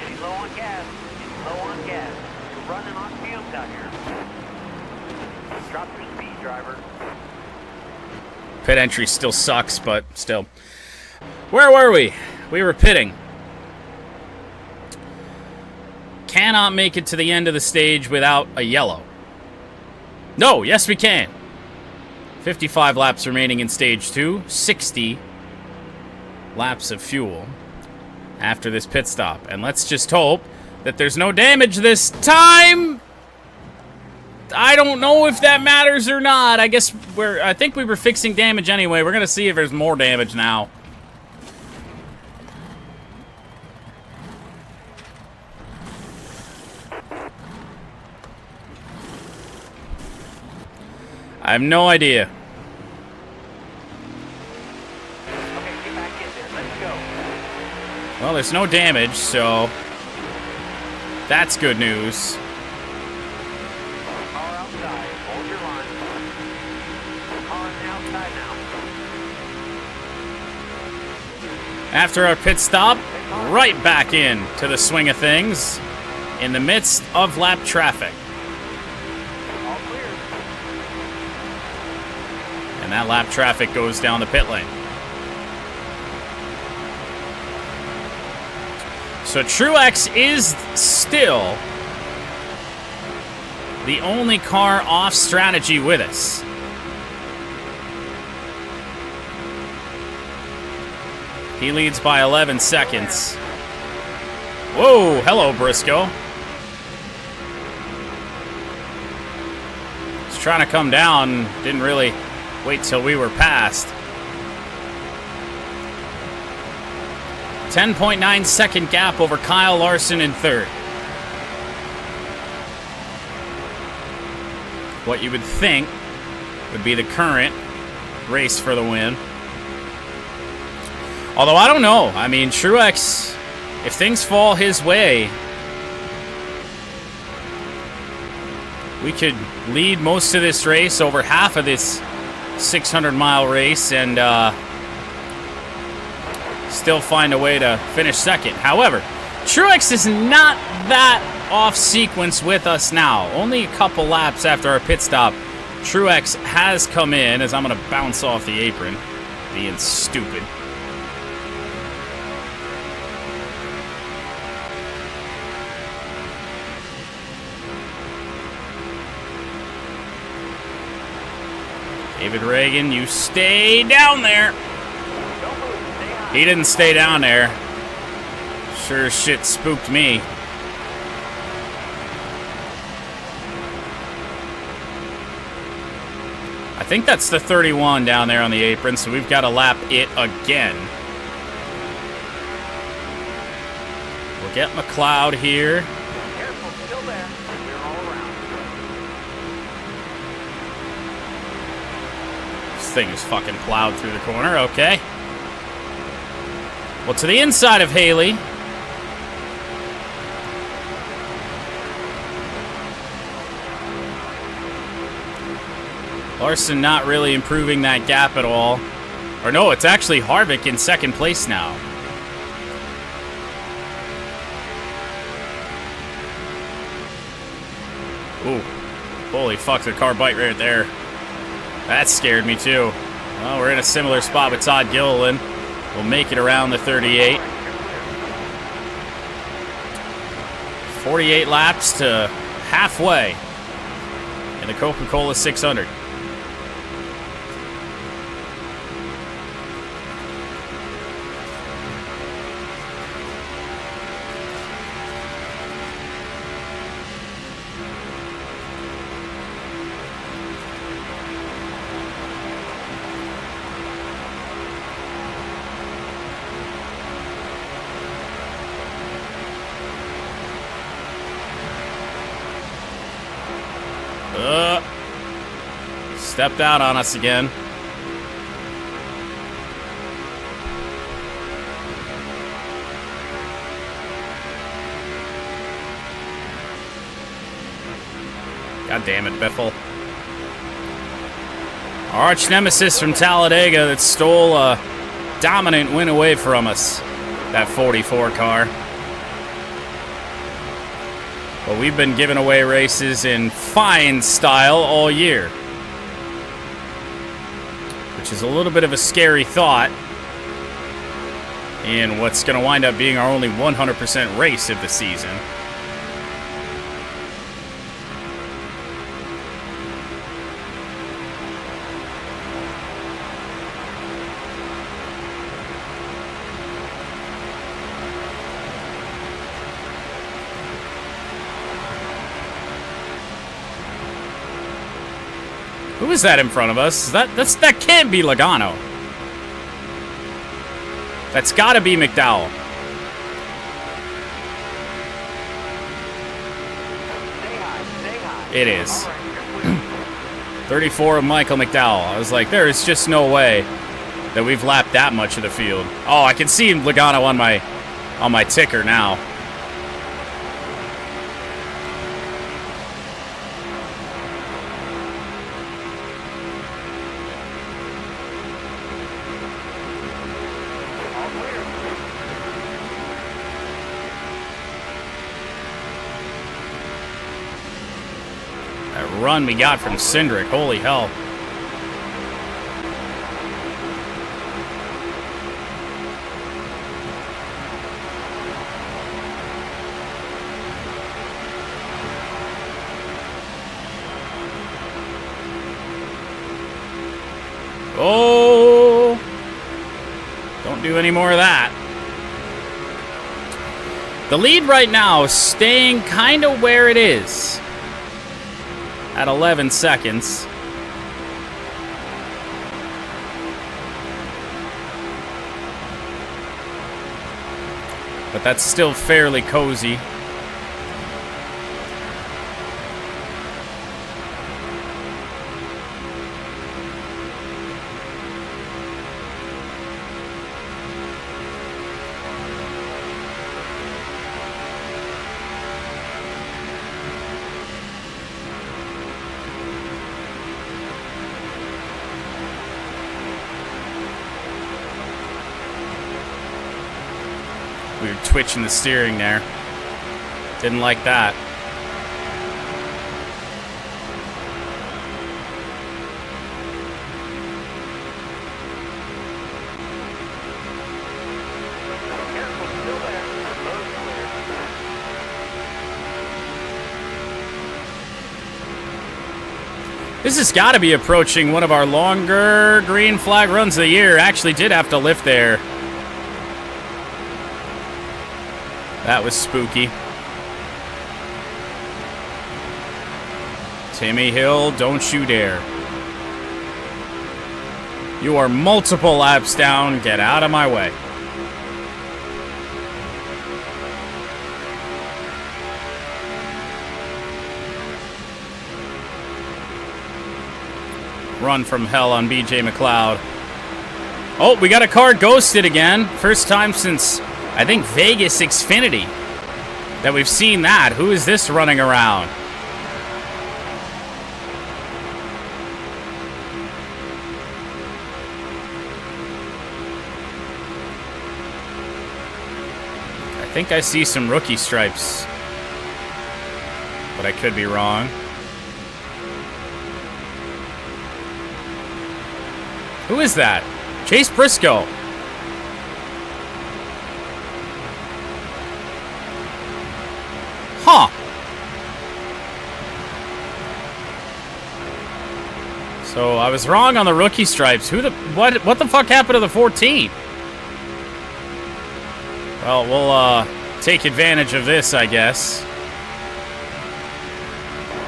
She's low on gas. She's low on gas. You're running on fumes out here. Drop your speed, driver. Pit entry still sucks, but still. Where were we? We were pitting. Cannot make it to the end of the stage without a yellow. No, yes we can. 55 laps remaining in stage 2. 60 laps of fuel after this pit stop. And let's just hope that there's no damage this time. I don't know if that matters or not. I think we were fixing damage anyway. We're going to see if there's more damage now. I have no idea. Okay, get back in there. Let's go. Well, there's no damage, so that's good news. Car outside. Hold your line. Car on the outside now. After our pit stop, right back in to the swing of things in the midst of lap traffic. All clear. And that lap traffic goes down the pit lane. So Truex is still the only car off strategy with us. He leads by 11 seconds. Whoa, hello, Briscoe. He's trying to come down, didn't really wait till we were past. 10.9 second gap over Kyle Larson in third. What you would think would be the current race for the win. Although I don't know. I mean, Truex, if things fall his way, we could lead most of this race, over half of this 600-mile race, and still find a way to finish second. However, Truex is not that off sequence with us now. Only a couple laps after our pit stop, Truex has come in, as I'm going to bounce off the apron, being stupid. David Reagan, you stay down there. Don't move. Stay high. He didn't stay down there. Sure as shit spooked me. I think that's the 31 down there on the apron, so we've got to lap it again. We'll get McLeod here. Careful, still there. We're all around. This thing is fucking plowed through the corner, okay. Well, to the inside of Haley. Larson not really improving that gap at all. Or no, it's actually Harvick in second place now. Ooh. Holy fuck, the car bite right there. That scared me too. Well, we're in a similar spot with Todd Gilliland. We'll make it around the 38. 48 laps to halfway in the Coca-Cola 600. Stepped out on us again. God damn it, Biffle. Our arch nemesis from Talladega that stole a dominant win away from us. That 44 car. But we've been giving away races in fine style all year. Which is a little bit of a scary thought in what's going to wind up being our only 100% race of the season. Who is that in front of us? That can't be Logano. That's got to be McDowell. Stay high, stay high. It is. All right, you're clear. 34 of Michael McDowell. I was like, there is just no way that we've lapped that much of the field. Oh, I can see Logano on my ticker now. That run we got from Cindric, holy hell. Oh, don't do any more of that. The lead right now is staying kind of where it is at 11 seconds. But that's still fairly cozy. We were twitching the steering there. Didn't like that. This has got to be approaching one of our longer green flag runs of the year. Actually did have to lift there. That was spooky. Timmy Hill, don't you dare. You are multiple laps down. Get out of my way. Run from hell on BJ McLeod. Oh, we got a car ghosted again. First time since, I think, Vegas Xfinity that we've seen that. Who is this running around? I think I see some rookie stripes, but I could be wrong. Who is that? Chase Briscoe. Huh. So I was wrong on the rookie stripes. What the fuck happened to the 14? Well, we'll take advantage of this, I guess.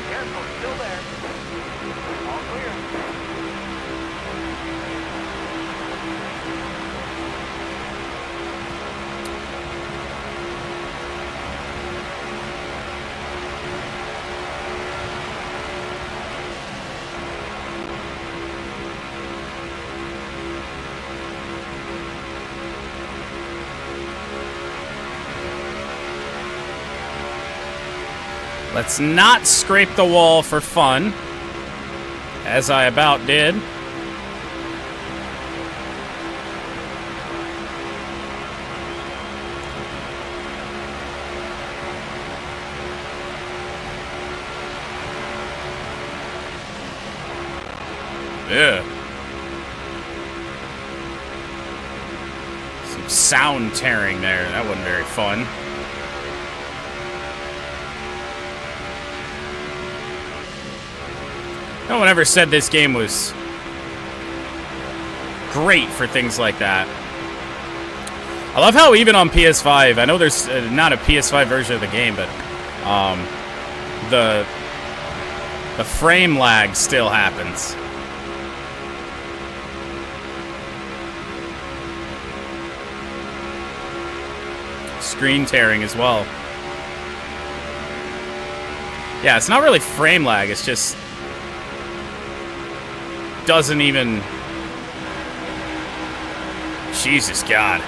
Careful, still there. All clear. Let's not scrape the wall for fun, as I about did. Yeah. Some sound tearing there. That wasn't very fun. No one ever said this game was great for things like that. I love how even on PS5, I know there's not a PS5 version of the game, but the frame lag still happens. Screen tearing as well. Yeah, it's not really frame lag, it's just doesn't even... Jesus God.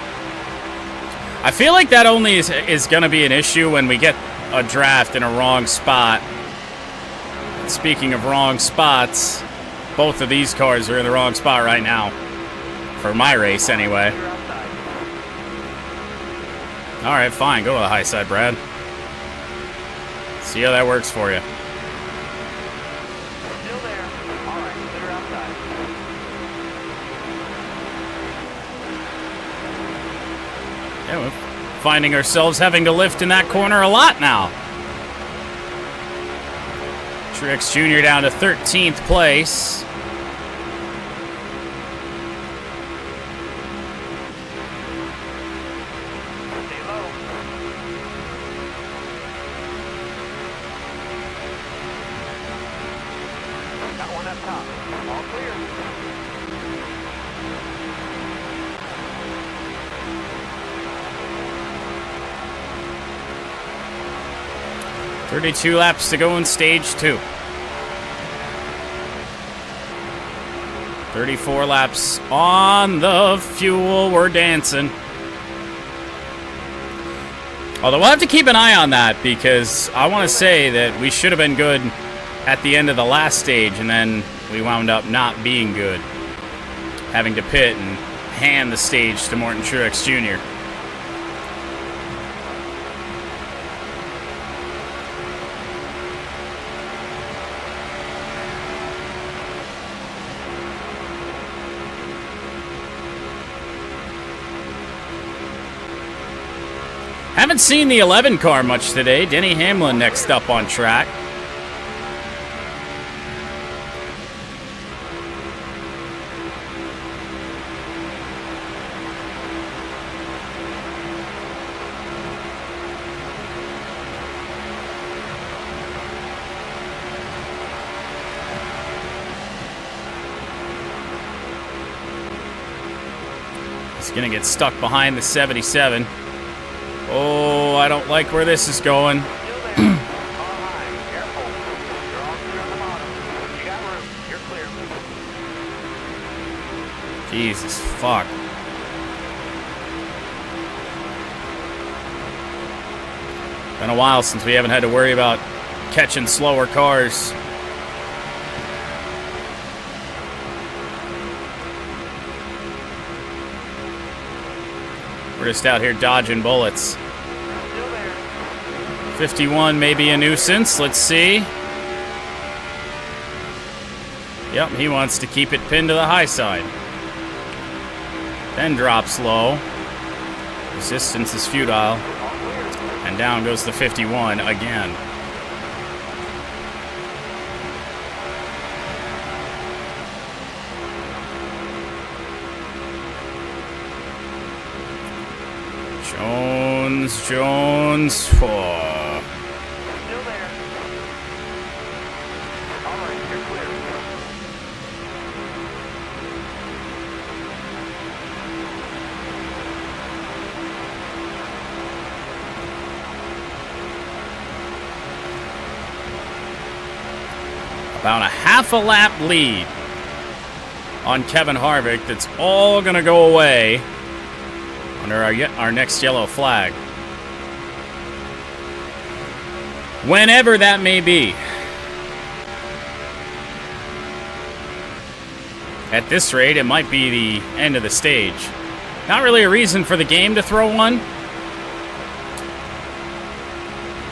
I feel like that only is going to be an issue when we get a draft in a wrong spot. Speaking of wrong spots, both of these cars are in the wrong spot right now. For my race, anyway. Alright, fine. Go to the high side, Brad. See how that works for you. Still there. All right, clear outside. Yeah, we're finding ourselves having to lift in that corner a lot now. Truex Jr. down to 13th place. Stay low. Got one up top. All clear. 32 laps to go in stage 2. 34 laps on the fuel. We're dancing. Although we'll have to keep an eye on that because I want to say that we should have been good at the end of the last stage and then we wound up not being good. Having to pit and hand the stage to Martin Truex Jr. Haven't seen the 11 car much today. Denny Hamlin next up on track. He's gonna get stuck behind the 77. Oh, I don't like where this is going. Still there. All high. Careful. You're all clear on the bottom. You got room. You're clear. Jesus, fuck. Been a while since we haven't had to worry about catching slower cars. We're just out here dodging bullets. Still there. 51 may be a nuisance. Let's see. Yep, he wants to keep it pinned to the high side. Then drops low. Resistance is futile. And down goes the 51 again. Jones. Oh. Still there. All right, you're clear. About a half a lap lead on Kevin Harvick. That's all going to go away under our next yellow flag. Whenever that may be. At this rate, it might be the end of the stage. Not really a reason for the game to throw one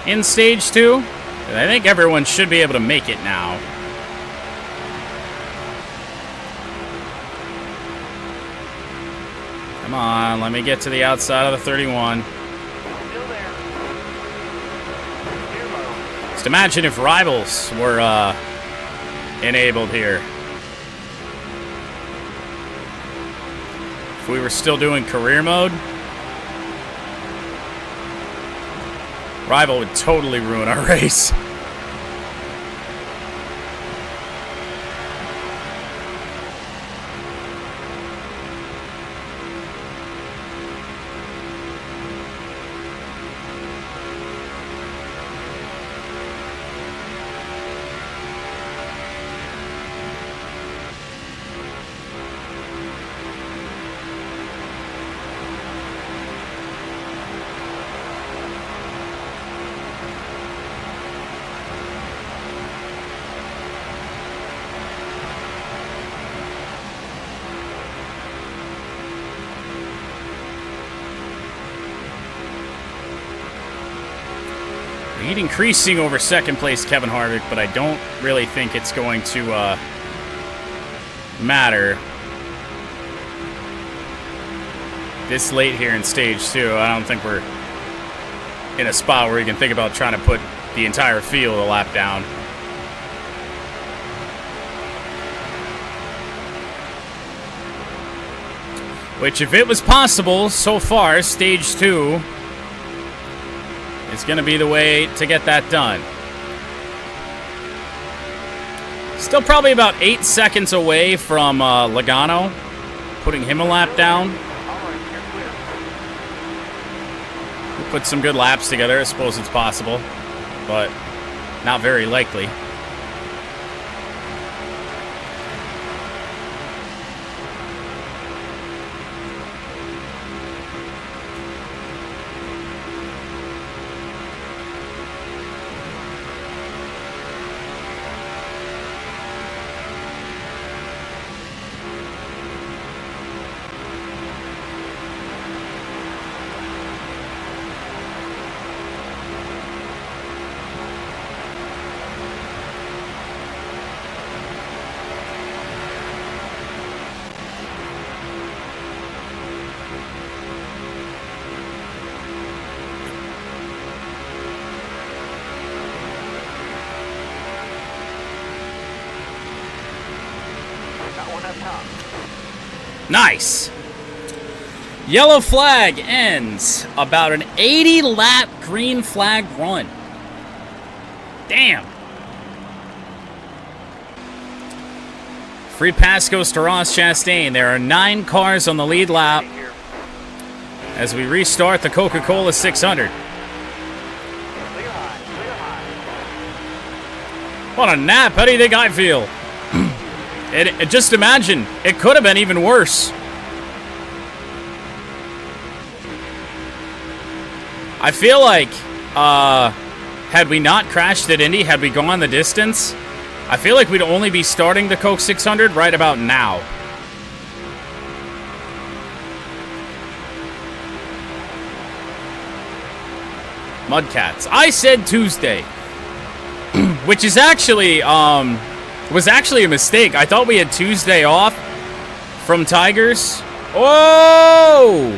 in stage 2. I think everyone should be able to make it now. Come on, let me get to the outside of the 31. Still there. Clear low. Just imagine if rivals were enabled here. If we were still doing career mode, rival would totally ruin our race. Lead increasing over second place Kevin Harvick, but I don't really think it's going to matter this late here in stage 2. I don't think we're in a spot where you can think about trying to put the entire field a lap down. Which, if it was possible, so far, stage 2 is going to be the way to get that done. Still probably about 8 seconds away from Logano, putting him a lap down. We'll put some good laps together. I suppose it's possible, but not very likely. Nice. Yellow flag ends about an 80-lap green flag run. Damn. Free pass goes to Ross Chastain. There are 9 cars on the lead lap as we restart the Coca-Cola 600. What a nap. How do you think I feel? Just imagine, it could have been even worse. I feel like, had we not crashed at Indy, had we gone the distance, I feel like we'd only be starting the Coke 600 right about now. Mudcats. I said Tuesday, which is actually, was actually a mistake. I thought we had Tuesday off from Tigers. Oh!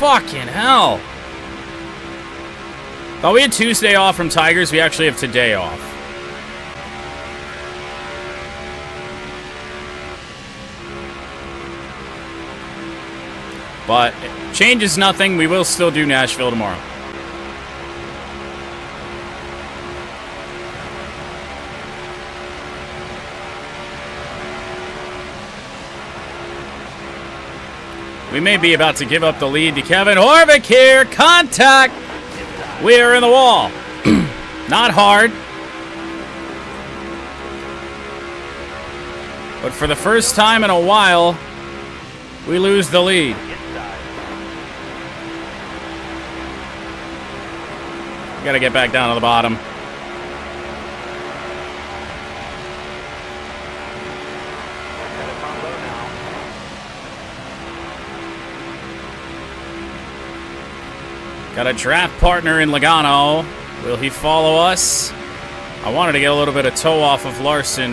Fucking hell. Thought we had Tuesday off from Tigers. We actually have today off. But it changes nothing. We will still do Nashville tomorrow. We may be about to give up the lead to Kevin Harvick here. Contact. We are in the wall. Not hard. But for the first time in a while, we lose the lead. We gotta get back down to the bottom. Got a draft partner in Logano. Will he follow us? I wanted to get a little bit of toe off of Larson.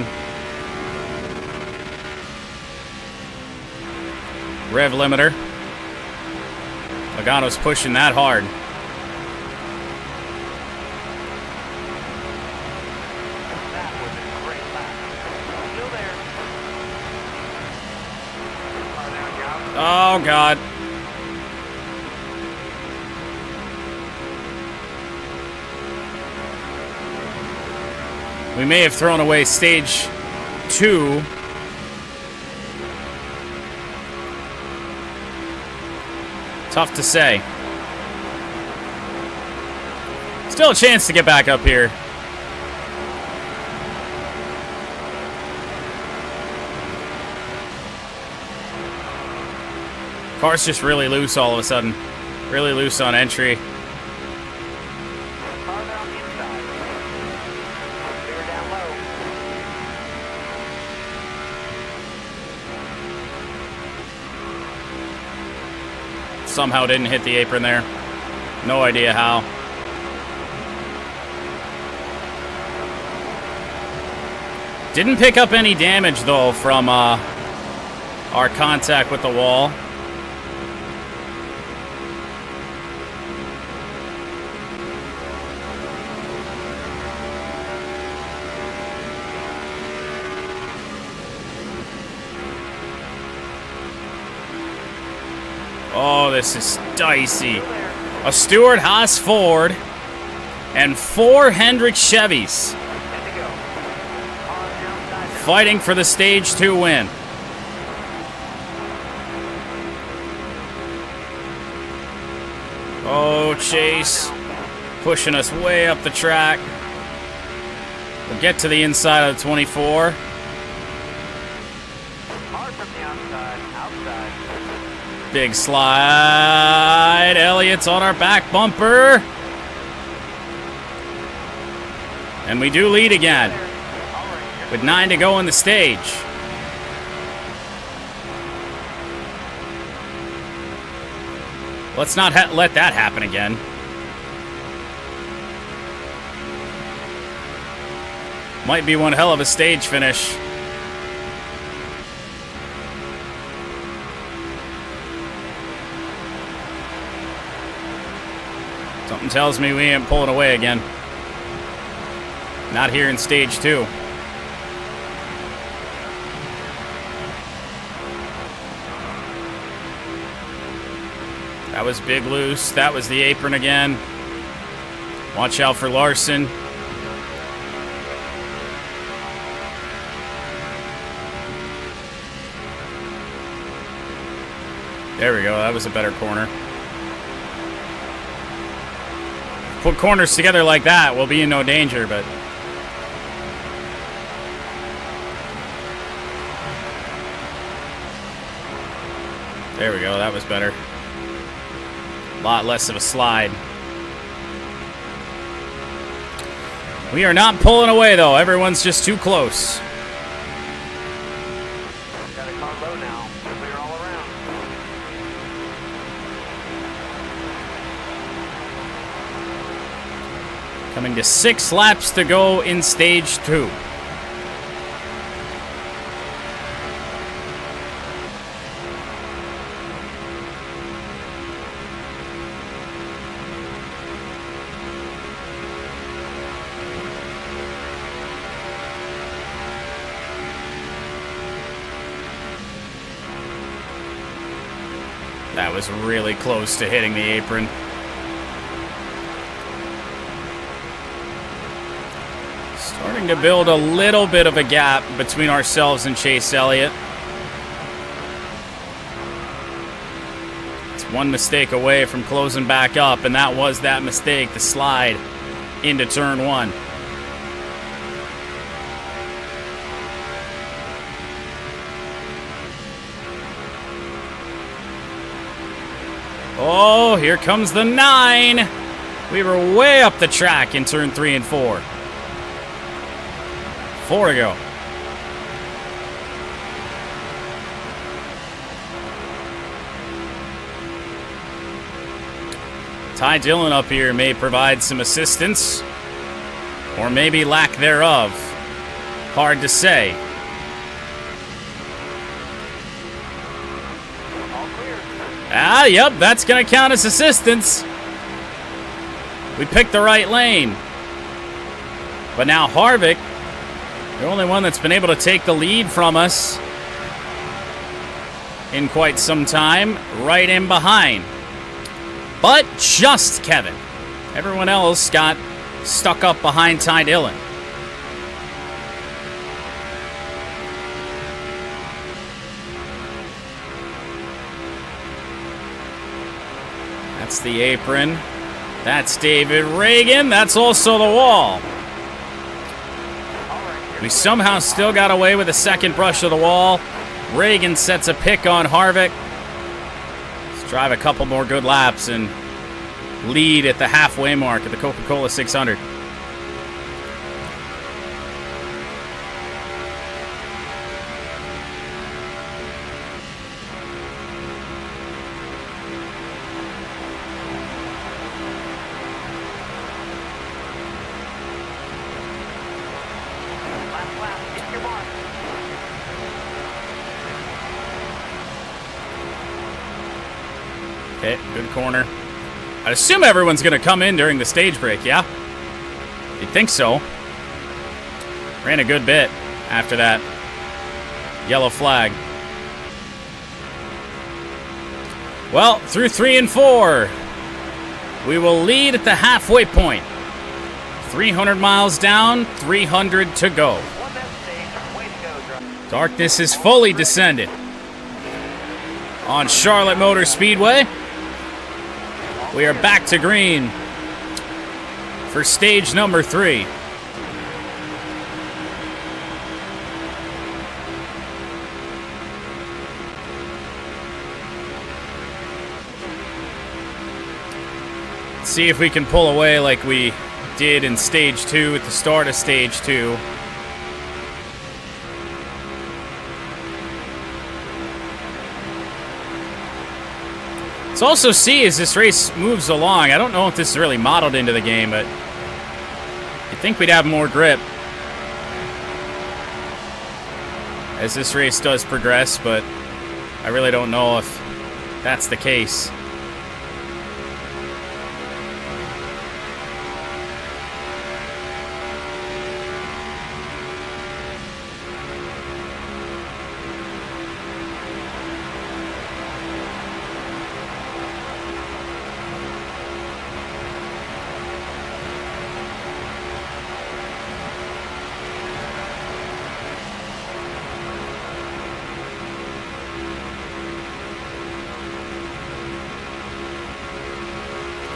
Rev limiter. Logano's pushing that hard. That was a great lap. Still there. Oh, God. We may have thrown away stage 2. Tough to say. Still a chance to get back up here. Car's just really loose all of a sudden. Really loose on entry. Somehow didn't hit the apron there. No idea how. Didn't pick up any damage, though, from our contact with the wall. Oh, this is dicey. A Stewart Haas Ford and 4 Hendrick Chevys fighting for the Stage 2 win. Oh, Chase. Pushing us way up the track. We'll get to the inside of the 24. Hard from the outside. Big slide. Elliott's on our back bumper. And we do lead again, with 9 to go in the stage. Let's not let that happen again. Might be one hell of a stage finish. Something tells me we ain't pulling away again. Not here in stage 2. That was Big Loose. That was the apron again. Watch out for Larson. There we go. That was a better corner. Put corners together like that, we'll be in no danger, but... There we go, that was better. A lot less of a slide. We are not pulling away, though. Everyone's just too close. Got a car low now. Clear all around. Coming to 6 laps to go in stage 2. That was really close to hitting the apron. Starting to build a little bit of a gap between ourselves and Chase Elliott. It's one mistake away from closing back up, and that was that mistake, the slide into turn 1. Oh, here comes the 9. We were way up the track in turn 3 and 4. 4 to go. Ty Dillon up here may provide some assistance, or maybe lack thereof. Hard to say. Ah, yep, that's going to count as assistance. We picked the right lane. But now Harvick, the only one that's been able to take the lead from us in quite some time, right in behind. But just Kevin. Everyone else got stuck up behind Ty Dillon. That's the apron. That's David Reagan. That's also the wall. We somehow still got away with a second brush of the wall. Reagan sets a pick on Harvick. Let's drive a couple more good laps and lead at the halfway mark of the Coca-Cola 600. Okay, good corner. I assume everyone's going to come in during the stage break, yeah? You'd think so. Ran a good bit after that yellow flag. Well, through 3 and 4, we will lead at the halfway point. 300 miles down, 300 to go. Darkness is fully descended on Charlotte Motor Speedway. We are back to green for stage number 3. Let's see if we can pull away like we did in stage 2 at the start of stage 2. Let's also see as this race moves along. I don't know if this is really modeled into the game, but I think we'd have more grip as this race does progress, but I really don't know if that's the case.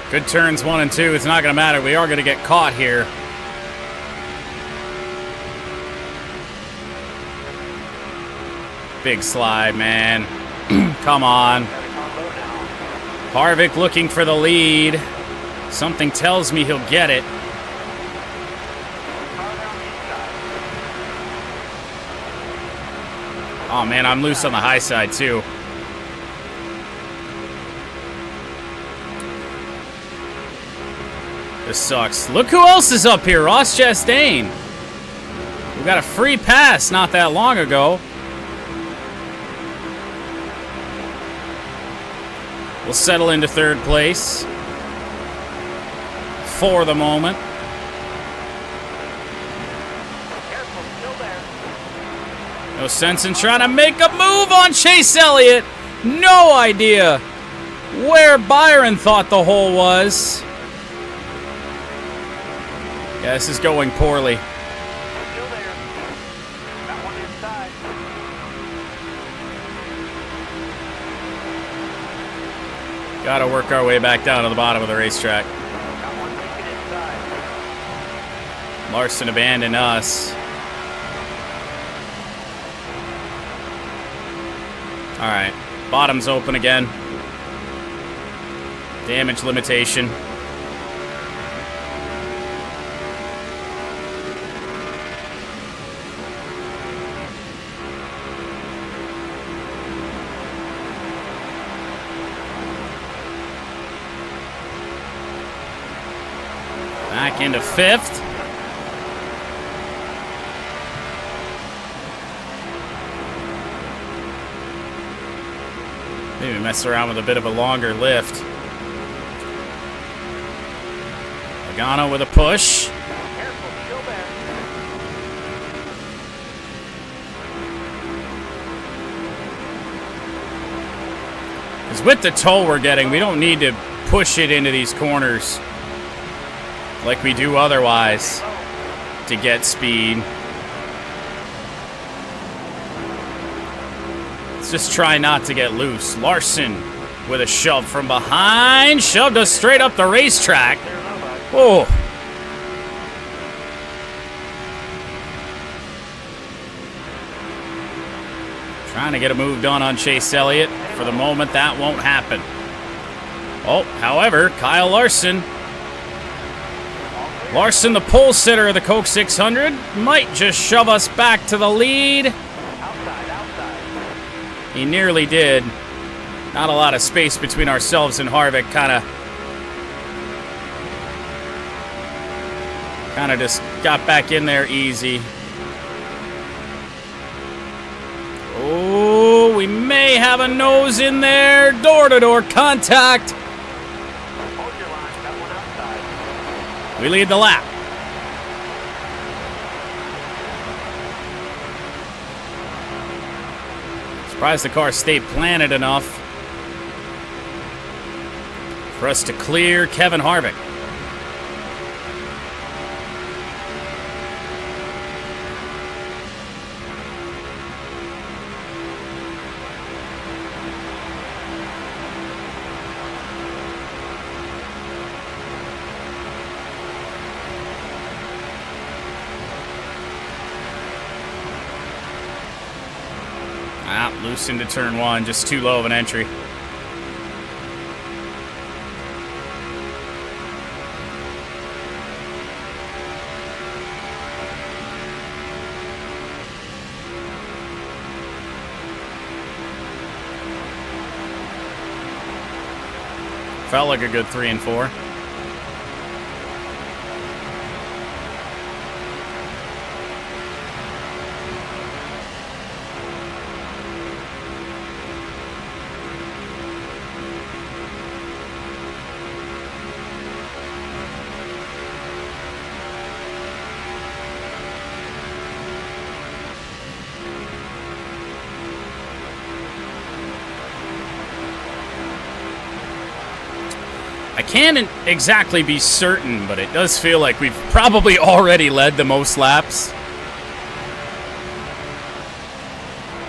Good turns 1 and 2. It's not going to matter. We are going to get caught here. Big slide, man. Come on. Harvick looking for the lead. Something tells me he'll get it. Oh, man, I'm loose on the high side, too. This sucks. Look who else is up here. Ross Chastain. We got a free pass not that long ago. We'll settle into 3rd place for the moment. No sense in trying to make a move on Chase Elliott. No idea where Byron thought the hole was. Yeah, this is going poorly. Still there. Got one inside. Gotta work our way back down to the bottom of the racetrack. Got one making inside. Larson abandoned us. Alright, bottom's open again. Damage limitation. Back into 5th. Maybe mess around with a bit of a longer lift. Logano with a push. Careful, still there. Because with the tow we're getting, we don't need to push it into these corners like we do otherwise to get speed. Let's just try not to get loose. Larson with a shove from behind. Shoved us straight up the racetrack. Oh. Trying to get a move done on Chase Elliott. For the moment, that won't happen. Oh, however, Kyle Larson. Larson, the pole sitter of the Coke 600, might just shove us back to the lead. Outside. He nearly did. Not a lot of space between ourselves and Harvick. Kind of just got back in there easy. Oh, we We may have a nose in there. Door-to-door contact. Hold your line, got one outside. We lead the lap. Surprised the car stayed planted enough for us to clear Kevin Harvick. Loose into turn one, just too low of an entry. Felt like a good 3 and 4. I can't exactly be certain, but it does feel like we've probably already led the most laps.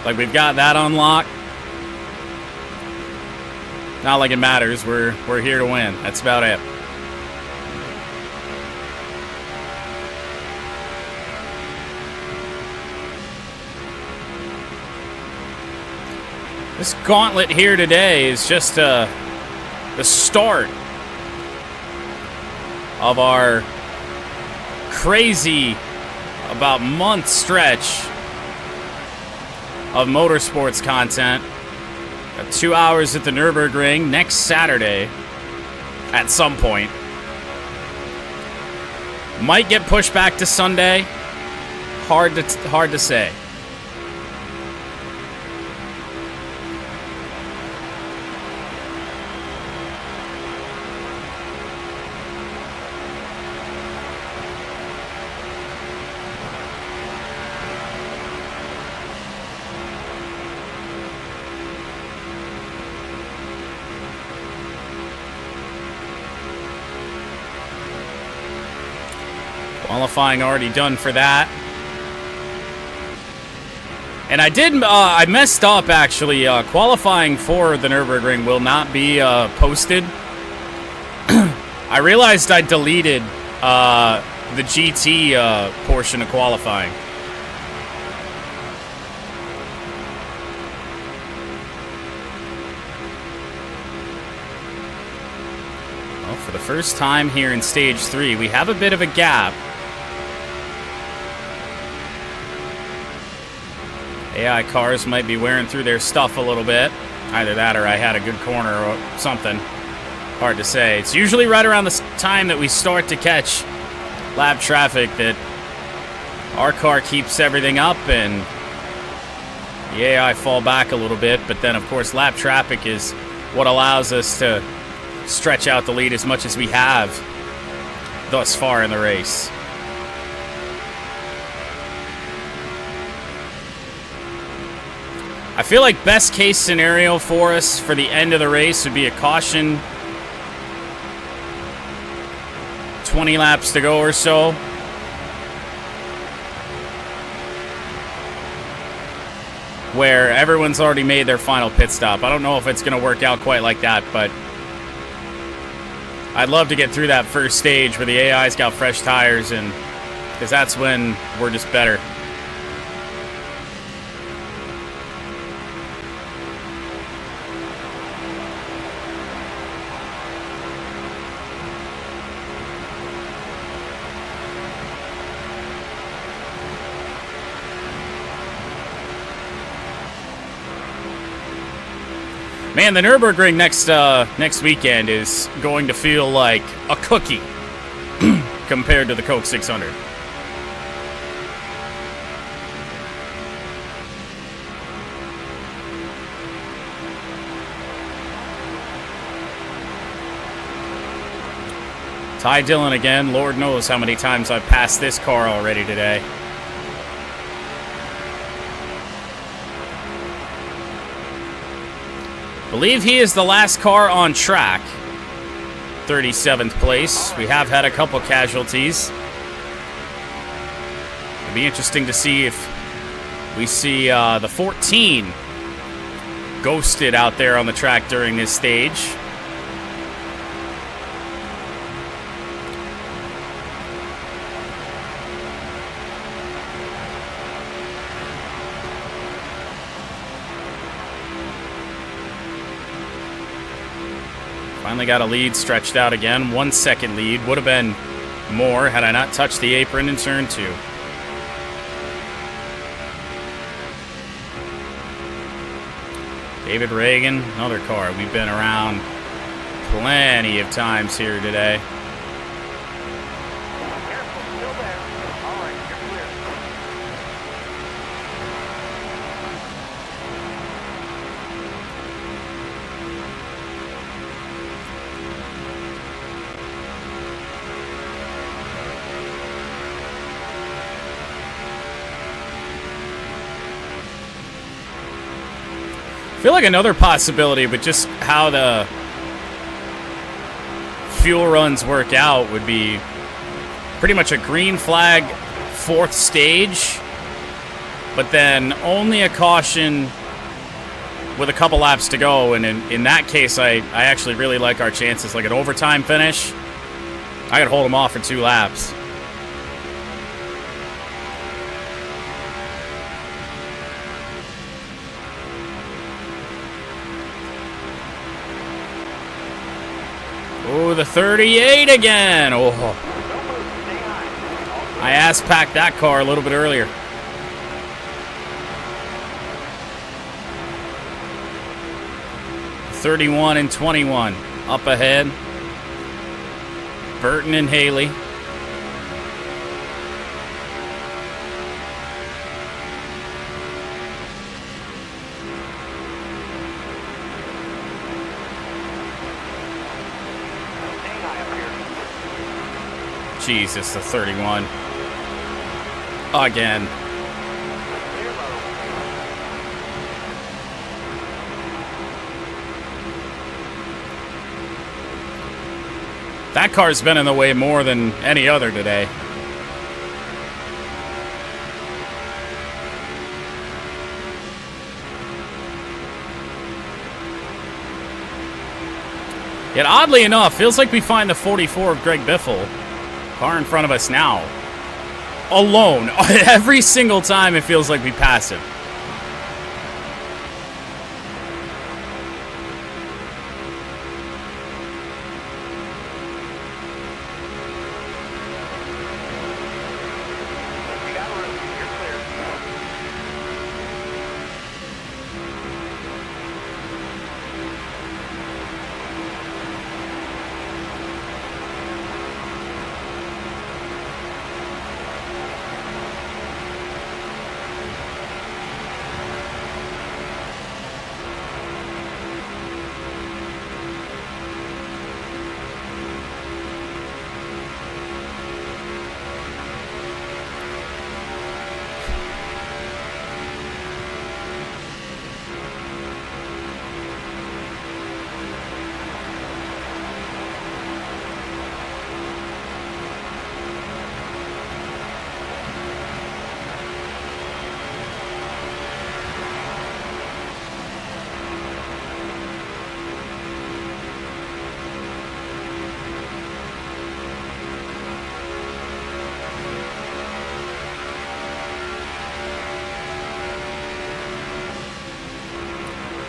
Like we've got that unlocked. Not like it matters. We're here to win. That's about it. This gauntlet here today is just the start of our crazy, about month stretch of motorsports content. Got 2 hours at the Nürburgring next Saturday at some point. Might get pushed back to Sunday. Hard to say. Qualifying already done for that. And I messed up actually. Qualifying for the Nürburgring will not be posted. I realized I deleted the GT portion of qualifying. Well, for the first time here in Stage 3, we have a bit of a gap. AI cars might be wearing through their stuff a little bit. Either that or I had a good corner or something. Hard to say. It's usually right around the time that we start to catch lap traffic that our car keeps everything up and the AI fall back a little bit. But then, of course, lap traffic is what allows us to stretch out the lead as much as we have thus far in the race. I feel like best case scenario for us for the end of the race would be a caution. 20 laps to go or so. Where everyone's already made their final pit stop. I don't know if it's going to work out quite like that, but I'd love to get through that first stage where the AI's got fresh tires, and because that's when we're just better. Man, the Nürburgring next weekend is going to feel like a cookie compared to the Coke 600. Ty Dillon again. Lord knows how many times I've passed this car already today. Believe he is the last car on track. 37th place. We have had a couple casualties. It'll be interesting to see if we see the 14 ghosted out there on the track during this stage. Finally got a lead stretched out again. 1 second lead. Would have been more had I not touched the apron in turn 2. David Reagan, another car. We've been around plenty of times here today. Careful, still there. All right, you're clear. I feel like another possibility, but just how the fuel runs work out would be pretty much a green flag 4th stage, but then only a caution with a couple laps to go. And in that case, I actually really like our chances. Like an overtime finish, I could hold them off for 2 laps. Oh, the 38 again. Oh. I ass-packed that car a little bit earlier. (31 and 21 up ahead. Burton and Haley. Jesus, the 31. Again. That car's been in the way more than any other today. Yet oddly enough, feels like we find the 44 of Greg Biffle. Car in front of us now. Alone. Every single time it feels like we pass him. You got room. You're clear.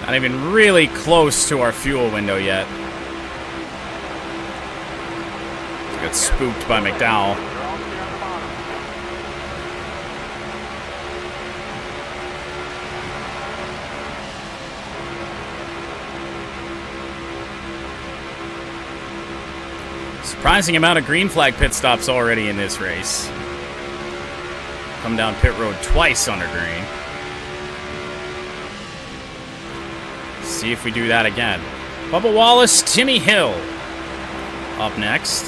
Not even really close to our fuel window yet. Got spooked by McDowell. You're all clear on the bottom. Surprising amount of green flag pit stops already in this race. Come down pit road twice under green. See if we do that again. Bubba Wallace, Timmy Hill up next.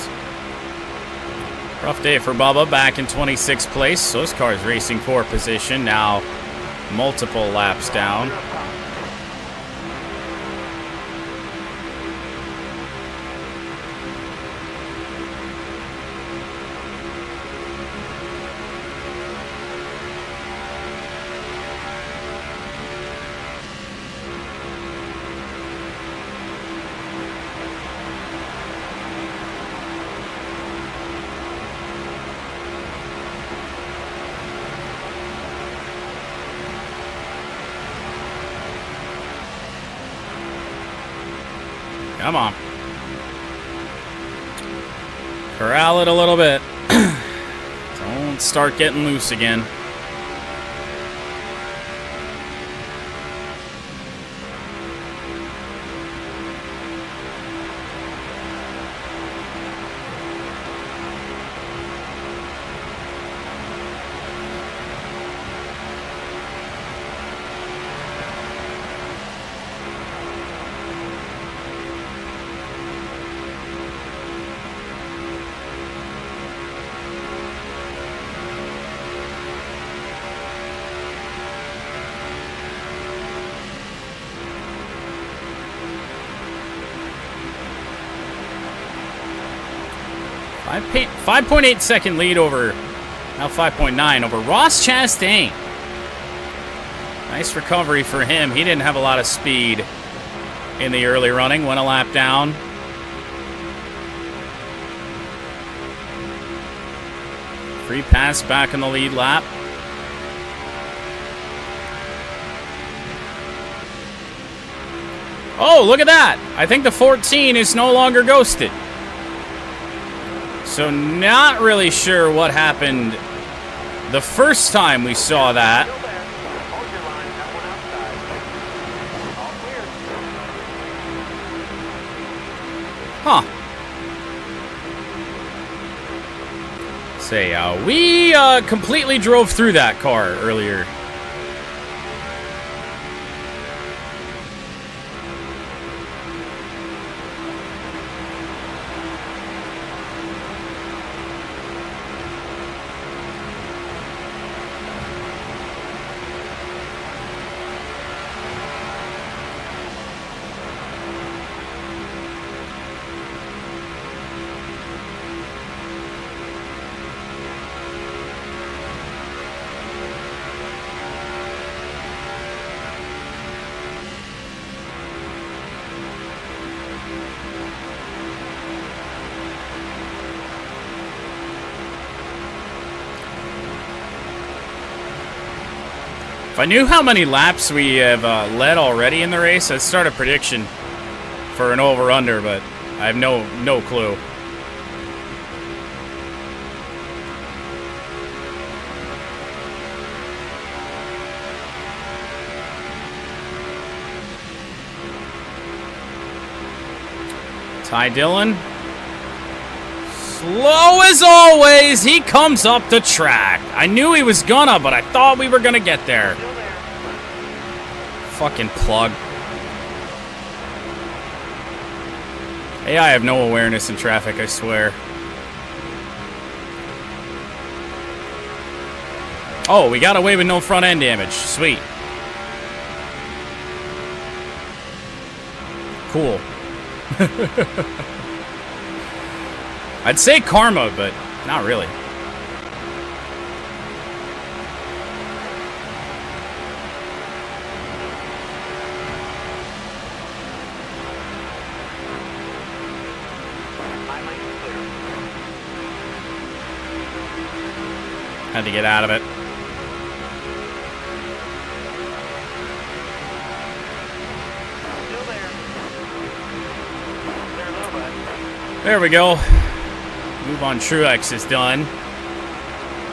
Rough day for Bubba, back in 26th place. So this car is racing for position, now multiple laps down. Come on. Corral it a little bit. Don't start getting loose again. A 5.8 second lead over, now 5.9 over Ross Chastain. Nice recovery for him. He didn't have a lot of speed in the early running, went a lap down. Free pass back in the lead lap. Oh, look at that. I think the 14 is no longer ghosted. So not really sure what happened the first time we saw that. Huh. Say, we completely drove through that car earlier. If I knew how many laps we have led already in the race, I'd start a prediction for an over-under, but I have no clue. Ty Dillon. Slow as always, he comes up the track. I knew he was gonna, but I thought we were gonna get there. Fucking plug. Hey, I have no awareness in traffic, I swear. Oh, we got away with no front end damage. Sweet. Cool. I'd say karma, but not really. Had to get out of it. Still there. There a little bit. There we go. Move on Truex is done.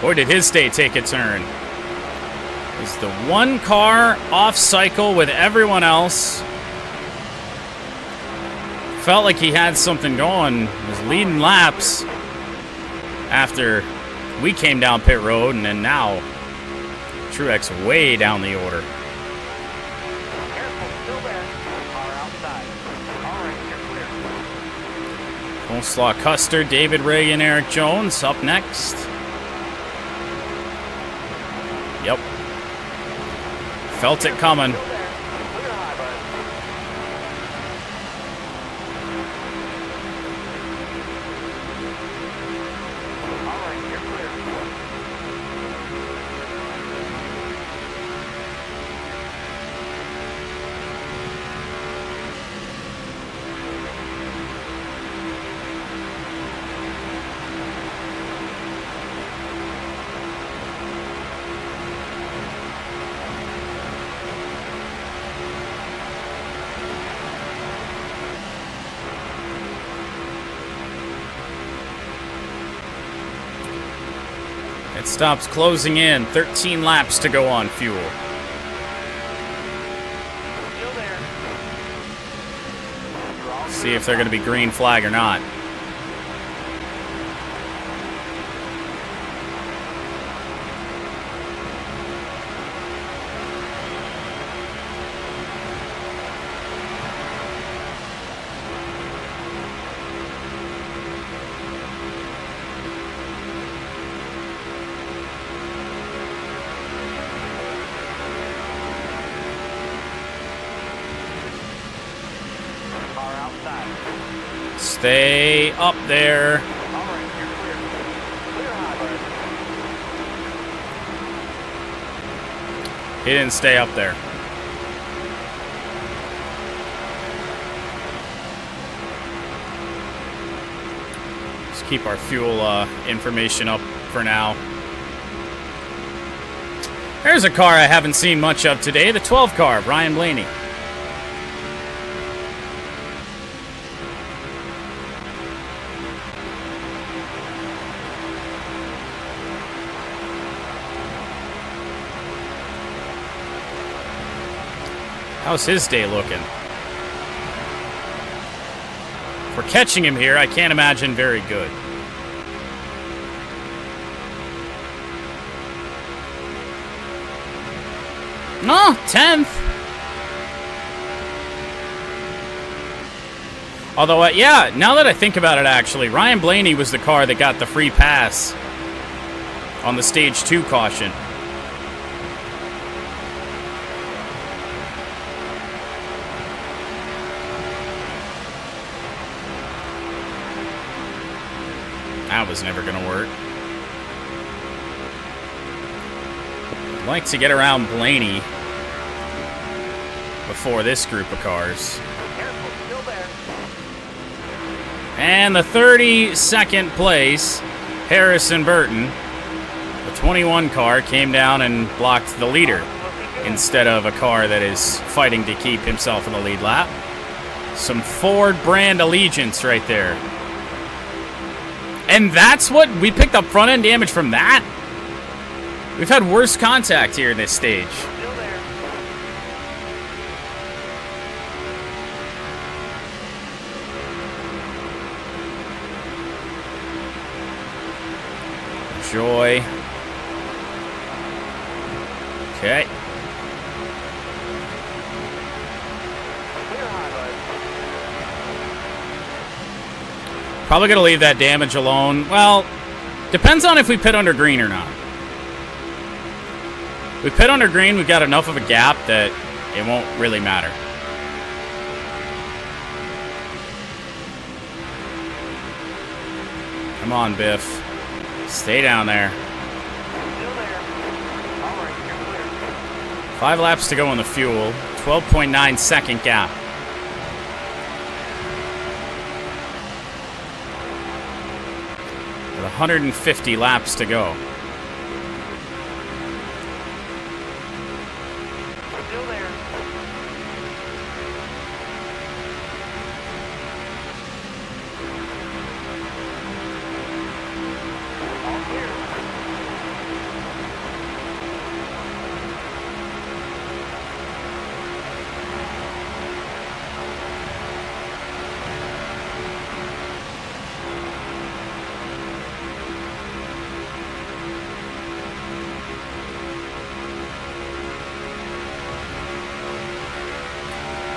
Or did his day take a turn? Is the one car off cycle with everyone else. Felt like he had something going. Was leading laps after we came down pit road, and then now Truex way down the order. Careful, still there. Car outside. All right, you're clear. Slaw Custer, David Reagan, Eric Jones up next. Yep. Felt it coming. It stops closing in. 13 laps to go on fuel. Still there. See if they're going to be green flag or not. Car outside. Stay up there. All right, you're clear. Clear high, bud. He didn't stay up there. Just keep our fuel information up for now. There's a car I haven't seen much of today, the 12 car, Ryan Blaney. How's his day looking? If we're catching him here, I can't imagine very good. No, 10th. Although, yeah, now that I think about it, actually, Ryan Blaney was the car that got the free pass on the Stage 2 caution. That was never going to work. I'd like to get around Blaney before this group of cars. Careful, still there. And the 32nd place, Harrison Burton, the 21 car, came down and blocked the leader instead of a car that is fighting to keep himself in the lead lap. Some Ford brand allegiance right there. And that's what we picked up front end damage from that? We've had worse contact here in this stage. Still there. Joy. Okay. Clear high, bud. Probably going to leave that damage alone. Well, depends on if we pit under green or not. If we pit under green, we've got enough of a gap that it won't really matter. Come on, Biff. Stay down there. Still there. All right, you're clear. 5 laps to go on the fuel. 12.9 second gap. With 150 laps to go. Still there. All clear.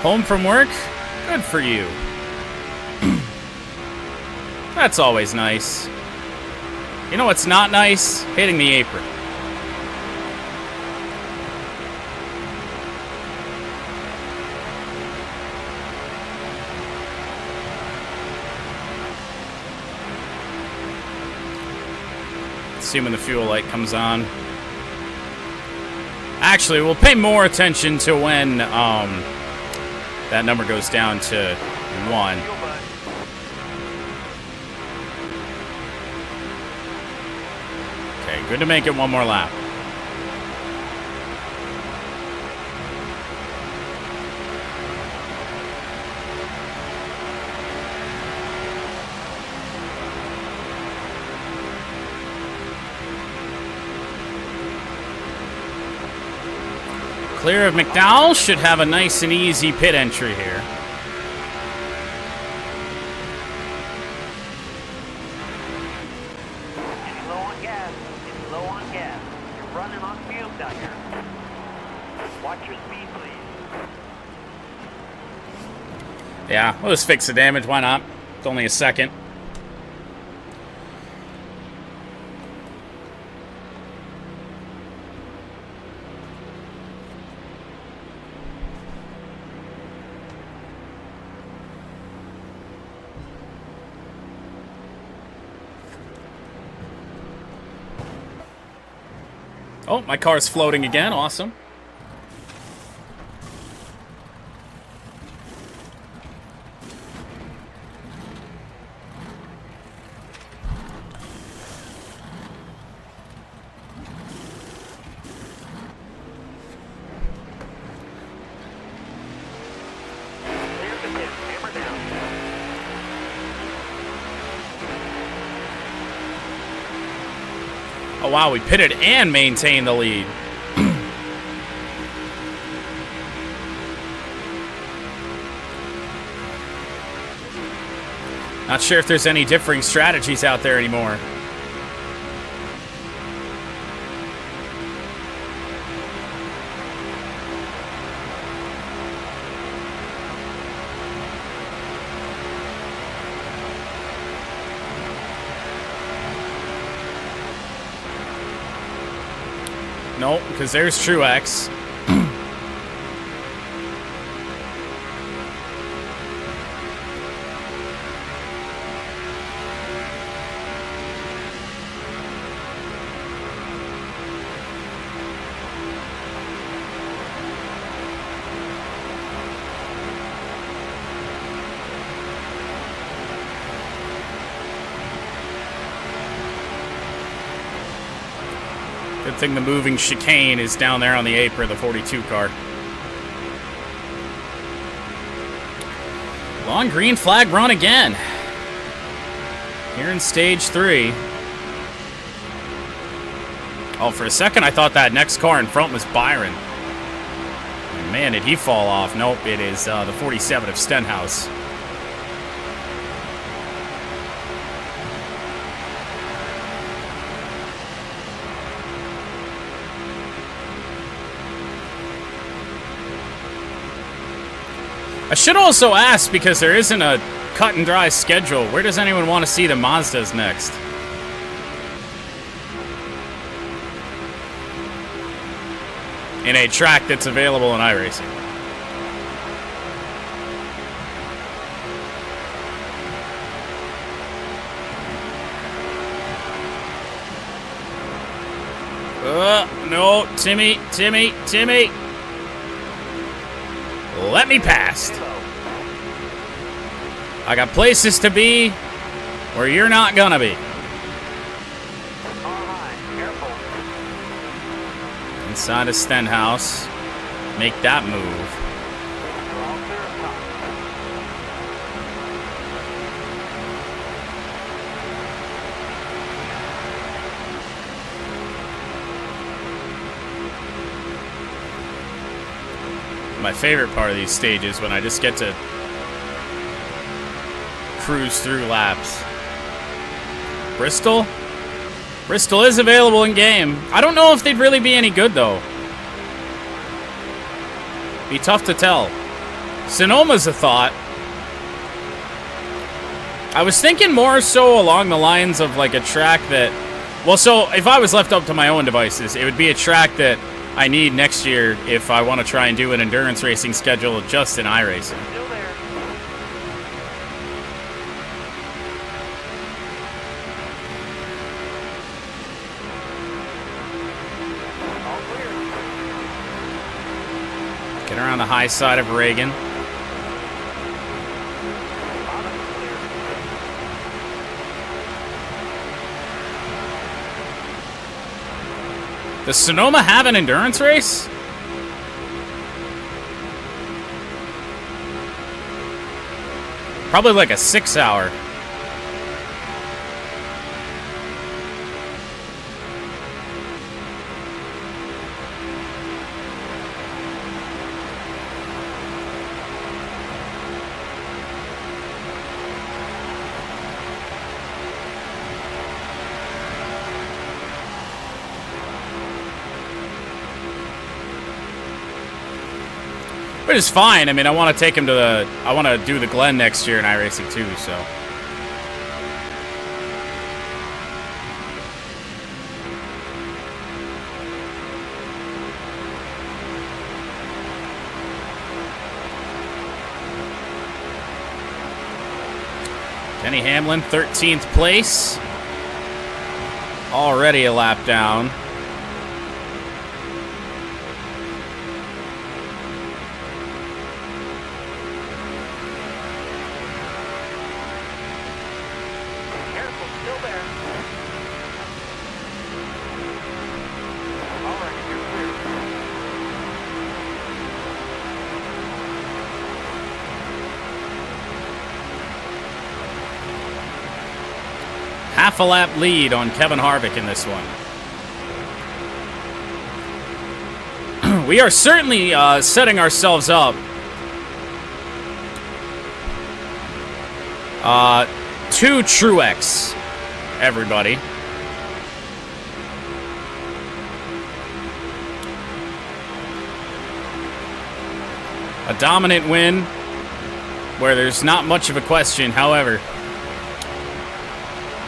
Home from work? Good for you. That's always nice. You know what's not nice? Hitting the apron. See when the fuel light comes on. Actually, we'll pay more attention to when that number goes down to 1. Okay, good to make it one more lap. Clear of McDowell, should have a nice and easy pit entry here. Getting low on gas. Getting low on gas. You're running on fumes out here. Watch your speed, please. Yeah, we'll just fix the damage. Why not? It's only a second. Oh, my car's floating again. Awesome. Clear the pit. Hammer down. Oh, wow, we pitted and maintained the lead. Not sure if there's any differing strategies out there anymore. No, because there's Truex. Good thing the moving chicane is down there on the apron, the 42 car. Long green flag run again. Here in stage 3. Oh, for a second I thought that next car in front was Byron. And man, did he fall off. Nope, it is the 47 of Stenhouse. I should also ask, because there isn't a cut and dry schedule, where does anyone want to see the Mazdas next? In a track that's available in iRacing. No, Timmy. Let me past. I got places to be where you're not gonna be. All right, careful. Inside of Stenhouse. Make that move. You're all clear up top. My favorite part of these stages when I just get to cruise through laps. Bristol? Bristol is available in game. I don't know if they'd really be any good though. Be tough to tell. Sonoma's a thought. I was thinking more so along the lines of like a track that, well, so if I was left up to my own devices, it would be a track that I need next year if I want to try and do an endurance racing schedule just in iRacing. Still there. All clear. Get around the high side of Reagan. Bottom clear. Does Sonoma have an endurance race? Probably like a 6-hour. Which is fine. I mean, I want to take him to the... I want to do the Glen next year in iRacing too, so... Denny Hamlin, 13th place. Already a lap down. Careful, still there. All right, you're clear. Half a lap lead on Kevin Harvick in this one. We are certainly setting ourselves up to Truex, everybody. A dominant win where there's not much of a question. However,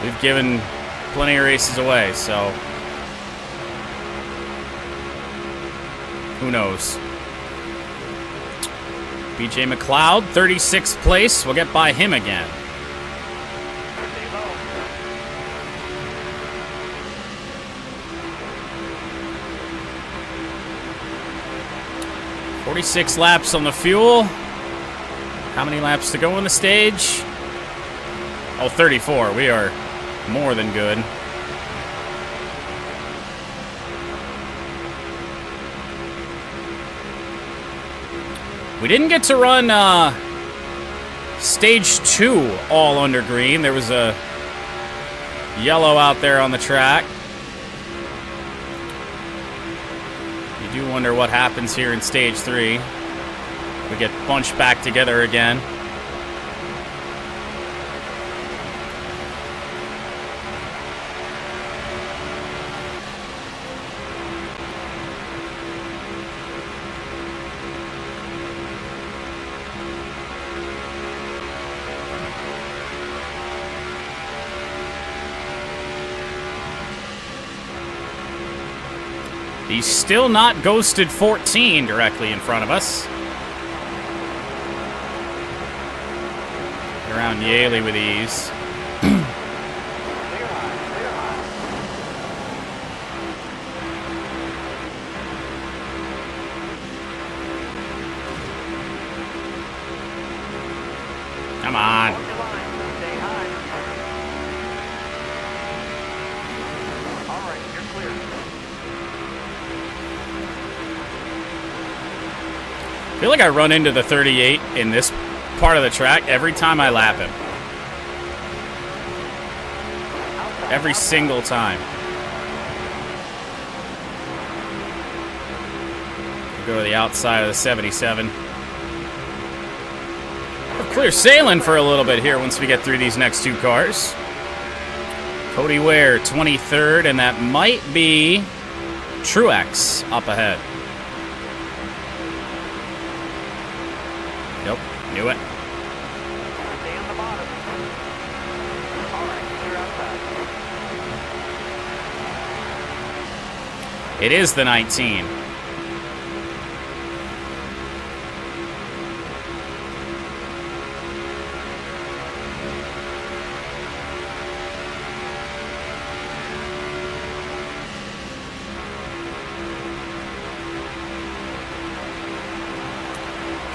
we've given plenty of races away, so who knows? BJ McLeod, 36th place. We'll get by him again. Stay low. 46 laps on the fuel. How many laps to go on the stage? Oh, 34. We are more than good. We didn't get to run stage 2 all under green. There was a yellow out there on the track. You do wonder what happens here in stage 3. We get bunched back together again. He's still not ghosted 14 directly in front of us. Get around Yaley with ease. Clear high, clear high. Come on. Hold your line, stay high. All right, you're clear. I feel like I run into the 38 in this part of the track every time I lap him. Every single time. Go to the outside of the 77. We're clear sailing for a little bit here once we get through these next two cars. Cody Ware, 23rd, and that might be Truex up ahead. Yep, knew it. Stay on the bottom. It is the 19.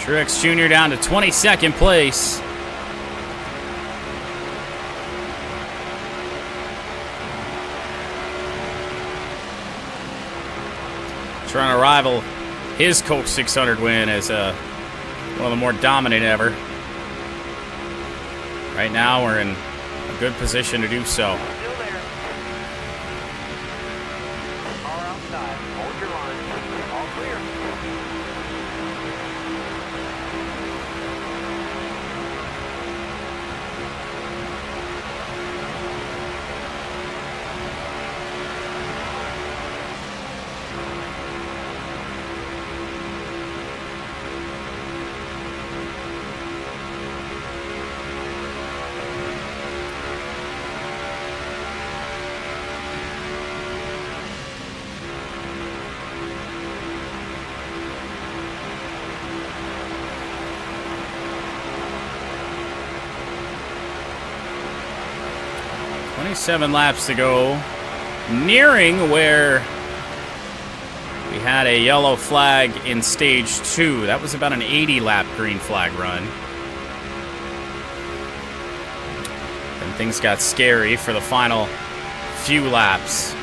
Truex Jr. down to 22nd place. Trying to rival his Coke 600 win as one of the more dominant ever. Right now, we're in a good position to do so. Still there. Car outside. Hold your line. All clear. Seven laps to go, nearing where we had a yellow flag in stage 2. That was about an 80-lap green flag run. And things got scary for the final few laps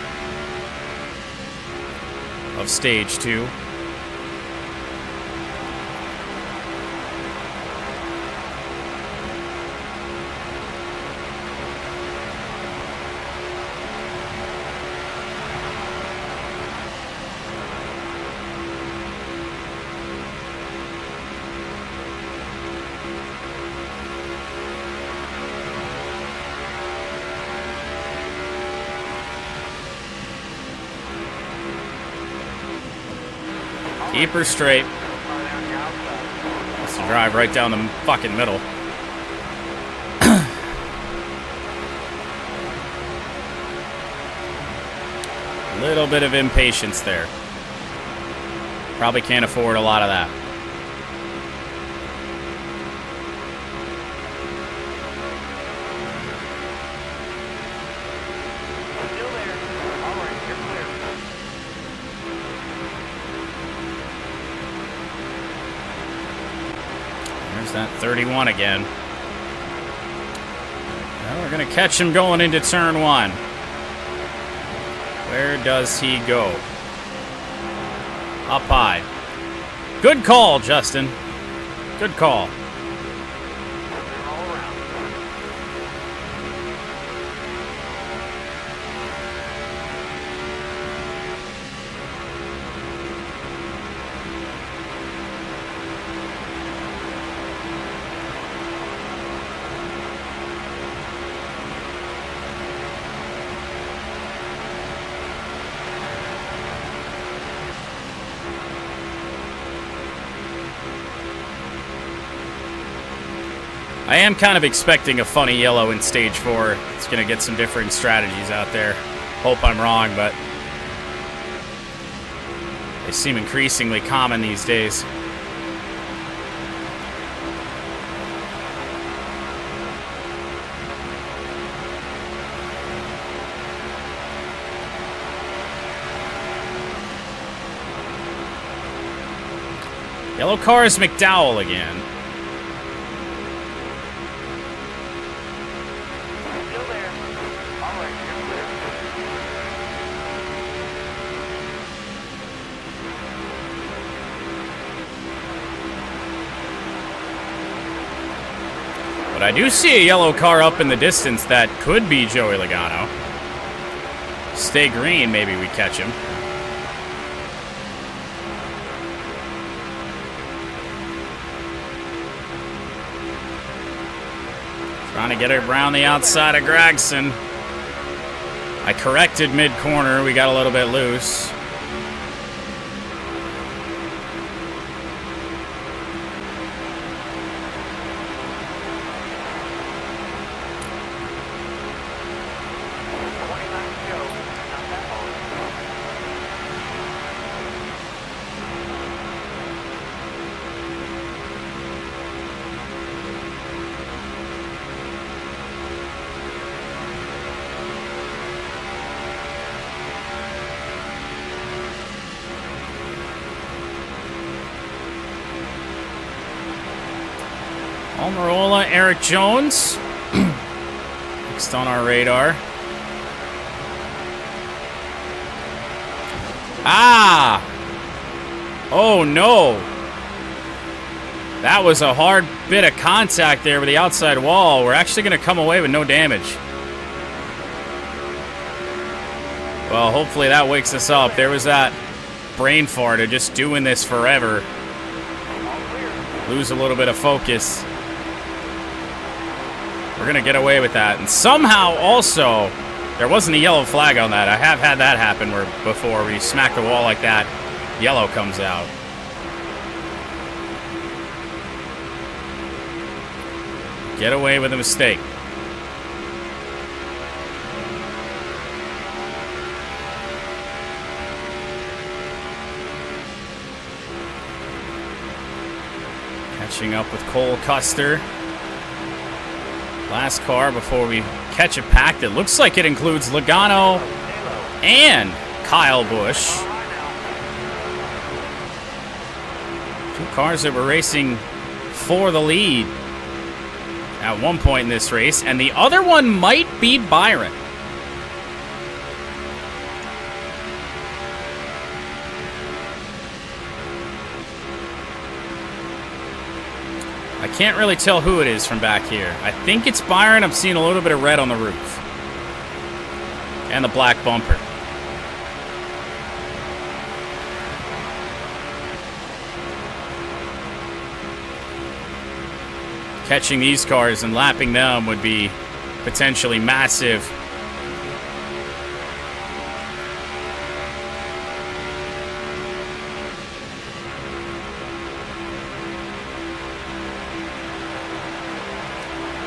of stage 2. Keep her straight. Let's drive right down the fucking middle. A little bit of impatience there. Probably can't afford a lot of that. Still there. All right, you're clear. There's that 31 again. Well, we're going to catch him going into turn 1. Where does he go? Up high. Good call, Justin. Good call. They're all around. I am kind of expecting a funny yellow in stage 4. It's going to get some different strategies out there. Hope I'm wrong, but they seem increasingly common these days. Yellow car is McDowell again. Still there. All right, you're clear. But I do see a yellow car up in the distance that could be Joey Logano. Stay green, maybe we catch him. Trying to get it around the outside of Gregson. I corrected mid-corner. We got a little bit loose. Almirola, Eric Jones. Next on our radar. Ah! Oh no! That was a hard bit of contact there with the outside wall. We're actually going to come away with no damage. Well, hopefully that wakes us up. There was that brain fart of just doing this forever. Lose a little bit of focus. We're going to get away with that. And somehow also, there wasn't a yellow flag on that. I have had that happen before where you smack the wall like that, yellow comes out. Get away with a mistake. Catching up with Cole Custer. Last car before we catch it packed. It looks like it includes Logano and Kyle Busch. Two cars that were racing for the lead at one point in this race, and the other one might be Byron. I can't really tell who it is from back here. I think it's Byron. I'm seeing a little bit of red on the roof. And the black bumper. Catching these cars and lapping them would be potentially massive.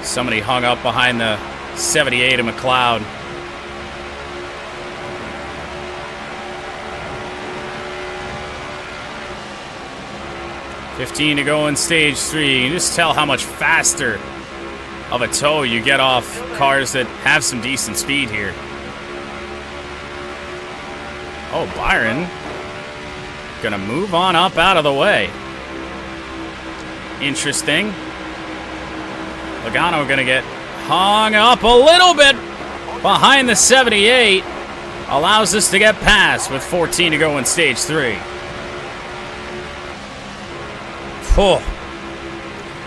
Somebody hung up behind the 78 of McLeod. $15 to go in stage 3. You can just tell how much faster of a tow you get off cars that have some decent speed here. Oh, Byron gonna move on up out of the way. Interesting. Logano gonna get hung up a little bit behind the 78. Allows us to get past with 14 to go in stage 3. Oh,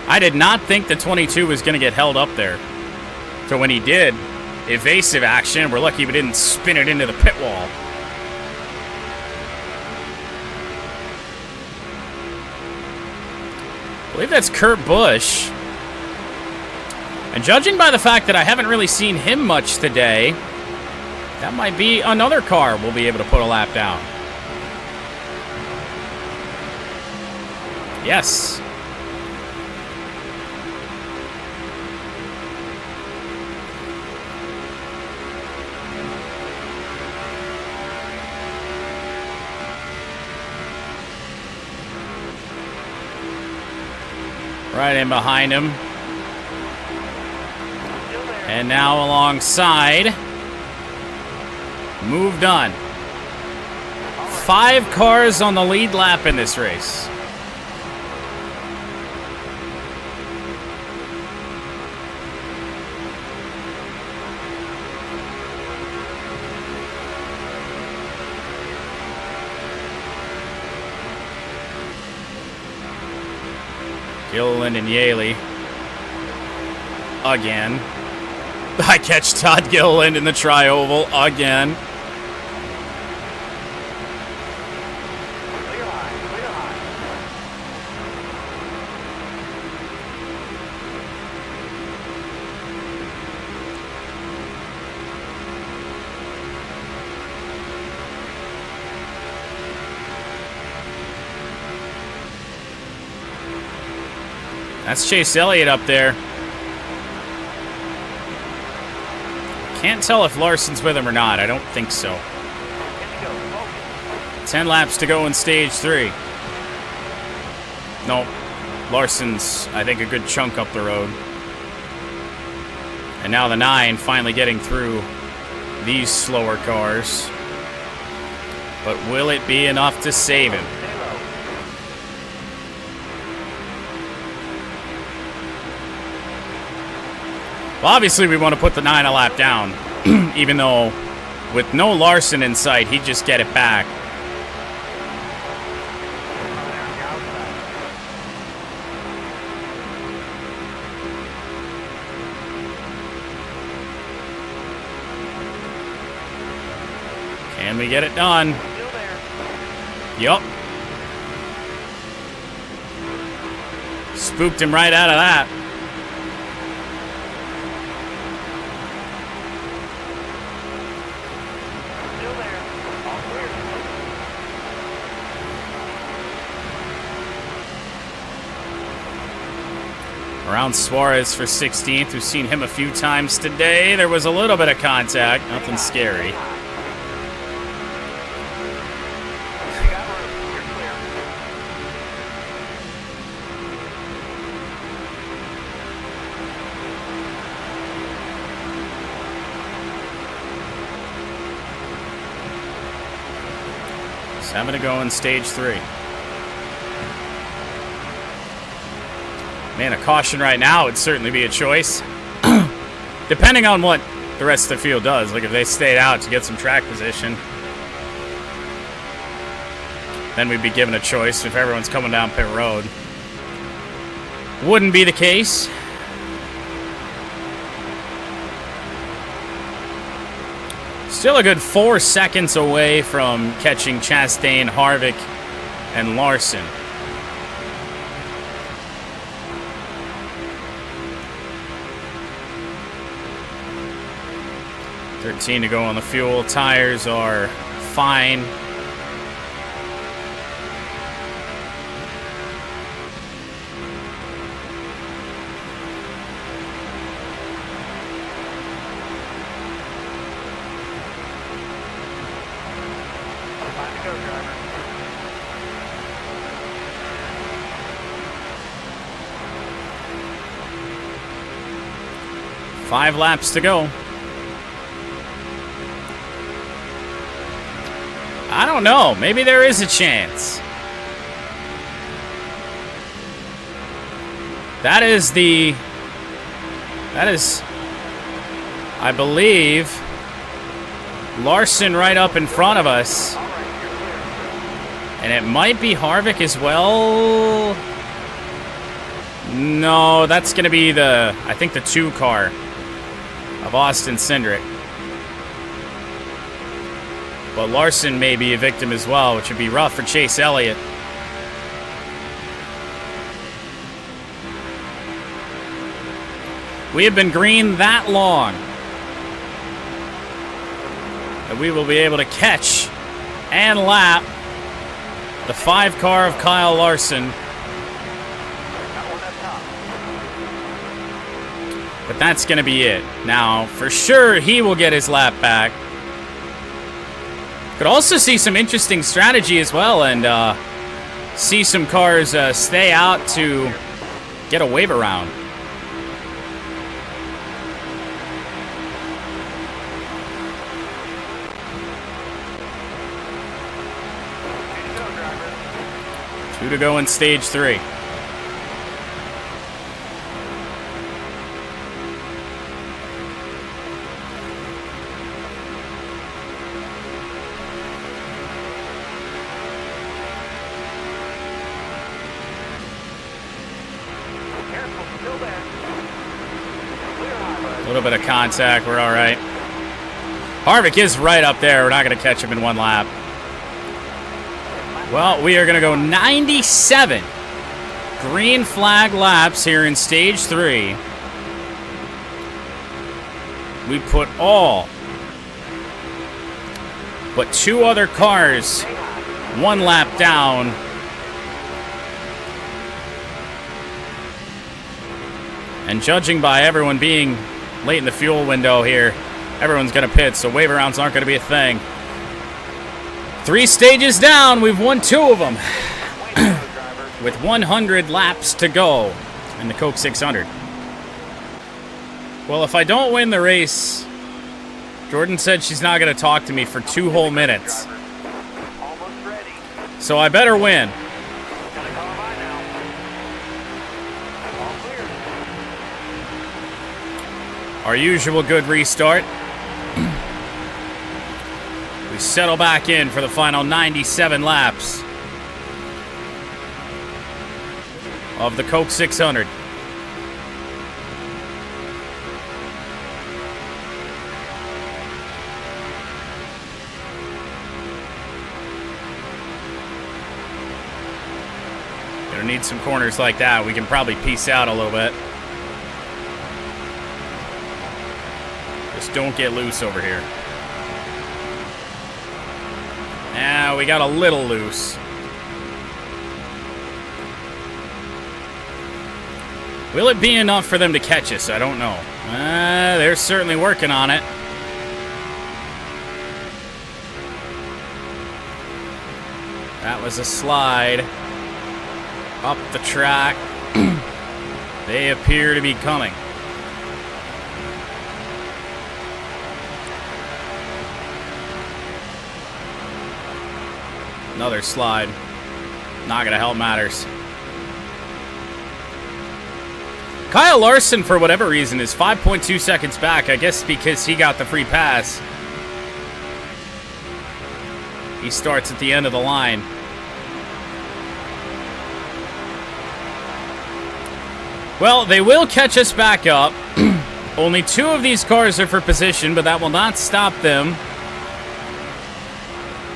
I did not think the 22 was going to get held up there. So when he did, evasive action. We're lucky we didn't spin it into the pit wall. I believe that's Kurt Busch. And judging by the fact that I haven't really seen him much today, that might be another car we'll be able to put a lap down. Yes. Right in behind him. And now alongside. Move done. 5 cars on the lead lap in this race. Gilliland and Yaley. Again. I catch Todd Gilliland in the tri-oval again. Clear high, clear high. That's Chase Elliott up there. Can't tell if Larson's with him or not. I don't think so. 10 laps to go in stage 3. Nope. Larson's, I think, a good chunk up the road. And now the 9 finally getting through these slower cars. But will it be enough to save him? Well, obviously we want to put the 9 a lap down, even though with no Larson in sight, he'd just get it back. Can we get it done? Still there. Yup. Spooked him right out of that. Still there. All clear. Around Suarez for 16th. We've seen him a few times today. There was a little bit of contact. Nothing scary. You got room. You're clear. Just having to go in stage 3. Man, a caution right now would certainly be a choice. Depending on what the rest of the field does. Like if they stayed out to get some track position, then we'd be given a choice if everyone's coming down pit road. Wouldn't be the case. Still a good 4 seconds away from catching Chastain, Harvick, and Larson. $13 to go on the fuel. Tires are fine. Time to go, driver. 5 laps to go. I don't know. Maybe there is a chance. That is, I believe, Larson right up in front of us. And it might be Harvick as well. No, that's going to be I think the 2 car of Austin Cindric. But Larson may be a victim as well, which would be rough for Chase Elliott. We have been green that long that we will be able to catch and lap the 5 car of Kyle Larson. But that's going to be it. Now, for sure, he will get his lap back. Could also see some interesting strategy as well and see some cars stay out to get a wave around. Two to go in stage 3. A little bit of contact, we're all right. Harvick is right up there. We're not going to catch him in 1 lap. Well, we are going to go 97 green flag laps here in stage 3. We put all but 2 other cars 1 lap down. And judging by everyone being late in the fuel window here, everyone's going to pit, so wave arounds aren't going to be a thing. 3 stages down, we've won 2 of them. With 100 laps to go in the Coke 600. Well, if I don't win the race, Jordan said she's not going to talk to me for 2 whole minutes. Almost ready. So I better win. Gotta call him by now. All clear. Our usual good restart. We settle back in for the final 97 laps of the Coke 600. Gonna need some corners like that. We can probably peace out a little bit. Just don't get loose over here. Now we got a little loose. Will it be enough for them to catch us? I don't know. They're certainly working on it. That was a slide up the track. They appear to be coming. Another slide. Not gonna help matters. Kyle Larson, for whatever reason, is 5.2 seconds back. I guess because he got the free pass. He starts at the end of the line. Well, they will catch us back up. Only 2 of these cars are for position, but that will not stop them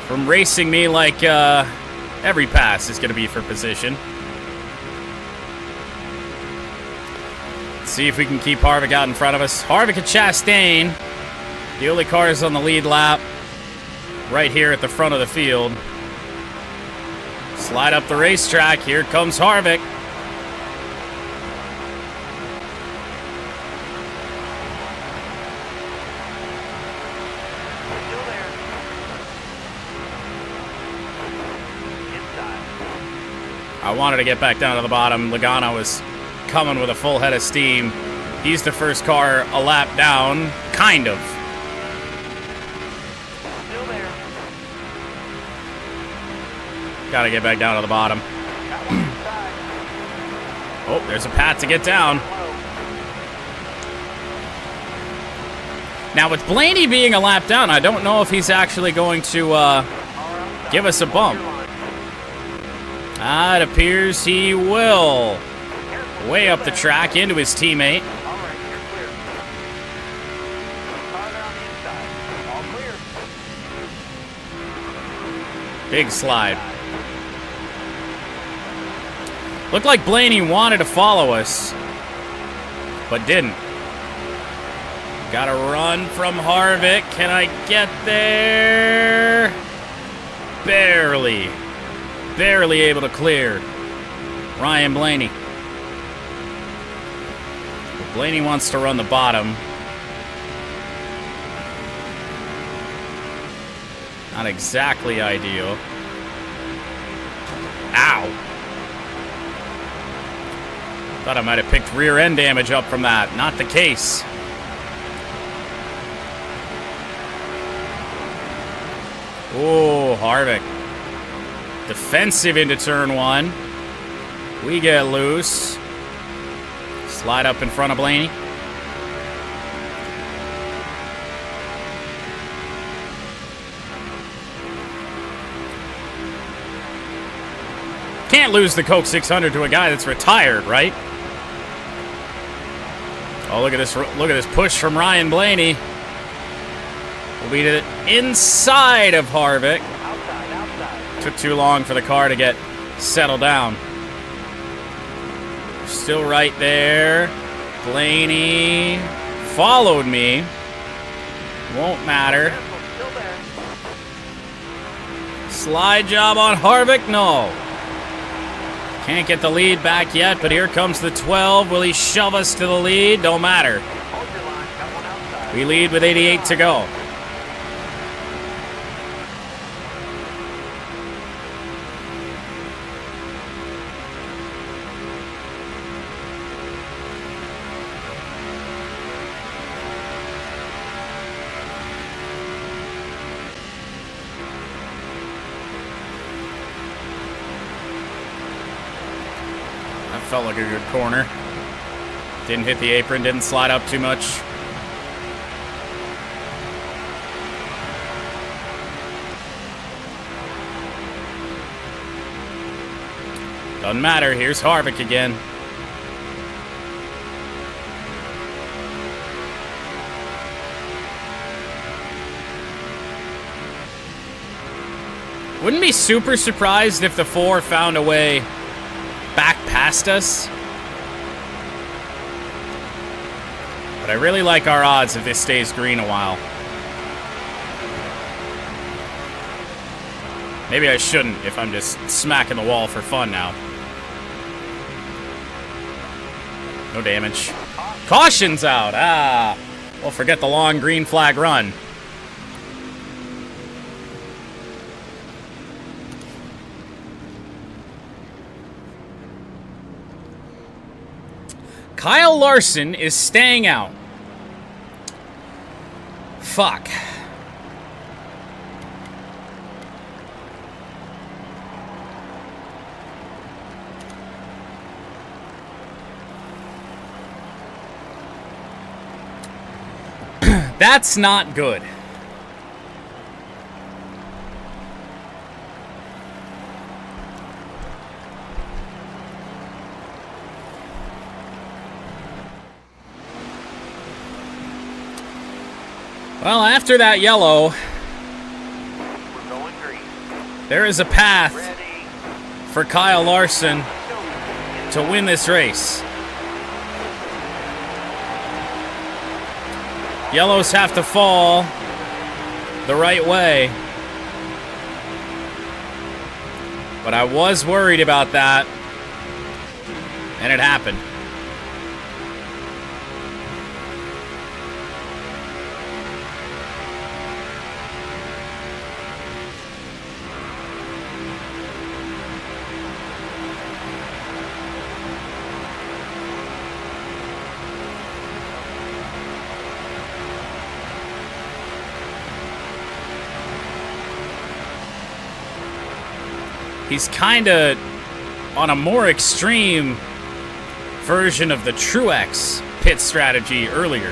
from racing me like every pass is going to be for position. Let's see if we can keep Harvick out in front of us. Harvick and Chastain, the only cars on the lead lap, right here at the front of the field. Slide up the racetrack. Here comes Harvick. I wanted to get back down to the bottom. Logano was coming with a full head of steam. He's the first car a lap down, kind of. Still there. Gotta get back down to the bottom. Got one inside. Oh, there's a pat to get down. Now, with Blaney being a lap down, I don't know if he's actually going to give us a bump. It appears he will. Way up the track into his teammate. All right, you're clear. Car there on the inside. All clear. Big slide. Looked like Blaney wanted to follow us, but didn't. Got a run from Harvick. Can I get there? Barely. Barely able to clear Ryan Blaney. But Blaney wants to run the bottom. Not exactly ideal. Ow. Thought I might have picked rear end damage up from that. Not the case. Oh, Harvick. Defensive into turn 1. We get loose. Slide up in front of Blaney. Can't lose the Coke 600 to a guy that's retired, right? Oh, look at this! Look at this push from Ryan Blaney. We'll be to the inside of Harvick. Outside. Took too long for the car to get settled down. Still right there. Blaney followed me. Won't matter. Still there. Slide job on Harvick? No. Can't get the lead back yet, but here comes the 12. Will he shove us to the lead? Don't matter. Hold your line. Got one outside. We lead with 88 to go. Felt like a good corner. Didn't hit the apron, didn't slide up too much. Doesn't matter. Here's Harvick again. Wouldn't be super surprised if the 4 found a way back past us. But I really like our odds if this stays green a while. Maybe I shouldn't if I'm just smacking the wall for fun now. No damage. Caution's out. Ah. Well, forget the long green flag run. Kyle Larson is staying out. Fuck. That's not good. Well, after that yellow, We're going green. there is a path Ready. for Kyle Larson to win this race. Yellows have to fall the right way. But I was worried about that, and it happened. He's kind of on a more extreme version of the Truex pit strategy earlier.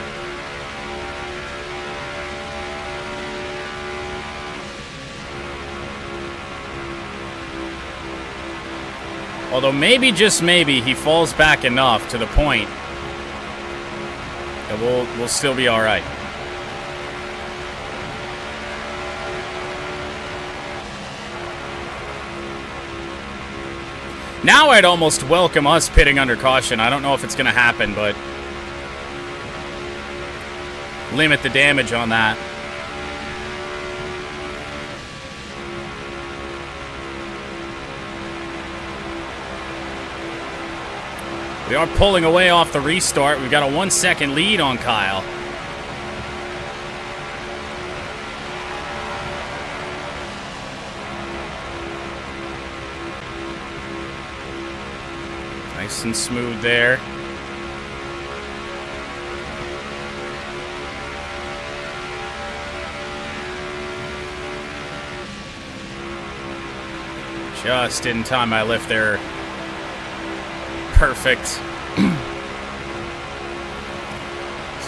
Although maybe, just maybe, he falls back enough to the point that we'll still be all right. Now I'd almost welcome us pitting under caution. I don't know if it's going to happen, but limit the damage on that. We are pulling away off the restart. We've got a 1 second lead on Kyle. Nice and smooth there. Just in time I lift there. Perfect.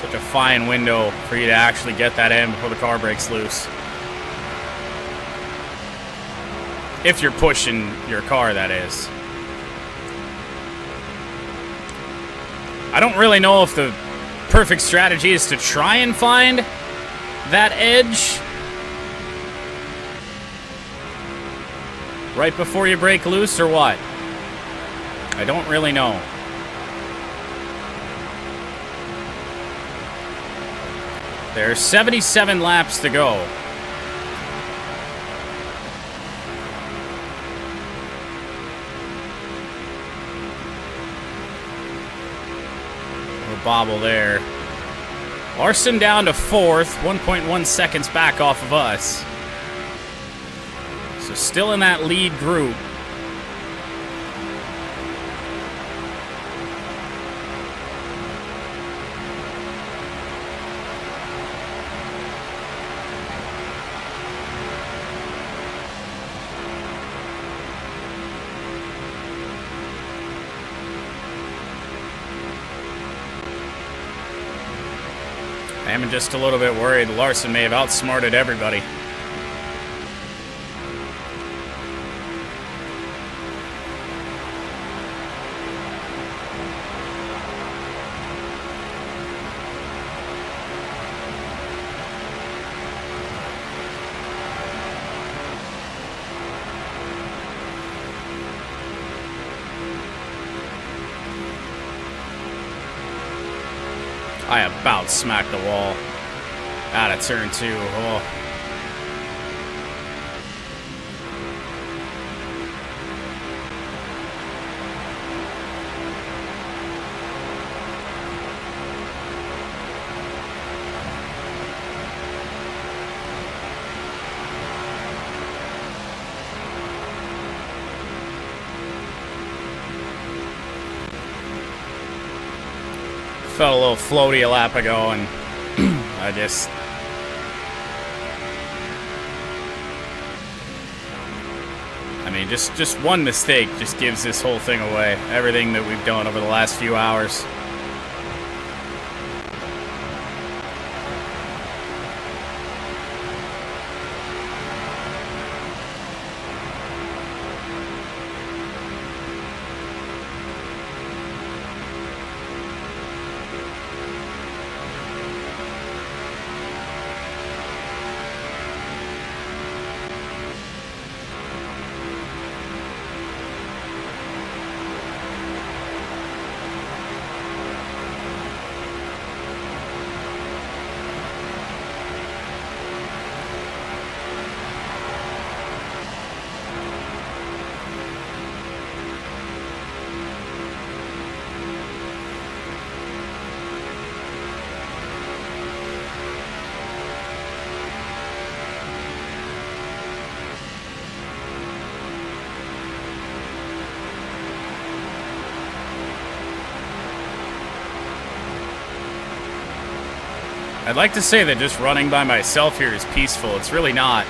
Such a fine window for you to actually get that in before the car breaks loose. If you're pushing your car, that is. I don't really know if the perfect strategy is to try and find that edge right before you break loose or what. I don't really know. There's 77 laps to go. Little bobble there. Larson down to 4th, 1.1 seconds back off of us. So still in that lead group. I'm just a little bit worried Larson may have outsmarted everybody. I about smacked the wall out of turn 2. Oh. Felt a little floaty a lap ago, and I just... I mean, just one mistake just gives this whole thing away. Everything that we've done over the last few hours. I'd like to say that just running by myself here is peaceful. It's really not.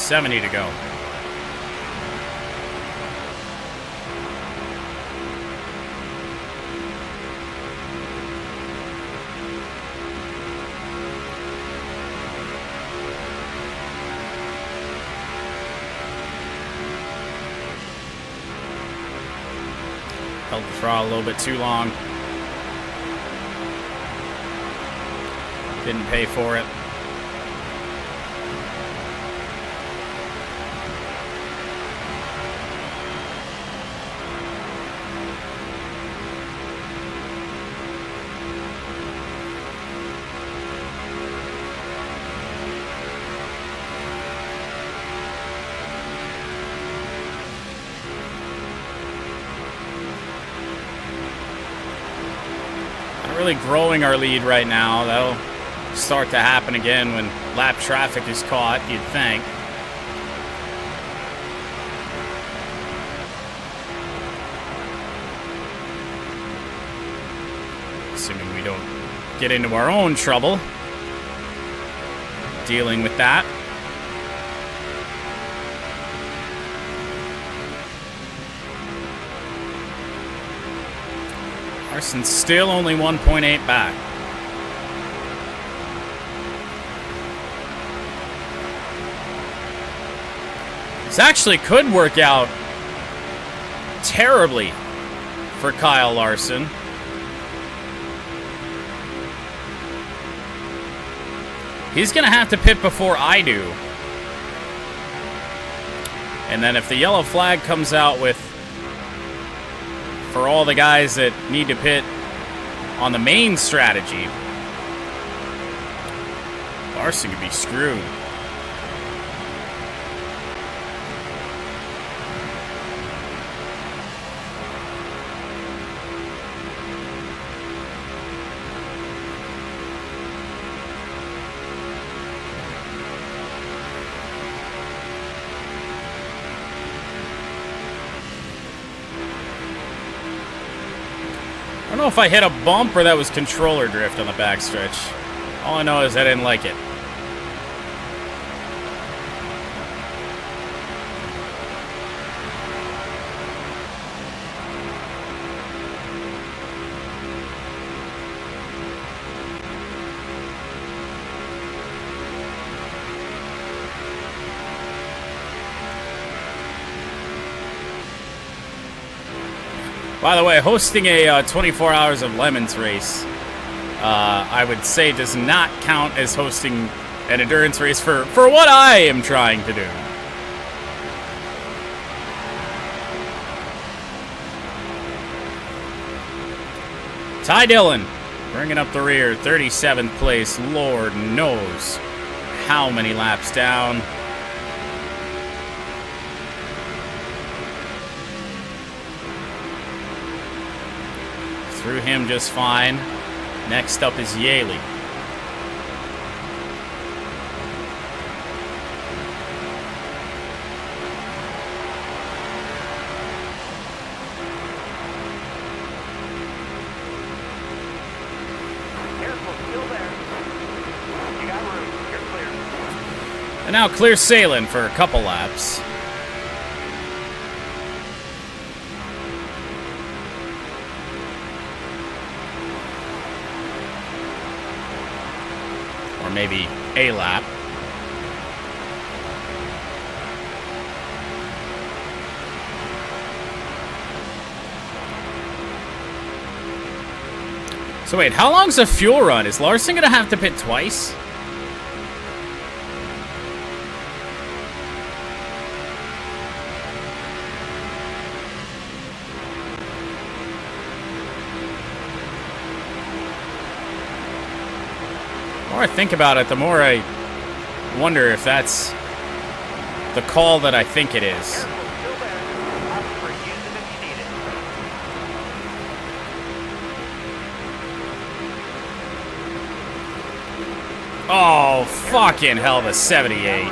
$70 to go. Held the throttle a little bit too long. Didn't pay for it. Really growing our lead right now. That'll start to happen again when lap traffic is caught, you'd think. Assuming we don't get into our own trouble dealing with that. Larson's still only 1.8 back. This actually could work out terribly for Kyle Larson. He's going to have to pit before I do. And then if the yellow flag comes out with for all the guys that need to pit on the main strategy, Larson could be screwed. I don't know if I hit a bump or that was controller drift on the backstretch. All I know is I didn't like it. By the way, hosting a 24 Hours of Lemons race, I would say does not count as hosting an endurance race for what I am trying to do. Ty Dillon bringing up the rear, 37th place. Lord knows how many laps down. Through him just fine. Next up is Yaley. And now clear sailing for a couple laps. Or maybe a lap. So wait, how long's a fuel run? Is Larson gonna have to pit twice? The more I think about it, the more I wonder if that's the call that I think it is. Oh, fucking hell, the 78.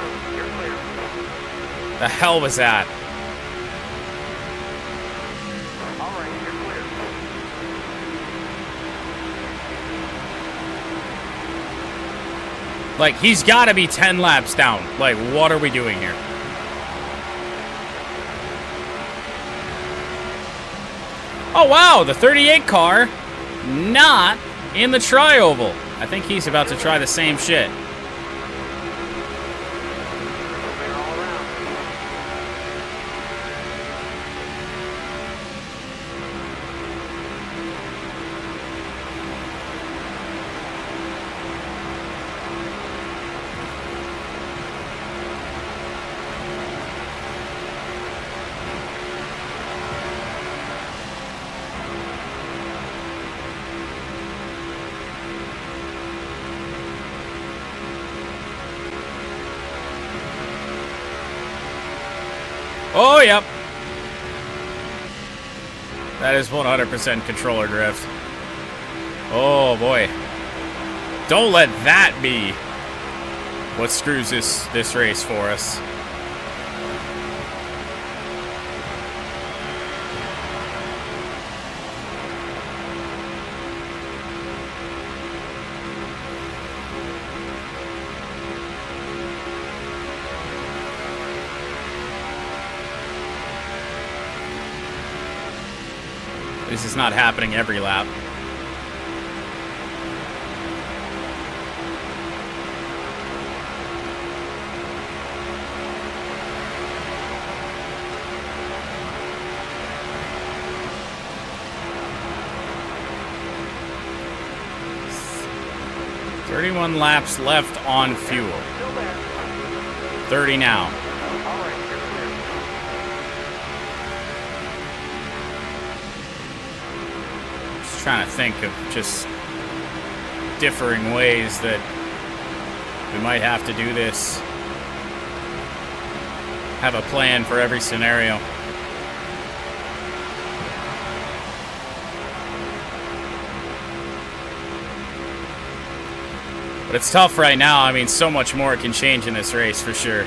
The hell was that? Like, he's got to be 10 laps down. Like, what are we doing here? Oh, wow, the 38 car not in the tri-oval. I think he's about to try the same shit. Oh, yep. That is 100% controller drift. Oh, boy. Don't let that be what screws this race for us. This is not happening every lap. "31 laps left on fuel. 30 now. Trying to think of just differing ways that we might have to do this. Have a plan for every scenario. But it's tough right now. I mean, so much more can change in this race for sure.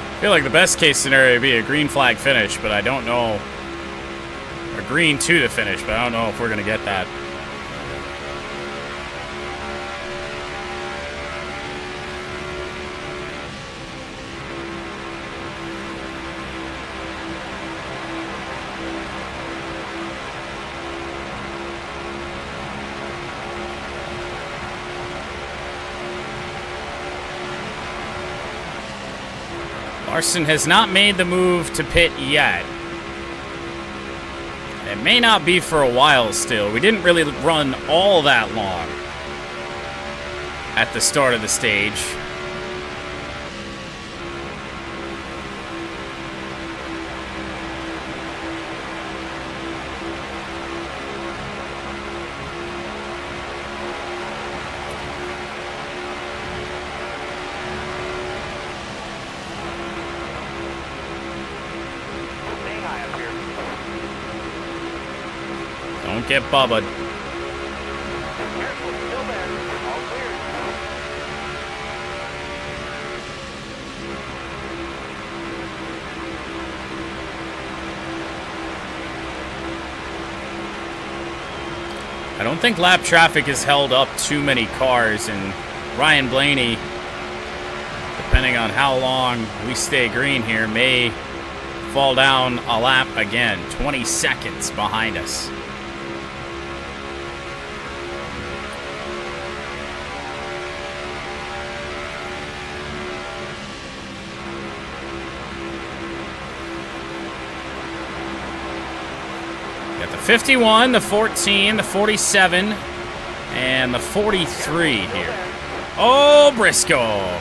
I feel like the best case scenario would be a green flag finish, but I don't know. Or green to the finish, but I don't know if we're going to get that. Larson has not made the move to pit yet. It may not be for a while still. We didn't really run all that long at the start of the stage. Stay high up here. Don't get bubbled. Careful, still there. All clear. I don't think lap traffic has held up too many cars, and Ryan Blaney, depending on how long we stay green here, may fall down a lap again. 20 seconds behind us. Got the 51, the 14, the 47, and the 43 here. Oh, Briscoe.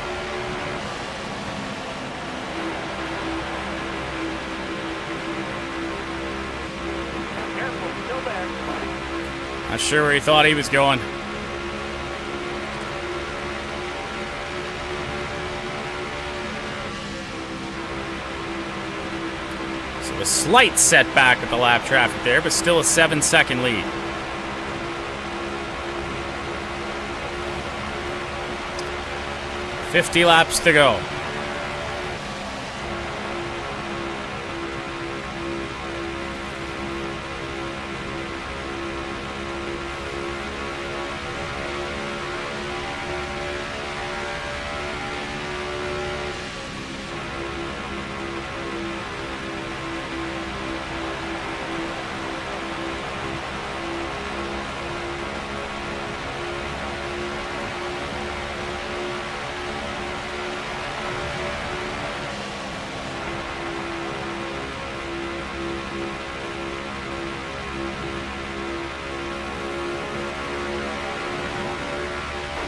Careful, still there. Not sure where he thought he was going. So a slight setback with the lap traffic there, but still a 7-second lead. "50 laps to go."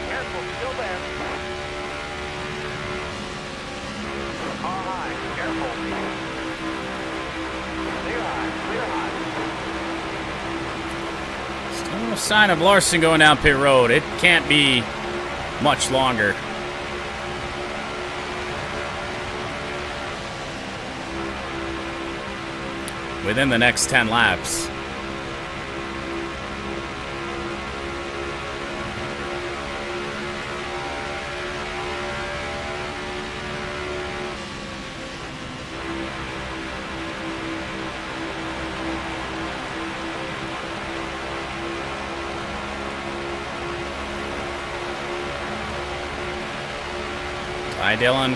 Careful, still there. Car high, careful. Clear high, clear high. Still no sign of Larson going down pit road. It can't be much longer. Within the next 10 laps. Hi, Dylan.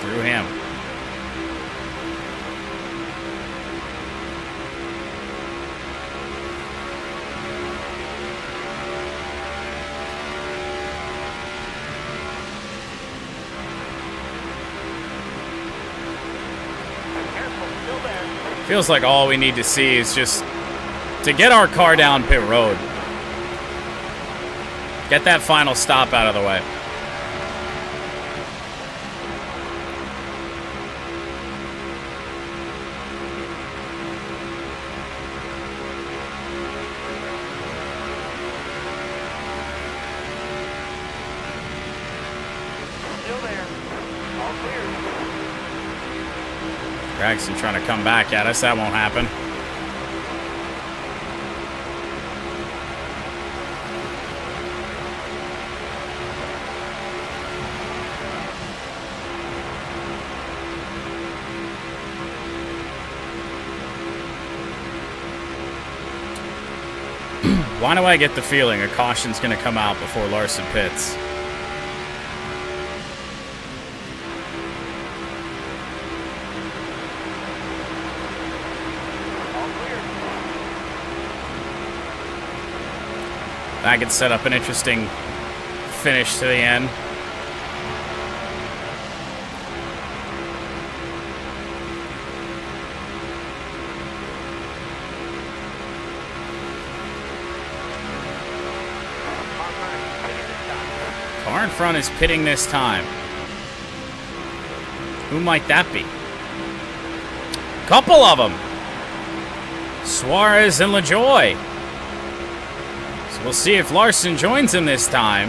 Through him. Careful, still there. Feels like all we need to see is just to get our car down pit road. Get that final stop out of the way. Still there. All clear. Gregson trying to come back at us. That won't happen. Why do I get the feeling a caution's going to come out before Larson pits? All clear. That could set up an interesting finish to the end. front is pitting this time. Who might that be? Couple of them. Suarez and LaJoy. So we'll see if Larson joins him this time.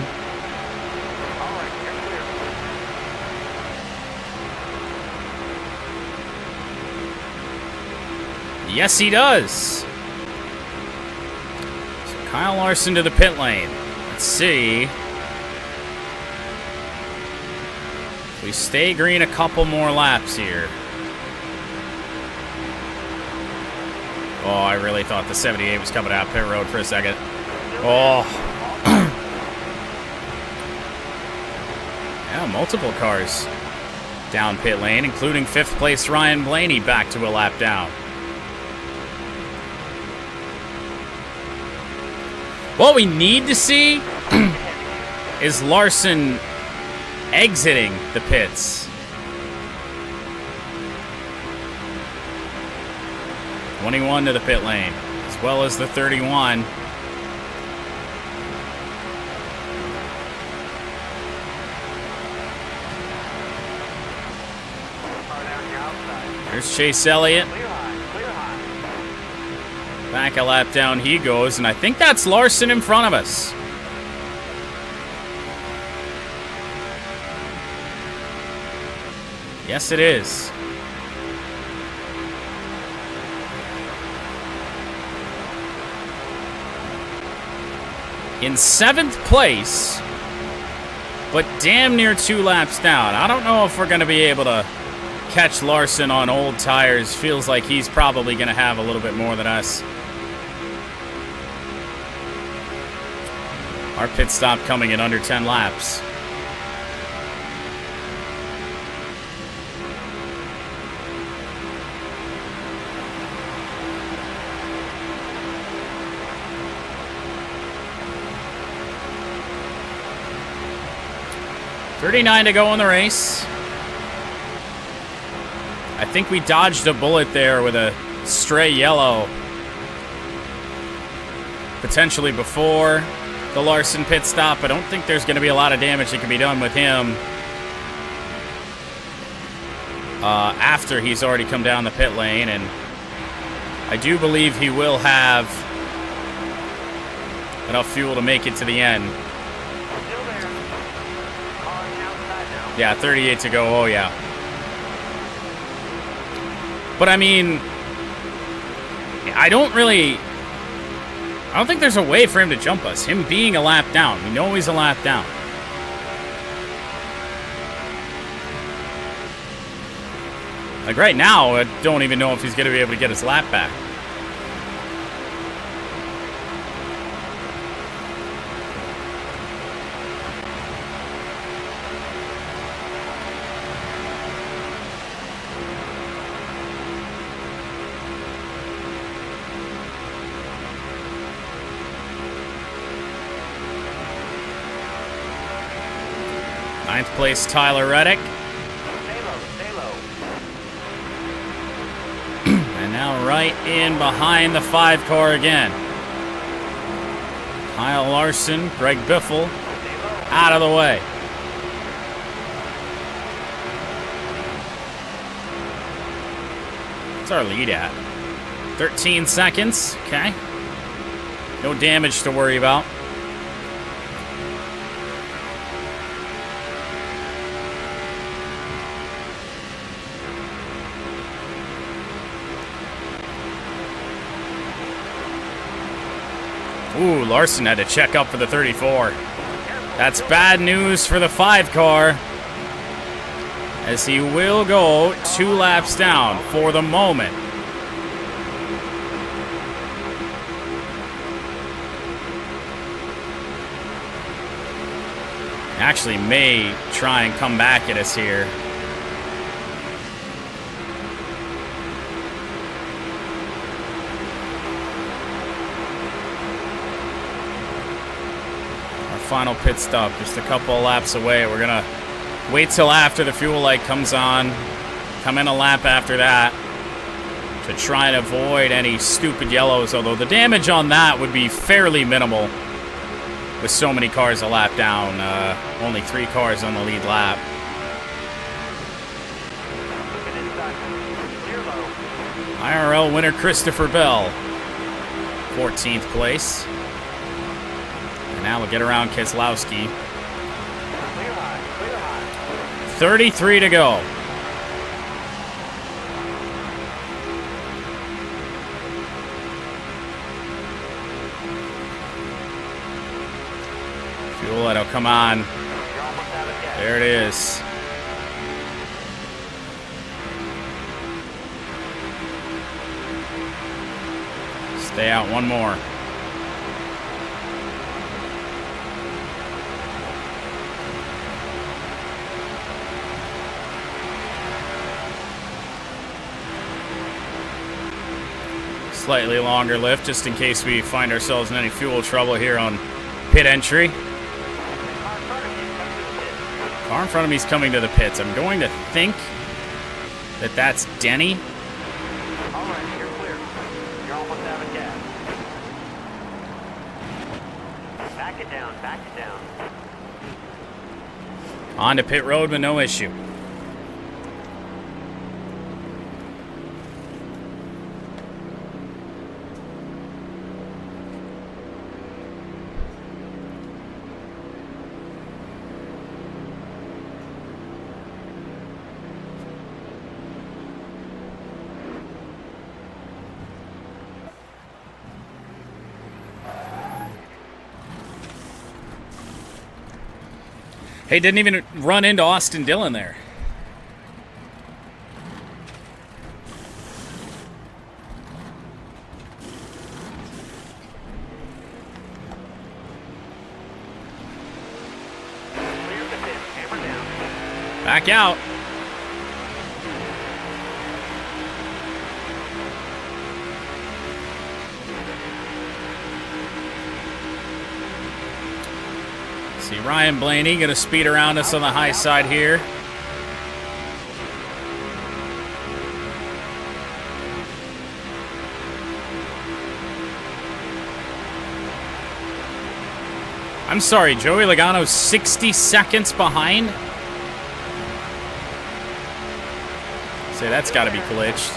Yes, he does. So Kyle Larson to the pit lane. Let's see. If we stay green a couple more laps here. Oh, I really thought the 78 was coming out pit road for a second. Oh. Yeah, multiple cars down pit lane, including 5th place Ryan Blaney back to a lap down. What we need to see is Larson exiting the pits. 21 to the pit lane, as well as the 31. There's Chase Elliott. Back a lap down he goes, and I think that's Larson in front of us. Yes, it is. In 7th place, but damn near 2 laps down. I don't know if we're going to be able to catch Larson on old tires. Feels like he's probably going to have a little bit more than us. Our pit stop coming in under 10 laps. .39 to go in the race. I think we dodged a bullet there with a stray yellow. Potentially before the Larson pit stop. I don't think there's going to be a lot of damage that can be done with him after he's already come down the pit lane, and I do believe he will have enough fuel to make it to the end. Yeah, 38 to go. Oh, yeah. But, I mean, I don't think there's a way for him to jump us. Him being a lap down. We know he's a lap down. Like, right now, I don't even know if he's going to be able to get his lap back. Ninth place, Tyler Reddick. Stay low. And now right in behind the 5 car again. Kyle Larson, Greg Biffle, out of the way. What's our lead at? 13 seconds. Okay. No damage to worry about. Ooh, Larson had to check up for the 34. That's bad news for the 5 car, as he will go 2 laps down for the moment. Actually may try and come back at us here. Final pit stop, just a couple of laps away. We're gonna wait till after the fuel light comes on, come in a lap after that to try and avoid any stupid yellows, although the damage on that would be fairly minimal. with so many cars a lap down. Only 3 cars on the lead lap. Looking inside. Clear low. IRL winner Christopher Bell, 14th place. And now we'll get around Keselowski. Clear high. Clear high. 33 to go. Fueletto, come on. You're almost out of gas. There it is. Stay out one more. Slightly longer lift just in case we find ourselves in any fuel trouble here on pit entry. Car in front of me is coming to the pits. I'm going to think that that's Denny. All right, you're clear. You're almost out of gas. Back it down. Back it down. On to pit road with no issue. Hey, didn't even run into Austin Dillon there. Clear the pit. Hammer down. Back out. See Ryan Blaney gonna speed around us on the high side here. I'm sorry, Joey Logano's 60 seconds behind. Say that's got to be glitched.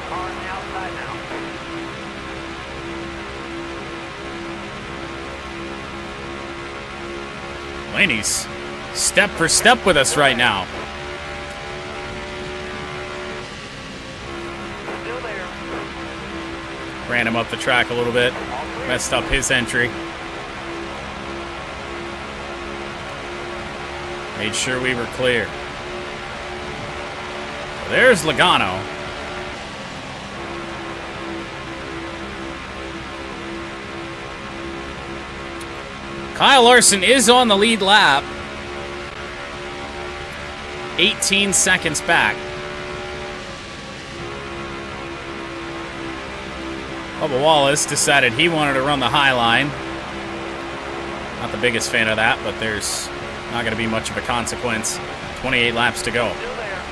Car on the outside now. Blaney's step for step with us right now. Still there. Ran him up the track a little bit. Messed up his entry. Made sure we were clear. Well, there's Logano. Kyle Larson is on the lead lap. 18 seconds back. Bubba Wallace decided he wanted to run the high line. Not the biggest fan of that, but there's not going to be much of a consequence. 28 laps to go. Still there.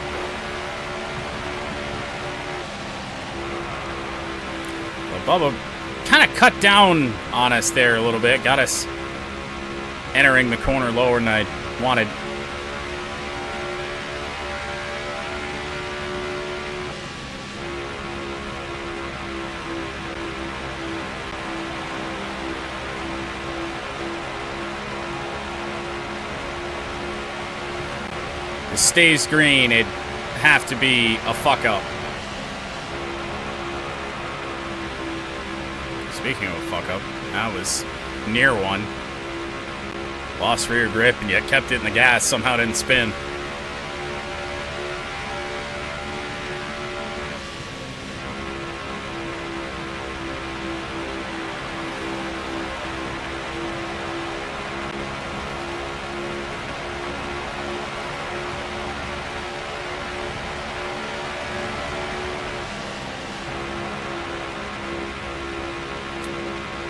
But Bubba kind of cut down on us there a little bit. Got us entering the corner lower than I wanted. It stays green, it'd have to be a fuck up. Speaking of a fuck up, that was near one. Lost rear grip and yet kept it in the gas, somehow didn't spin.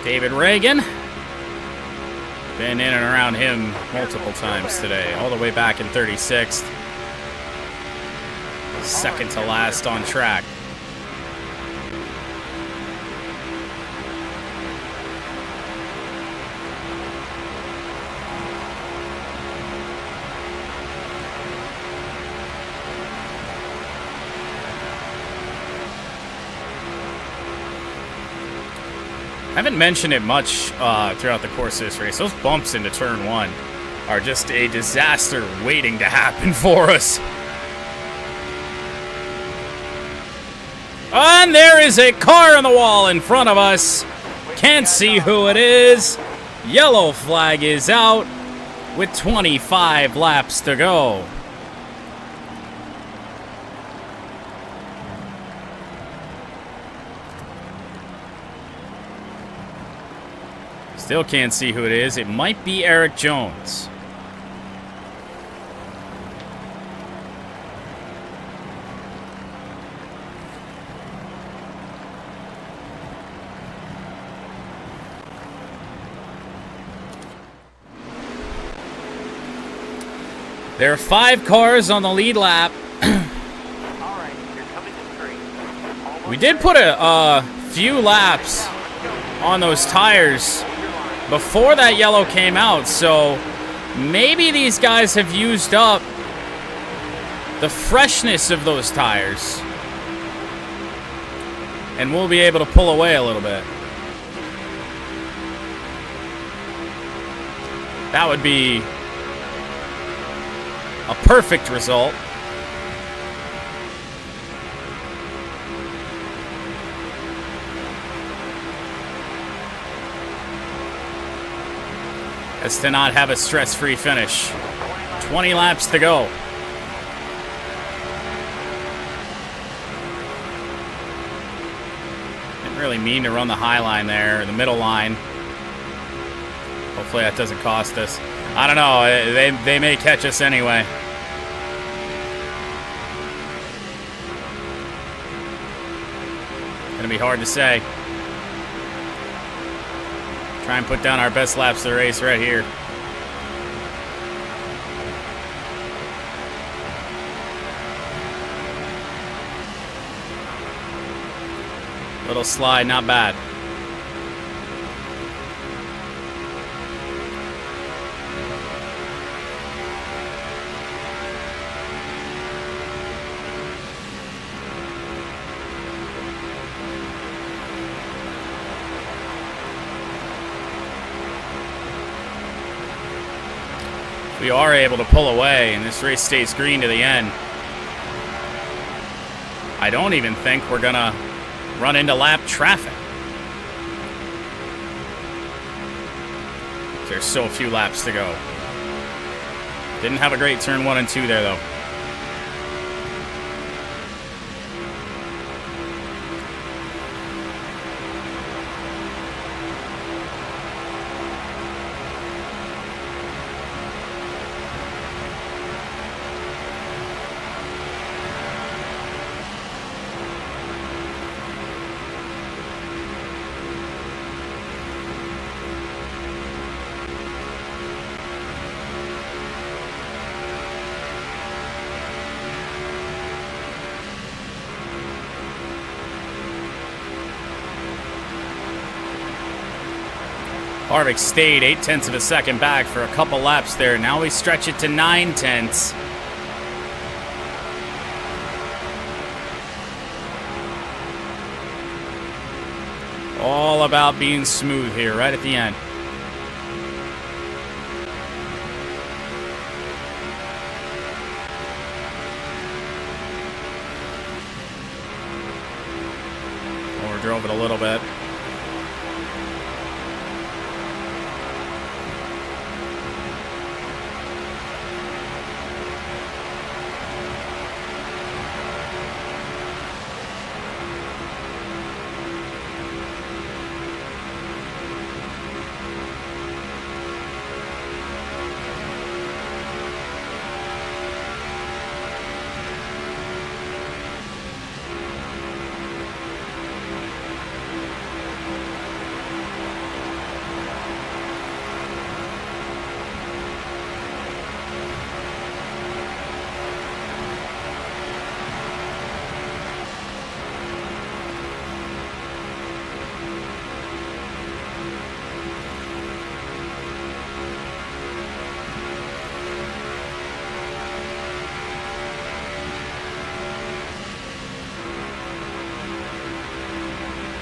David Reagan. Been in and around him multiple times today. All the way back in 36th. Second to last on track. I haven't mentioned it much throughout the course of this race. Those bumps into turn 1 are just a disaster waiting to happen for us. And there is a car on the wall in front of us. Can't see who it is. Yellow flag is out with 25 laps to go. Still can't see who it is. It might be Eric Jones. There are 5 cars on the lead lap. All right, you're coming to 3. We did put a few laps on those tires before that yellow came out, so maybe these guys have used up the freshness of those tires, and we'll be able to pull away a little bit. That would be a perfect result. As to not have a stress-free finish. 20 laps to go. Didn't really mean to run the high line there, or the middle line. Hopefully that doesn't cost us. I don't know, they may catch us anyway. Gonna be hard to say. Try and put down our best laps of the race right here. Little slide, not bad. We are able to pull away, and this race stays green to the end. I don't even think we're gonna run into lap traffic. There's so few laps to go. Didn't have a great turn 1 and 2 there, though. Harvick stayed 0.8 of a second back for a couple laps there. Now we stretch it to 0.9. All about being smooth here right at the end. Overdrove it a little bit.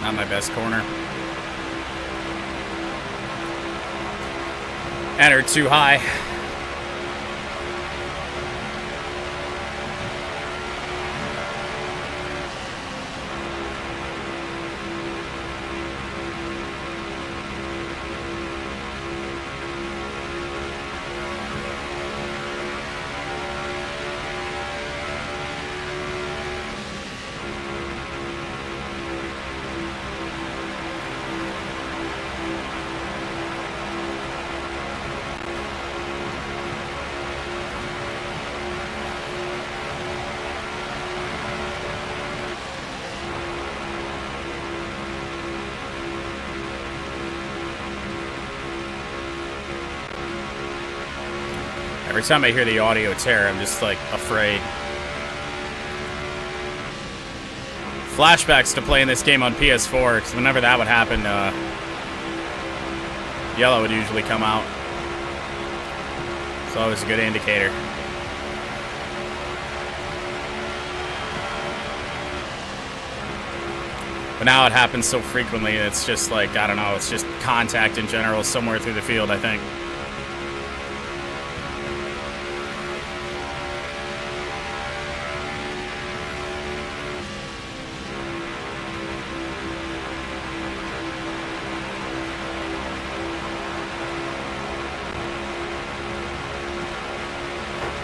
Not my best corner. Entered too high. Every time I hear the audio tear, I'm just, like, afraid. Flashbacks to playing this game on PS4, because whenever that would happen, yellow would usually come out. It's always a good indicator. But now it happens so frequently, it's just like, I don't know, it's just contact in general somewhere through the field, I think.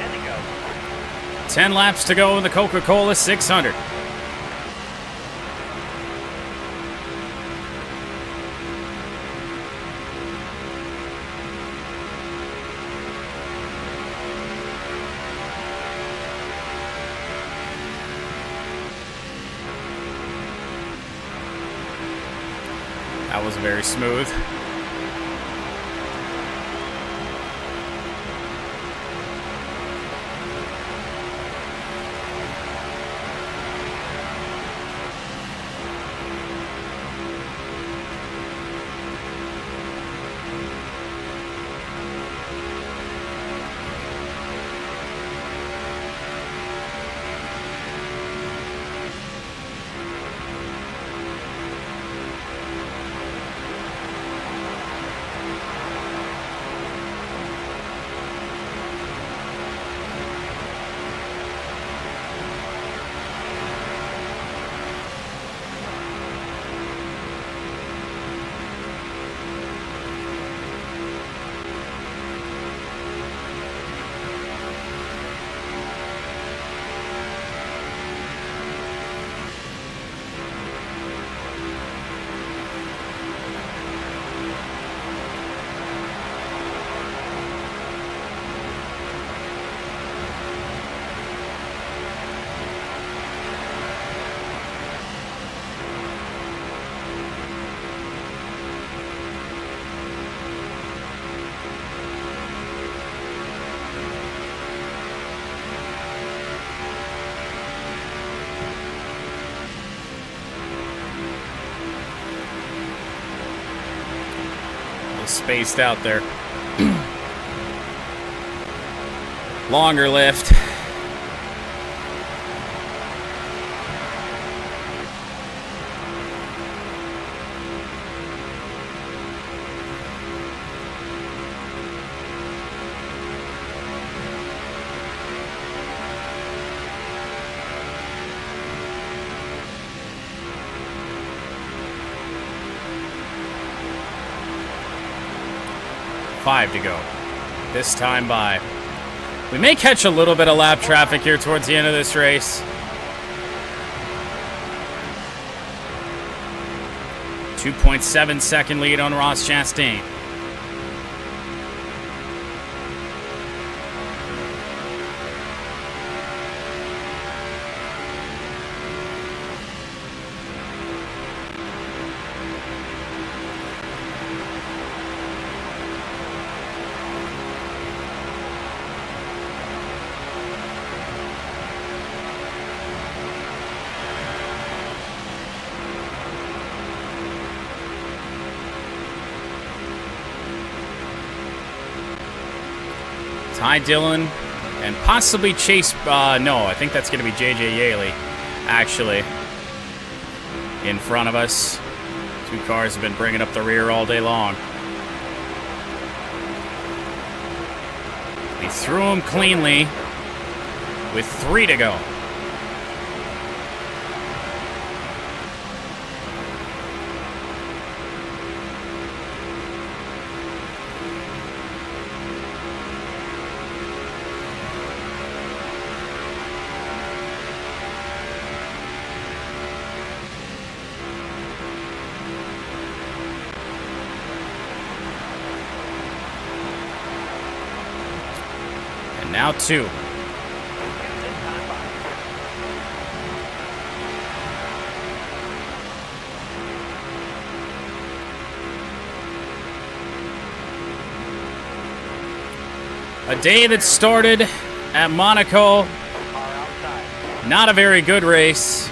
And to go. 10 laps to go in the Coca-Cola 600. That was very smooth. Spaced out there. Longer lift. Five to go. This time by. We may catch a little bit of lap traffic here towards the end of this race. 2.7 second lead on Ross Chastain. Ty Dillon and possibly Chase, no, I think that's going to be JJ Yaley, actually, in front of us. Two cars have been bringing up the rear all day long. We threw him cleanly with 3 to go. Now 2. A day that started at Monaco. Not a very good race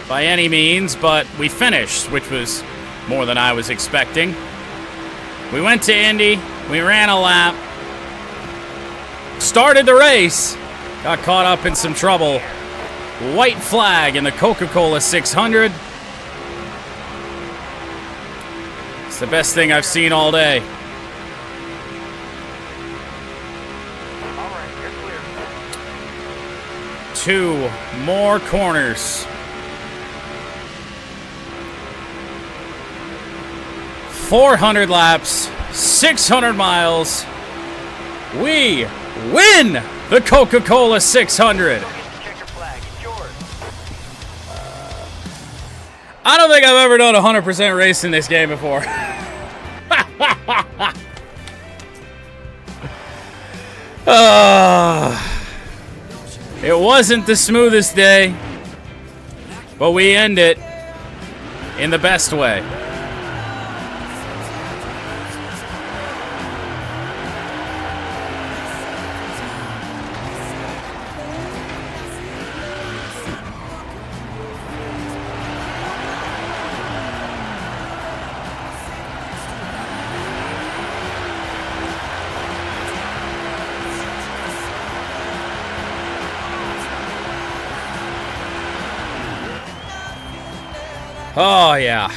by any means, but we finished, which was more than I was expecting. We went to Indy, we ran a lap, started the race, got caught up in some trouble. White flag in the Coca-Cola 600. It's the best thing I've seen all day. All right, you're clear. 2 more corners. 400 laps, 600 miles. We win the Coca-Cola 600. Checker flag. It's yours. I don't think I've ever done a 100% race in this game before. It wasn't the smoothest day, but we end it in the best way. Oh, yeah.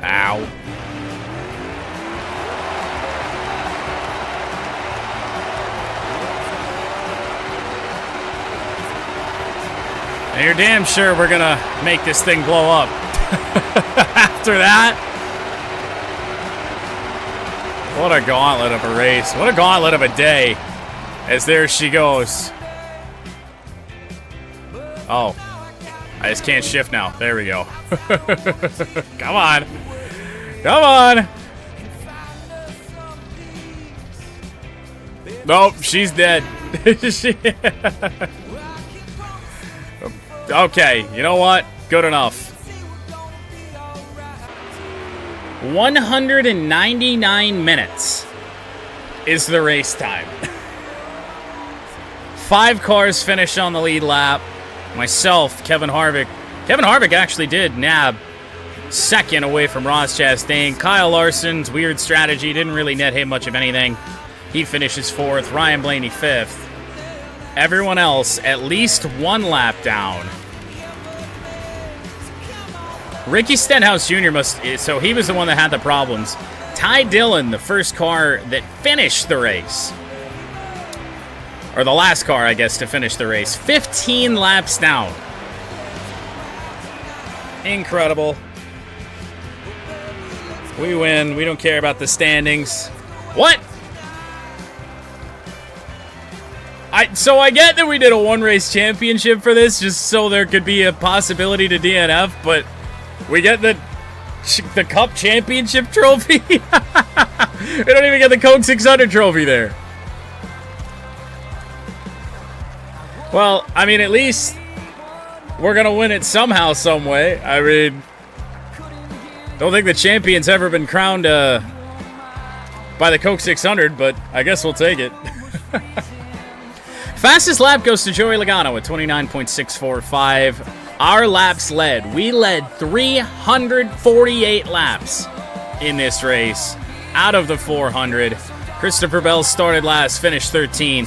Ow. And you're damn sure we're gonna make this thing blow up. After that. What a gauntlet of a race. What a gauntlet of a day. As there she goes. Oh. I just can't shift now. There we go. Come on. Come on. Nope, she's dead. Okay, you know what? Good enough. 199 minutes is the race time. 5 cars finished on the lead lap. Myself, Kevin Harvick. Kevin Harvick actually did nab second away from Ross Chastain. Kyle Larson's weird strategy didn't really net him much of anything. He finishes 4th. Ryan Blaney 5th. Everyone else at least 1 lap down. Ricky Stenhouse Jr. so he was the one that had the problems. Ty Dillon, the first car that finished the race. Or the last car, I guess, to finish the race. 15 laps down. Incredible. We win. We don't care about the standings. What? So I get that we did a 1-race championship for this, just so there could be a possibility to DNF, but we get the Cup Championship trophy? We don't even get the Coke 600 trophy there. Well, I mean, at least we're going to win it somehow, some way. I mean, don't think the champion's ever been crowned by the Coke 600, but I guess we'll take it. Fastest lap goes to Joey Logano at 29.645. Our laps led. We led 348 laps in this race out of the 400. Christopher Bell started last, finished 13.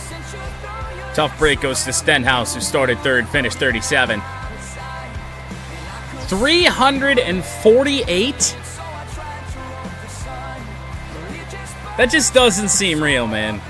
Tough break goes to Stenhouse, who started 3rd, finished 37. 348? That just doesn't seem real, man.